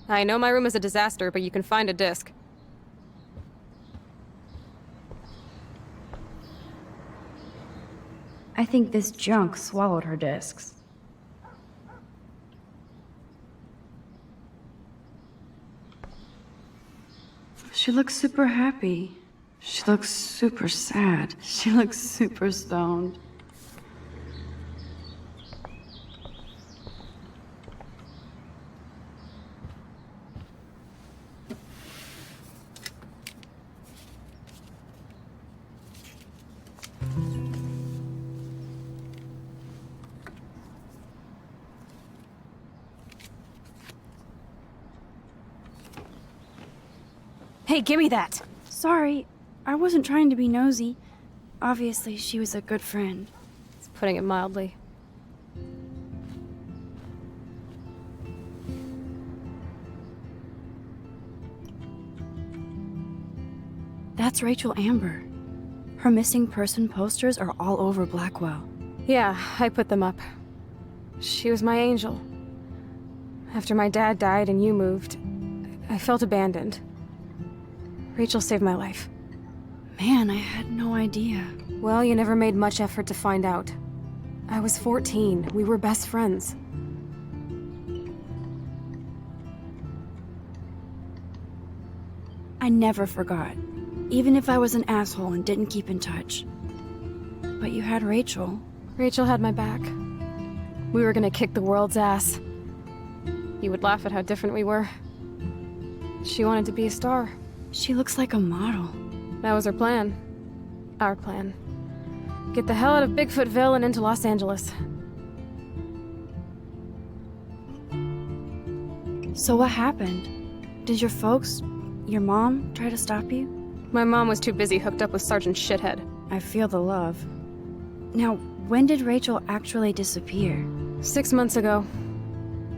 I know my room is a disaster, but you can find a disc. I think this junk swallowed her discs. She looks super happy. She looks super sad. She looks super stoned. Hey, give me that! Sorry, I wasn't trying to be nosy. Obviously, she was a good friend. It's putting it mildly. That's Rachel Amber. Her missing person posters are all over Blackwell. Yeah, I put them up. She was my angel. After my dad died and you moved, I felt abandoned. Rachel saved my life. Man, I had no idea. Well, you never made much effort to find out. I was 14. We were best friends. I never forgot. Even if I was an asshole and didn't keep in touch. But you had Rachel. Rachel had my back. We were gonna kick the world's ass. You would laugh at how different we were. She wanted to be a star. She looks like a model. That was her plan. Our plan. Get the hell out of Bigfootville and into Los Angeles. So what happened? Did your folks, your mom, try to stop you? My mom was too busy hooked up with Sergeant Shithead. I feel the love. Now, when did Rachel actually disappear? 6 months ago.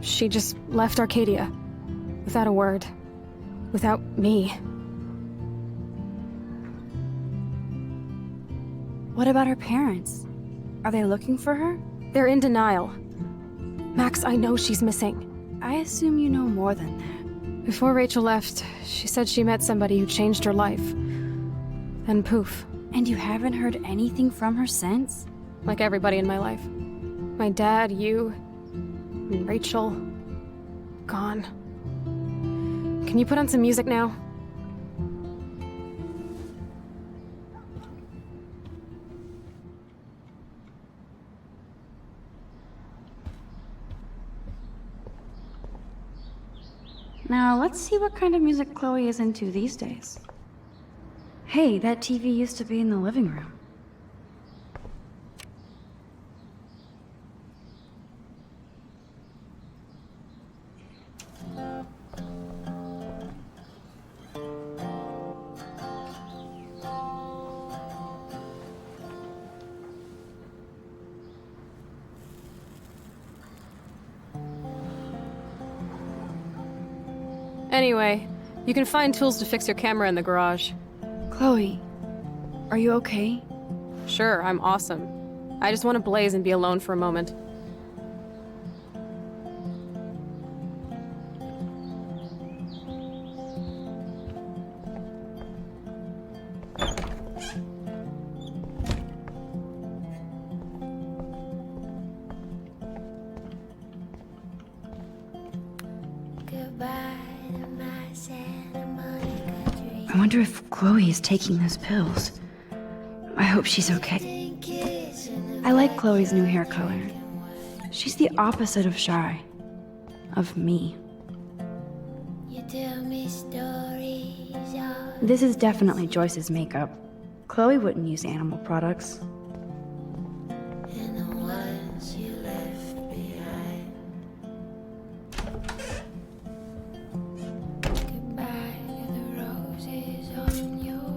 She just left Arcadia. Without a word. Without me. What about her parents? Are they looking for her? They're in denial. Max, I know she's missing. I assume you know more than that. Before Rachel left, she said she met somebody who changed her life. Then poof. And you haven't heard anything from her since? Like everybody in my life. My dad, you, and Rachel. Gone. Can you put on some music now? Now, let's see what kind of music Chloe is into these days. Hey, that TV used to be in the living room. Anyway, you can find tools to fix your camera in the garage. Chloe, are you okay? Sure, I'm awesome. I just want to blaze and be alone for a moment. I wonder if Chloe is taking those pills. I hope she's okay. I like Chloe's new hair color. She's the opposite of shy. Of me. This is definitely Joyce's makeup. Chloe wouldn't use animal products.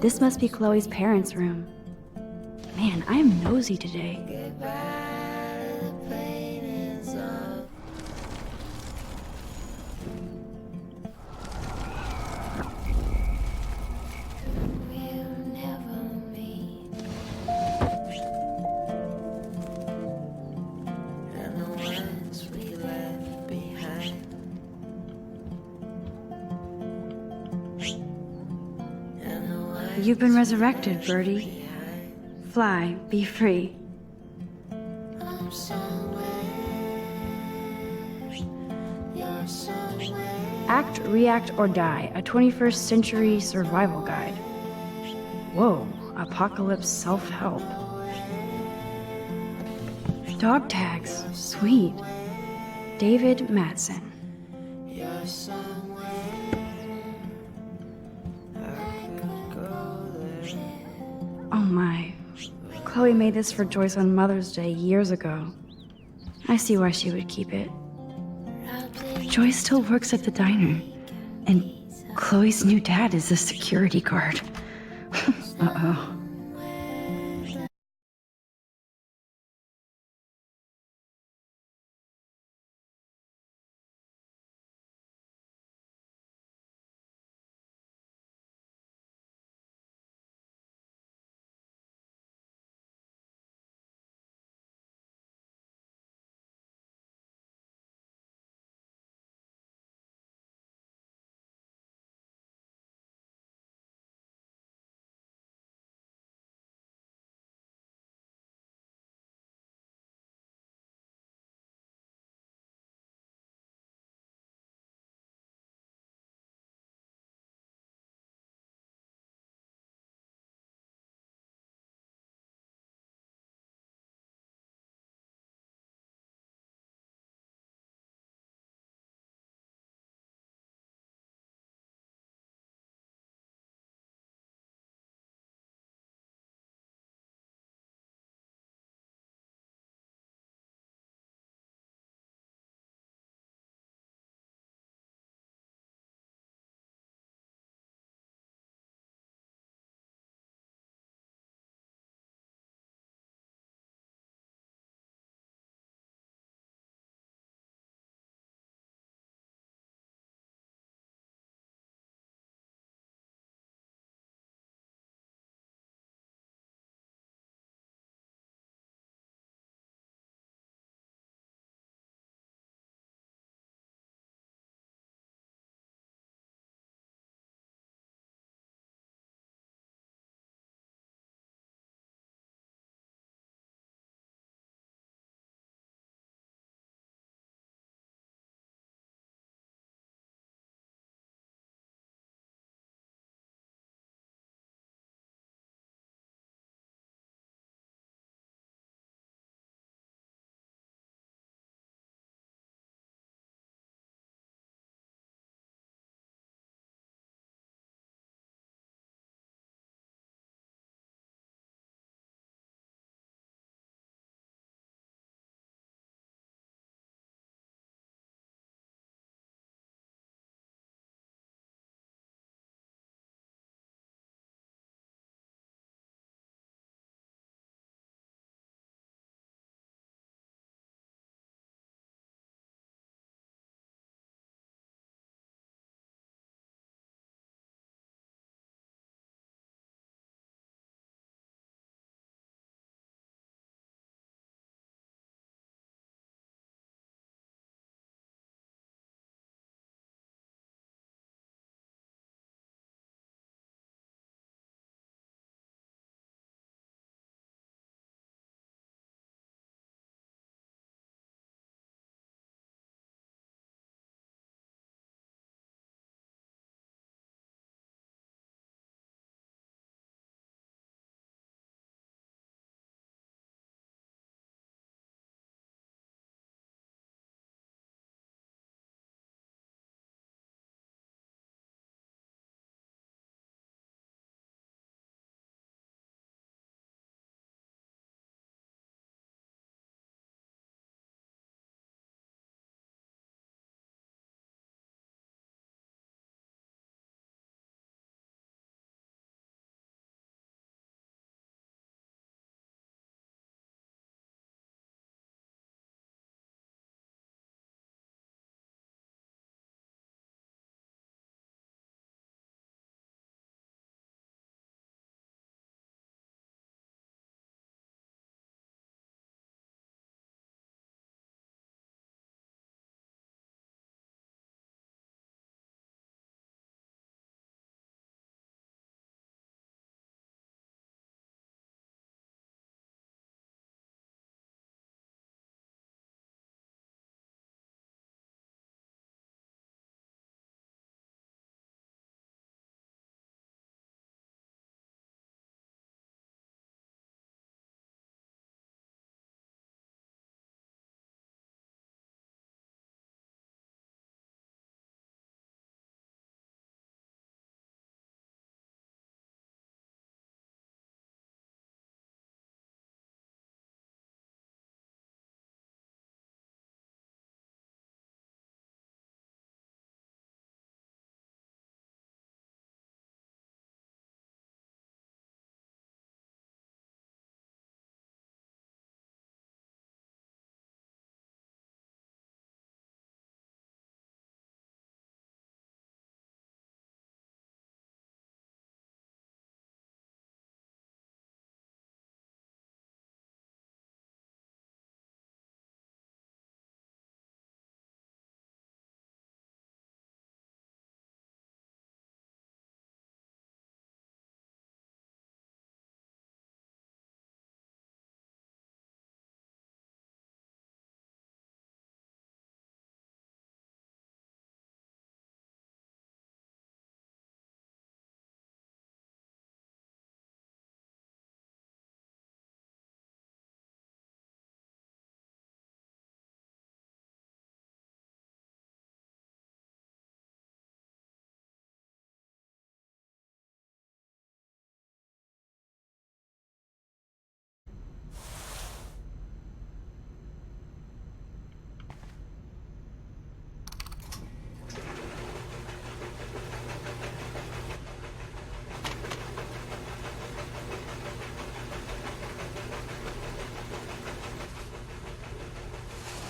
This must be Chloe's parents' room. Man, I am nosy today. You've been resurrected, Birdie. Fly, be free. Act, React, or Die, a 21st century survival guide. Whoa, apocalypse self-help. Dog tags, sweet. David Matson. Oh my. Chloe made this for Joyce on Mother's Day years ago. I see why she would keep it. Joyce still works at the diner, and Chloe's new dad is a security guard. Uh-oh.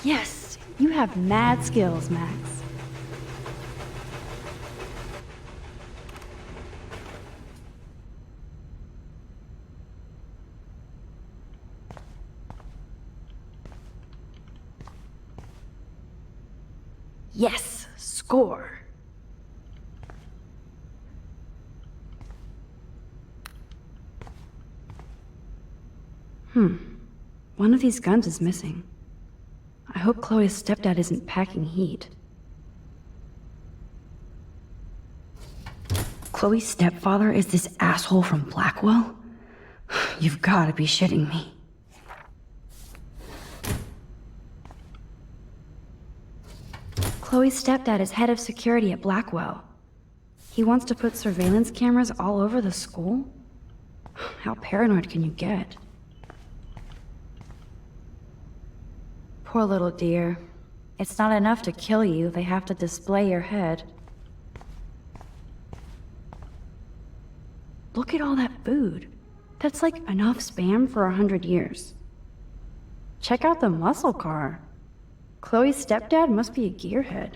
Yes, you have mad skills, Max. Yes, score. One of these guns is missing. I hope Chloe's stepdad isn't packing heat. Chloe's stepfather is this asshole from Blackwell? You've gotta be shitting me. Chloe's stepdad is head of security at Blackwell. He wants to put surveillance cameras all over the school? How paranoid can you get? Poor little dear. It's not enough to kill you, they have to display your head. Look at all that food. That's like enough spam for 100 years. Check out the muscle car. Chloe's stepdad must be a gearhead.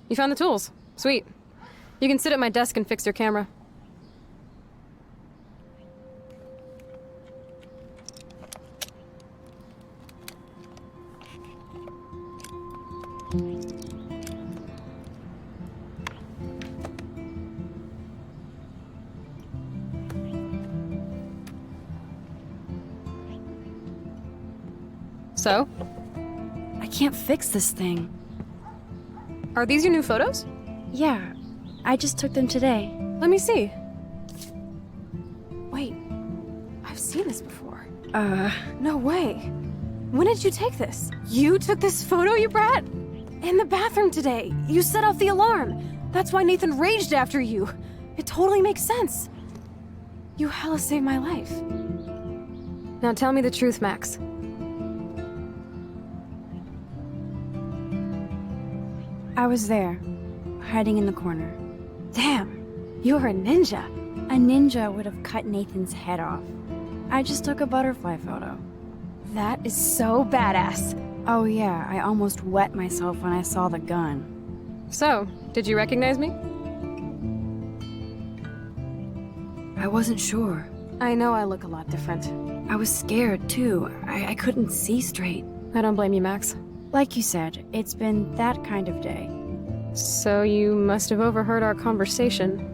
You found the tools. Sweet. You can sit at my desk and fix your camera. So? I can't fix this thing. Are these your new photos? Yeah, I just took them today. Let me see. Wait, I've seen this before. No way. When did you take this? You took this photo, you brat? In the bathroom today. You set off the alarm. That's why Nathan raged after you. It totally makes sense. You hella saved my life. Now tell me the truth, Max. I was there, hiding in the corner. Damn, you're a ninja. A ninja would have cut Nathan's head off. I just took a butterfly photo. That is so badass. Oh yeah, I almost wet myself when I saw the gun. So, did you recognize me? I wasn't sure. I know I look a lot different. I was scared too. I couldn't see straight. I don't blame you, Max. Like you said, it's been that kind of day. So you must have overheard our conversation.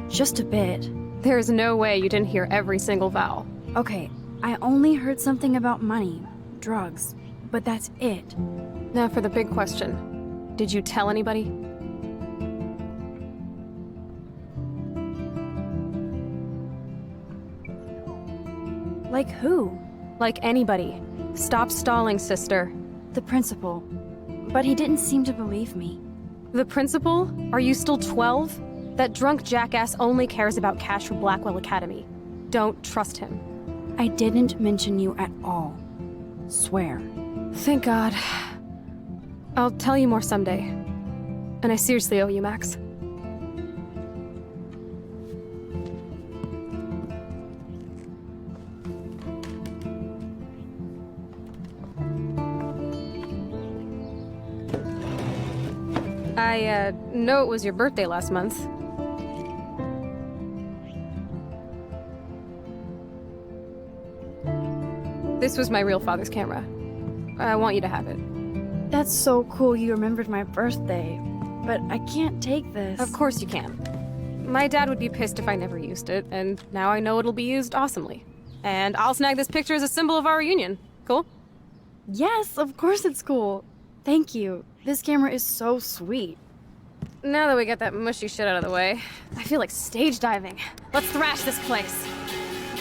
Just a bit. There's no way you didn't hear every single vowel. Okay, I only heard something about money, drugs, but that's it. Now for the big question. Did you tell anybody? Like who? Like anybody. Stop stalling, sister. The principal. But he didn't seem to believe me. The principal? Are you still 12? That drunk jackass only cares about cash for Blackwell Academy. Don't trust him. I didn't mention you at all. Swear. Thank God. I'll tell you more someday. And I seriously owe you, Max. I know it was your birthday last month. This was my real father's camera. I want you to have it. That's so cool you remembered my birthday. But I can't take this. Of course you can. My dad would be pissed if I never used it, and now I know it'll be used awesomely. And I'll snag this picture as a symbol of our reunion. Cool? Yes, of course it's cool. Thank you. This camera is so sweet. Now that we got that mushy shit out of the way, I feel like stage diving. Let's thrash this place.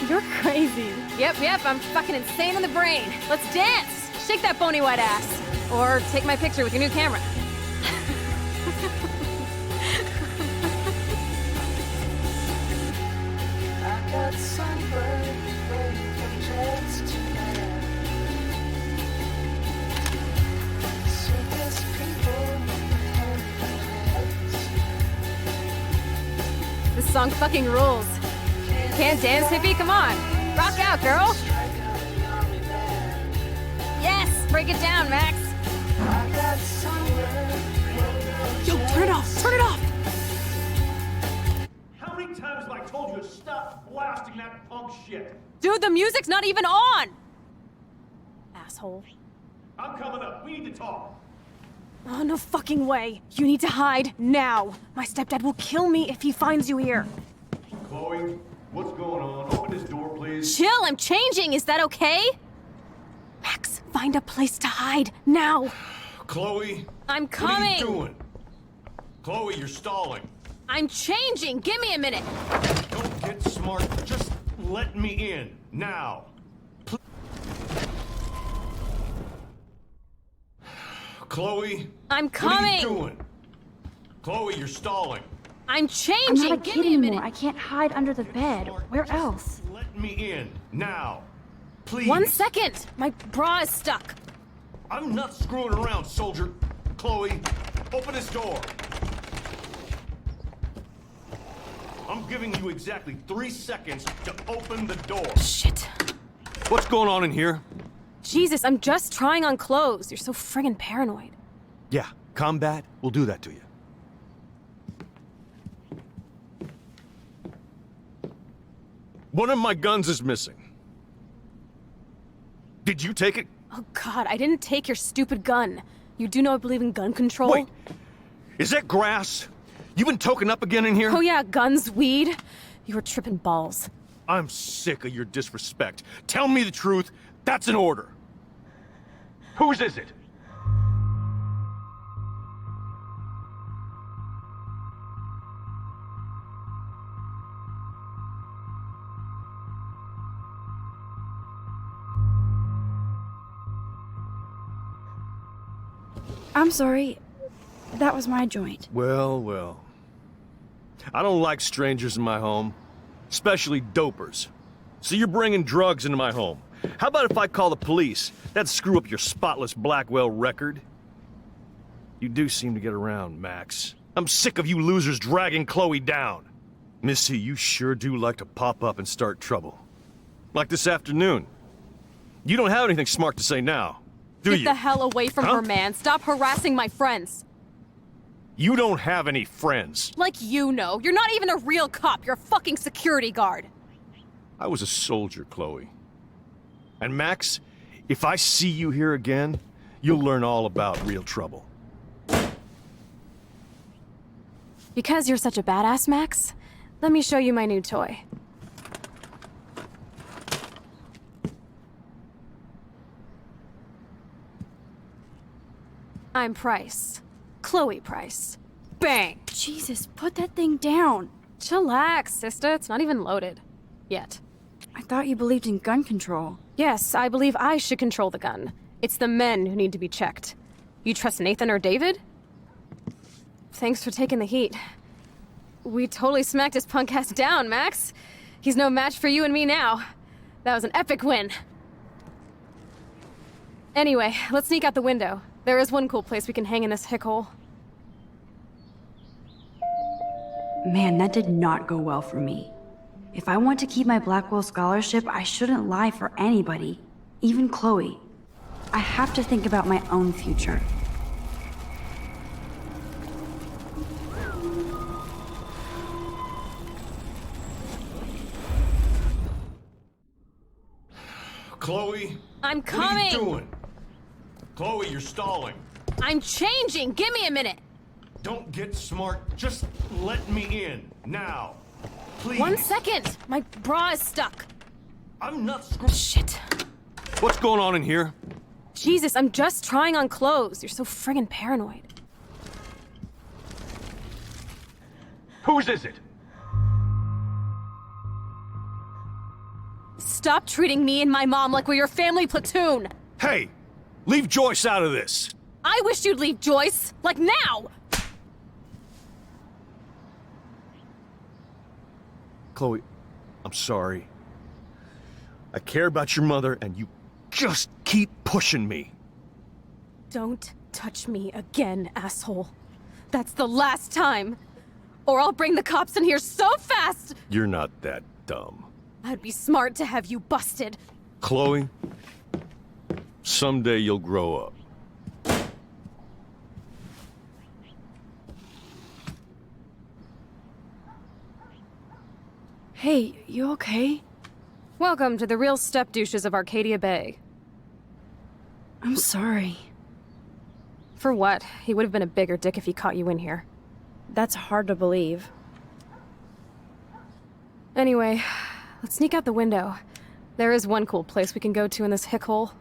You're crazy. Yep, I'm fucking insane in the brain. Let's dance! Shake that bony white ass. Or take my picture with your new camera. got sunburned from jets to land. Sweetest people This song fucking rules. Can't dance, hippie? Come on. Rock out, girl. Yes, break it down, Max. Yo, turn it off. Turn it off. How many times have I told you to stop blasting that punk shit? Dude, the music's not even on. Asshole. I'm coming up. We need to talk. Oh, no fucking way. You need to hide now. My stepdad will kill me if he finds you here. Chloe, what's going on? Open this door, please. Chill, I'm changing. Is that okay? Max, find a place to hide now. Chloe? I'm What are coming. you doing? Chloe, you're stalling. I'm changing. Give me a minute. Don't get smart. Just let me in. Now. Chloe? I'm What are coming. you doing? Chloe, you're stalling. I'm I'm changing. not a Give kid me a anymore. minute. I can't hide under the bed. Where else? Let me in. Now. Please. 1 second. My bra is stuck. I'm not screwing around, soldier. Chloe, open this door. I'm giving you exactly 3 seconds to open the door. Shit. What's going on in here? Jesus, I'm just trying on clothes. You're so friggin' paranoid. Yeah, combat will do that to you. One of my guns is missing. Did you take it? Oh god, I didn't take your stupid gun. You do know I believe in gun control? Wait, is that grass? You been token up again in here? Oh yeah, guns, weed. You were tripping balls. I'm sick of your disrespect. Tell me the truth. That's an order. Whose is it? I'm sorry. That was my joint. Well, well. I don't like strangers in my home, especially dopers. So you're bringing drugs into my home. How about if I call the police? That'd screw up your spotless Blackwell record. You do seem to get around, Max. I'm sick of you losers dragging Chloe down. Missy, you sure do like to pop up and start trouble. Like this afternoon. You don't have anything smart to say now, do Get you? the hell away from Huh? her, man. Stop harassing my friends. You don't have any friends. Like you know. You're not even a real cop. You're a fucking security guard. I was a soldier, Chloe. And Max, if I see you here again, you'll learn all about real trouble. Because you're such a badass, Max, let me show you my new toy. I'm Price. Chloe Price. Bang! Jesus, put that thing down. Chillax, sister. It's not even loaded. Yet. I thought you believed in gun control. Yes, I believe I should control the gun. It's the men who need to be checked. You trust Nathan or David? Thanks for taking the heat. We totally smacked his punk ass down, Max. He's no match for you and me now. That was an epic win. Anyway, let's sneak out the window. There is one cool place we can hang in this hickhole. Man, that did not go well for me. If I want to keep my Blackwell scholarship, I shouldn't lie for anybody, even Chloe. I have to think about my own future. Chloe? I'm What are coming! you doing? Chloe, you're stalling. I'm changing! Give me a minute! Don't get smart. Just let me in. Now. Please. 1 second! My bra is stuck. I'm not screwing. Shit. What's going on in here? Jesus, I'm just trying on clothes. You're so friggin' paranoid. Whose is it? Stop treating me and my mom like we're your family platoon! Hey, leave Joyce out of this. I wish you'd leave, Joyce! Like now! Chloe, I'm sorry. I care about your mother, and you just keep pushing me. Don't touch me again, asshole. That's the last time. Or I'll bring the cops in here so fast! You're not that dumb. I'd be smart to have you busted. Chloe, someday you'll grow up. Hey, you okay? Welcome to the real step douches of Arcadia Bay. I'm sorry. For what? He would have been a bigger dick if he caught you in here. That's hard to believe. Anyway, let's sneak out the window. There is one cool place we can go to in this hick hole.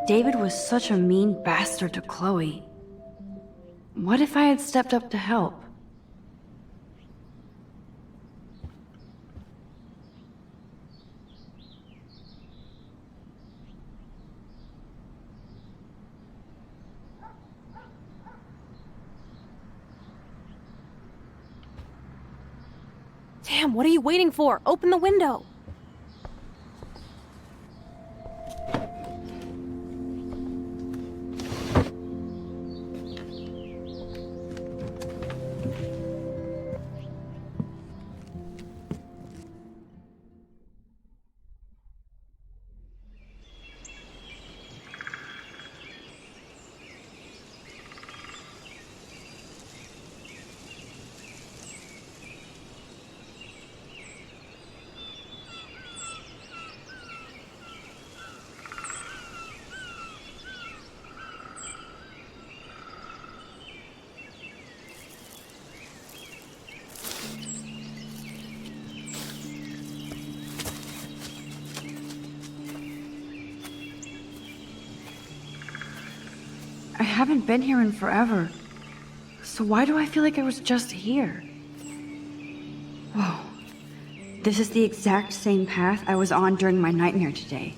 David was such a mean bastard to Chloe. What if I had stepped up to help? Damn, what are you waiting for? Open the window! I haven't been here in forever. So why do I feel like I was just here? Whoa. This is the exact same path I was on during my nightmare today.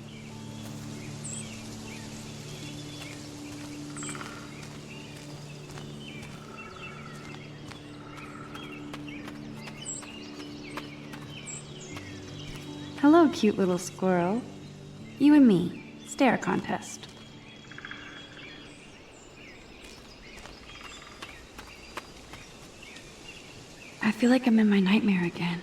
Hello, cute little squirrel. You and me, stare contest. I feel like I'm in my nightmare again.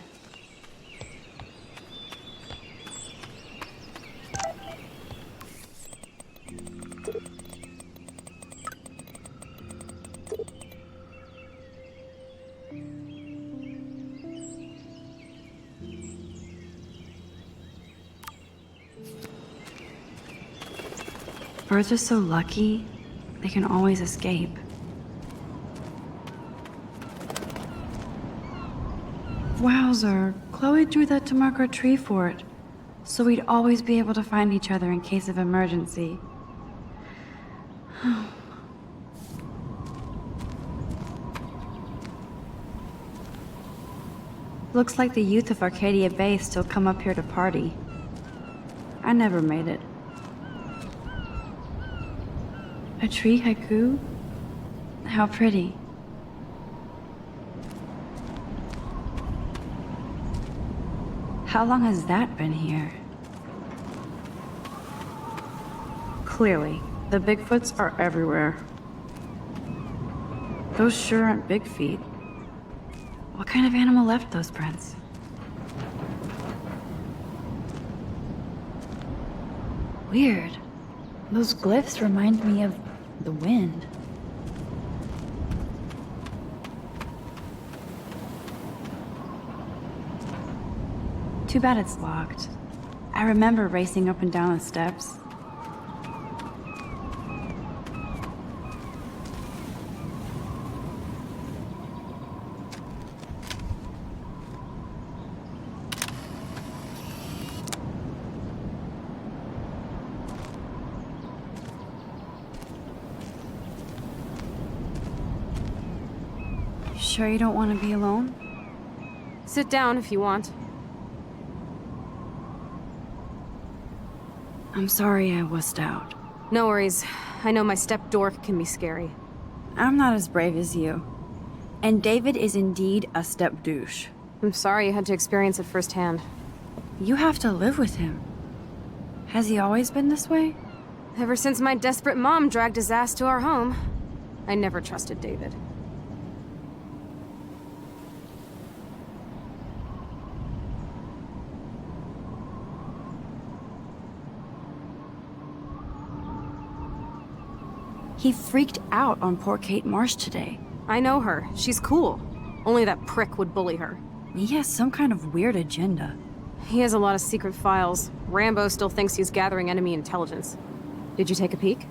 Birds are so lucky, they can always escape. Wowzer, Chloe drew that to mark our tree fort, so we'd always be able to find each other in case of emergency. Looks like the youth of Arcadia Bay still come up here to party. I never made it. A tree haiku? How pretty. How long has that been here? Clearly, the Bigfoots are everywhere. Those sure aren't big feet. What kind of animal left those prints? Weird. Those glyphs remind me of the wind. Too bad it's locked. I remember racing up and down the steps. Sure you don't want to be alone? Sit down if you want. I'm sorry I wussed out. No worries. I know my step dork can be scary. I'm not as brave as you. And David is indeed a step douche. I'm sorry you had to experience it firsthand. You have to live with him. Has he always been this way? Ever since my desperate mom dragged his ass to our home, I never trusted David. He freaked out on poor Kate Marsh today. I know her. She's cool. Only that prick would bully her. He has some kind of weird agenda. He has a lot of secret files. Rambo still thinks he's gathering enemy intelligence. Did you take a peek?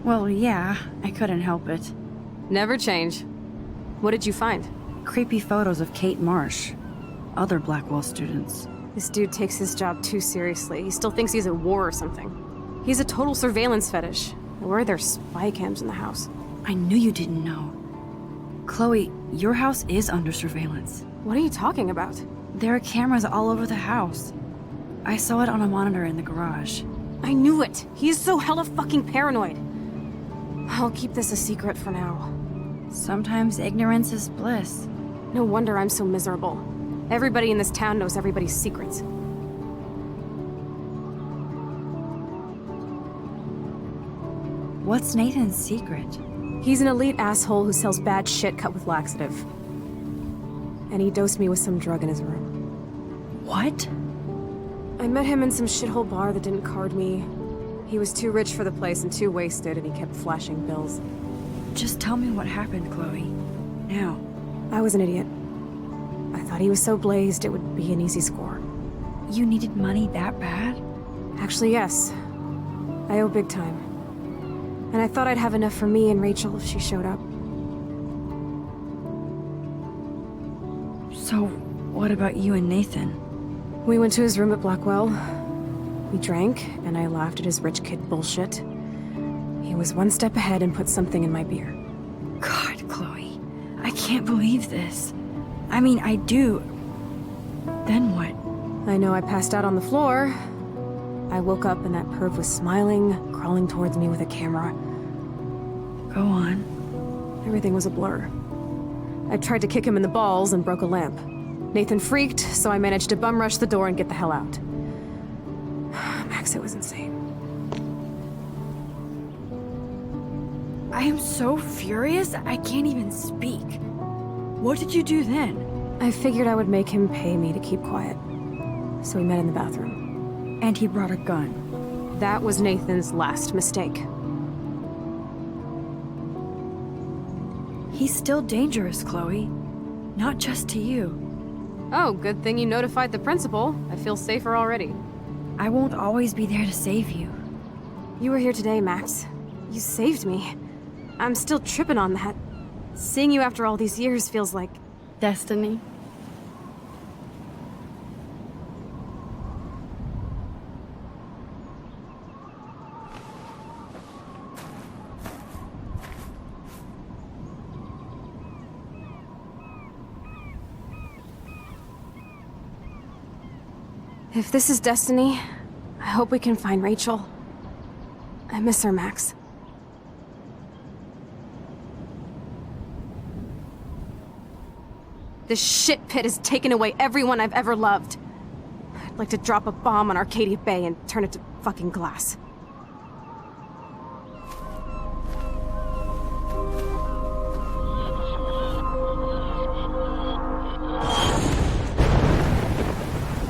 Well, yeah, I couldn't help it. Never change. What did you find? Creepy photos of Kate Marsh. Other Blackwell students. This dude takes his job too seriously. He still thinks he's at war or something. He's a total surveillance fetish. Where are there spy cams in the house? I knew you didn't know. Chloe, your house is under surveillance. What are you talking about? There are cameras all over the house. I saw it on a monitor in the garage. I knew it! He is so hella fucking paranoid! I'll keep this a secret for now. Sometimes ignorance is bliss. No wonder I'm so miserable. Everybody in this town knows everybody's secrets. What's Nathan's secret? He's an elite asshole who sells bad shit cut with laxative. And he dosed me with some drug in his room. What? I met him in some shithole bar that didn't card me. He was too rich for the place and too wasted, and he kept flashing bills. Just tell me what happened, Chloe. Now. I was an idiot. I thought he was so blazed it would be an easy score. You needed money that bad? Actually, yes. I owe big time. And I thought I'd have enough for me and Rachel if she showed up. So, what about you and Nathan? We went to his room at Blackwell. We drank, and I laughed at his rich kid bullshit. He was one step ahead and put something in my beer. God, Chloe. I can't believe this. I mean, I do. Then what? I know I passed out on the floor. I woke up and that perv was smiling, crawling towards me with a camera. Go on. Everything was a blur. I tried to kick him in the balls and broke a lamp. Nathan freaked, so I managed to bum rush the door and get the hell out. Max, it was insane. I am so furious, I can't even speak. What did you do then? I figured I would make him pay me to keep quiet. So we met in the bathroom. And he brought a gun. That was Nathan's last mistake. He's still dangerous, Chloe. Not just to you. Oh, good thing you notified the principal. I feel safer already. I won't always be there to save you. You were here today, Max. You saved me. I'm still tripping on that. Seeing you after all these years feels like... destiny. If this is destiny, I hope we can find Rachel. I miss her, Max. This shit pit has taken away everyone I've ever loved. I'd like to drop a bomb on Arcadia Bay and turn it to fucking glass.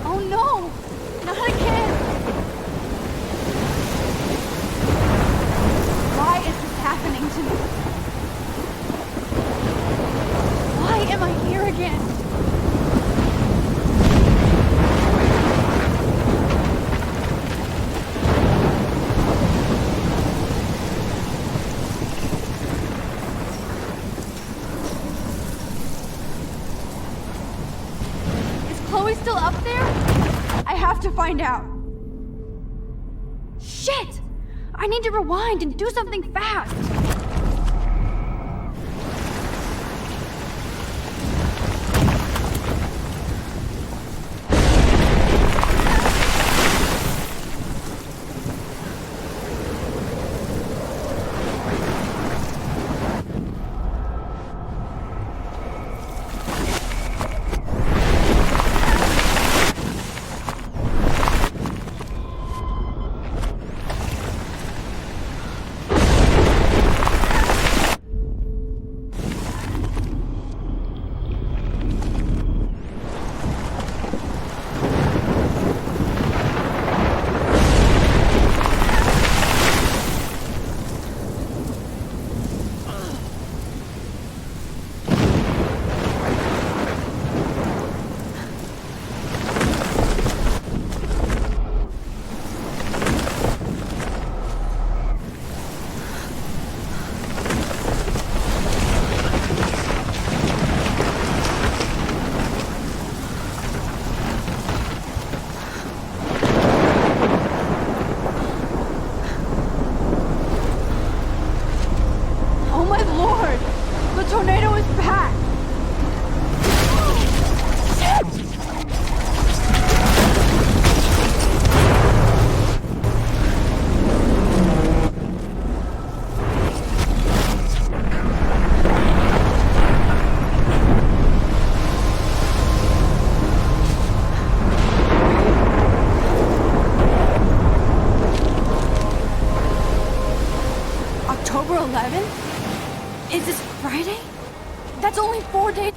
Oh no! Not again! Why is this happening to me? Why am I here again? Is Chloe still up there? I have to find out. Shit! I need to rewind and do something fast. October 11th? Is this Friday? That's only 4 days.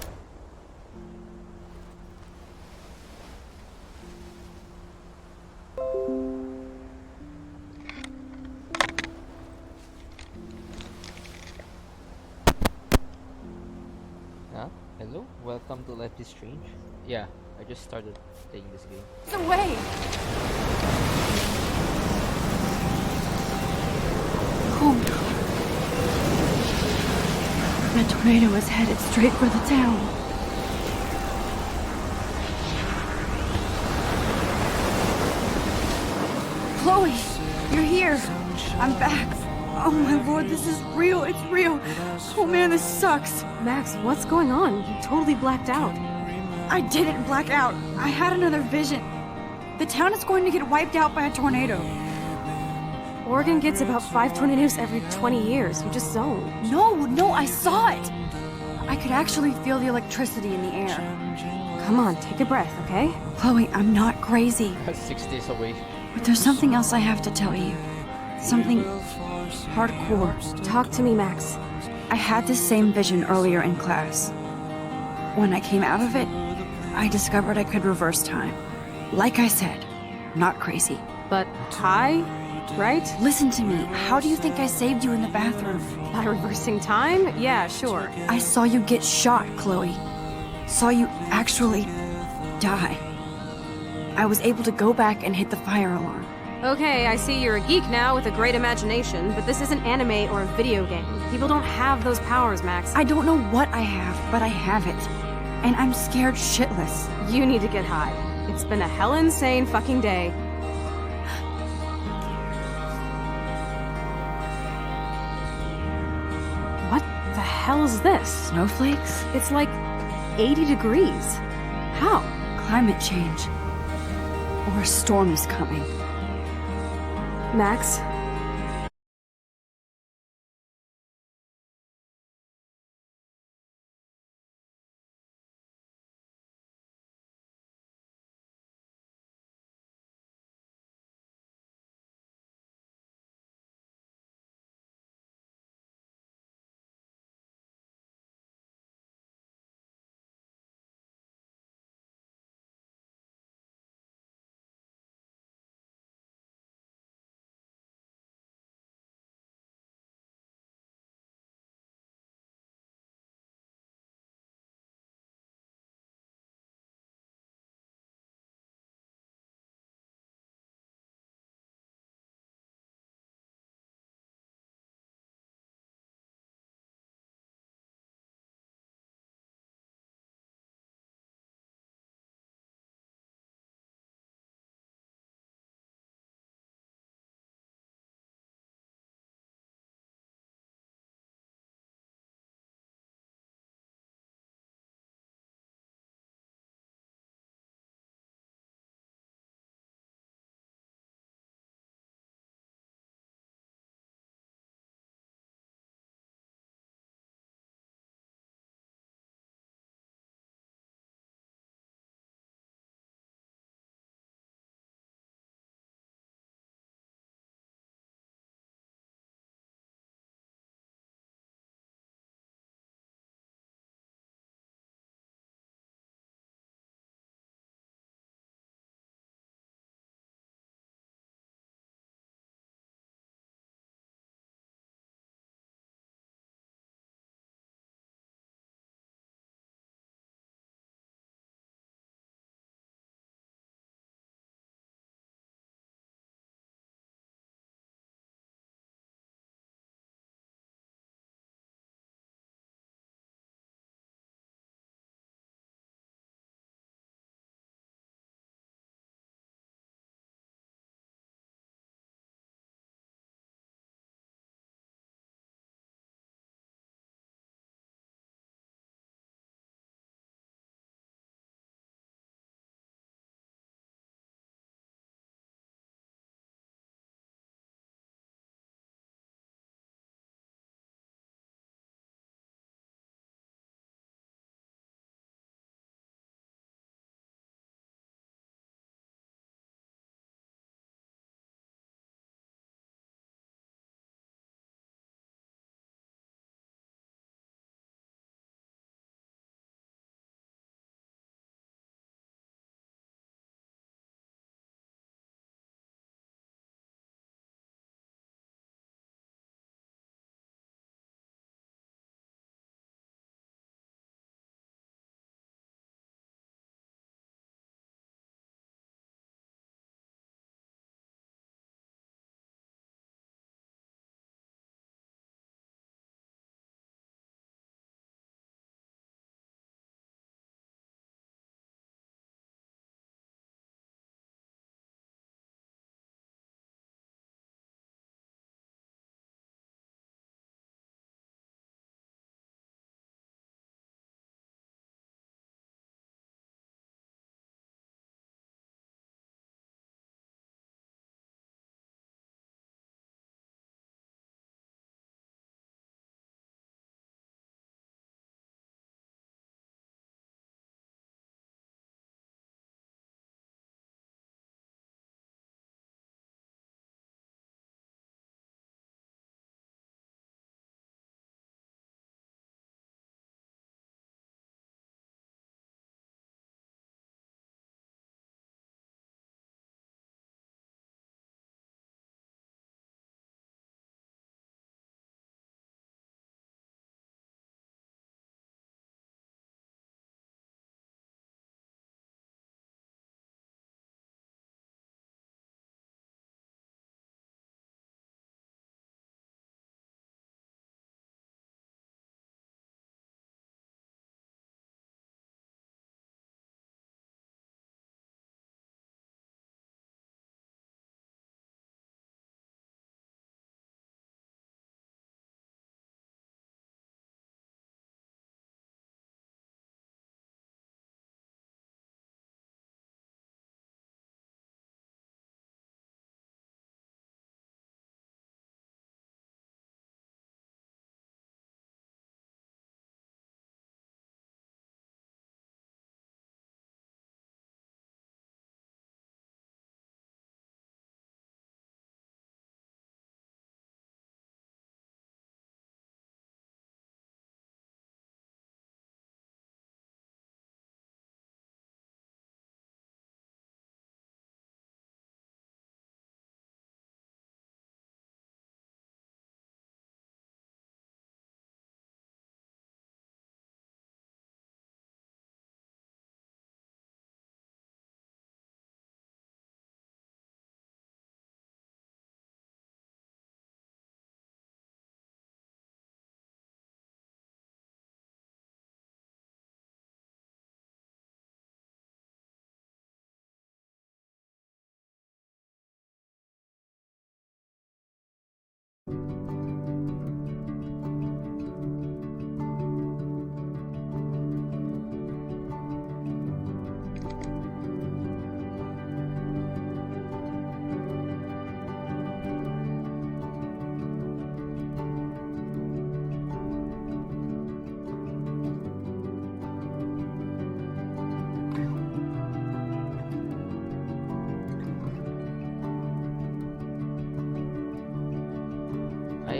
Hello, welcome to Life is Strange. Yeah, I just started playing this game. It's away. Oh no. The tornado is headed straight for the town. Chloe, you're here. I'm back. Oh my lord, this is real. It's real. Oh man, this sucks. Max, what's going on? You totally blacked out. I didn't black out. I had another vision. The town is going to get wiped out by a tornado. Oregon gets about 5 tornadoes every 20 years. You just zoned. No, I saw it. I could actually feel the electricity in the air. Come on, take a breath, okay? Chloe, I'm not crazy. 6 days away. But there's something else I have to tell you. Something hardcore. Talk to me, Max. I had this same vision earlier in class. When I came out of it, I discovered I could reverse time. Like I said, not crazy. But high, right? Listen to me. How do you think I saved you in the bathroom? By reversing time? Yeah, sure. I saw you get shot, Chloe. Saw you actually die. I was able to go back and hit the fire alarm. Okay, I see you're a geek now with a great imagination, but this isn't anime or a video game. People don't have those powers, Max. I don't know what I have, but I have it. And I'm scared shitless. You need to get high. It's been a hell insane fucking day. What the hell is this? Snowflakes? It's like 80 degrees. How? Climate change. Or a storm is coming. Max,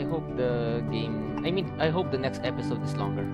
I hope the game. I mean, I hope the next episode is longer.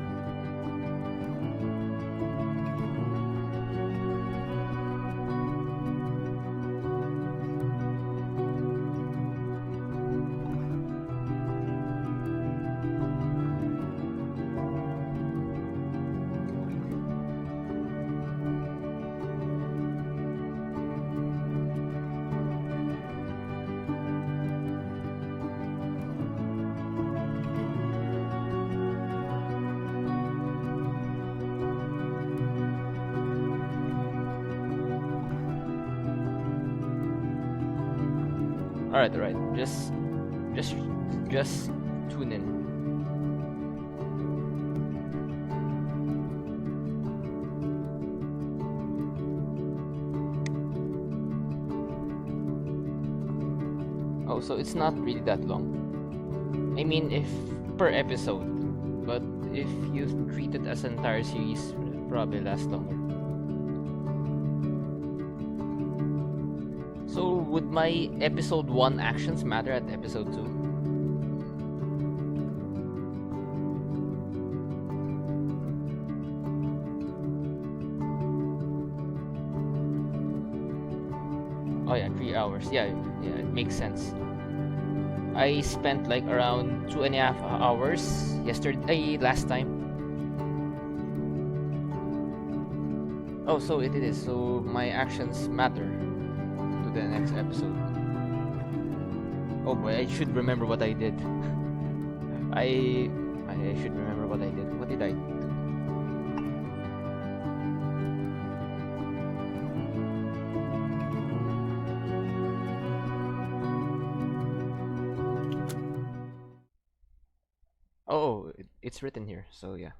Alright, alright. Just tune in. Oh, so it's not really that long. I mean, if per episode, but if you treat it as an entire series, it'll probably last longer. So, would my episode 1 actions matter at episode 2? Oh yeah, 3 hours. Yeah, it makes sense. I spent like around 2.5 hours last time. Oh, so it is. So my actions matter to the next episode. Oh boy, I should remember what I did. I should remember what I did. What did I do? Oh, it's written here, so yeah.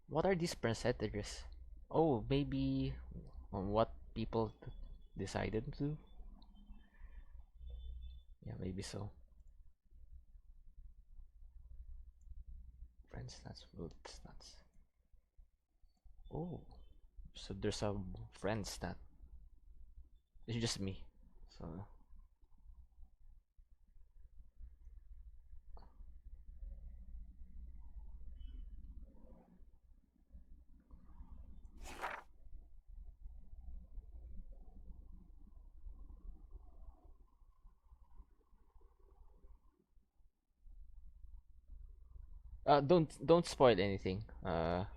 What are these percentages? Oh, maybe on what people decided to? Yeah, maybe so. Friends, that's good. That's oh, so there's a friend stat. It's just me. So don't spoil anything. As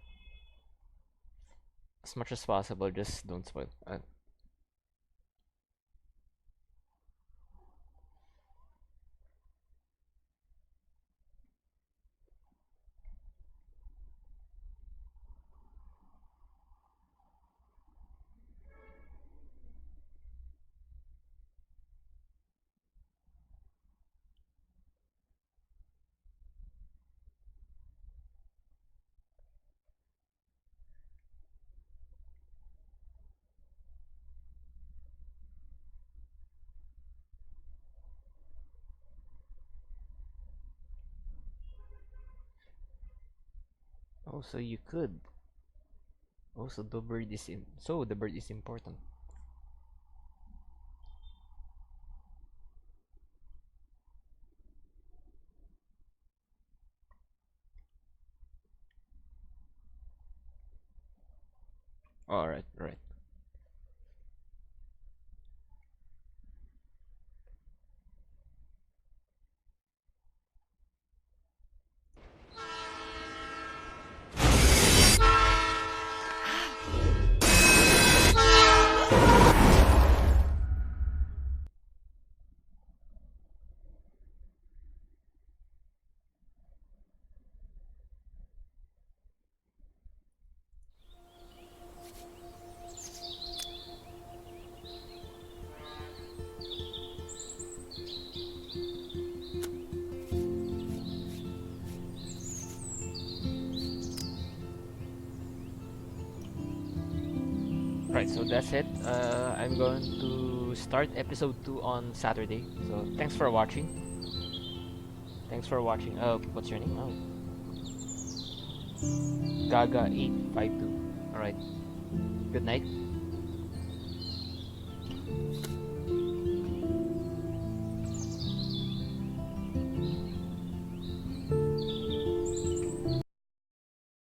much as possible, just don't spoil. Oh, so you could. Oh, so the bird is in. So the bird is important. All right, right. Alright, so that's it. I'm going to start episode 2 on Saturday. So thanks for watching. Thanks for watching. What's your name? Oh. Gaga852. Alright. Good night.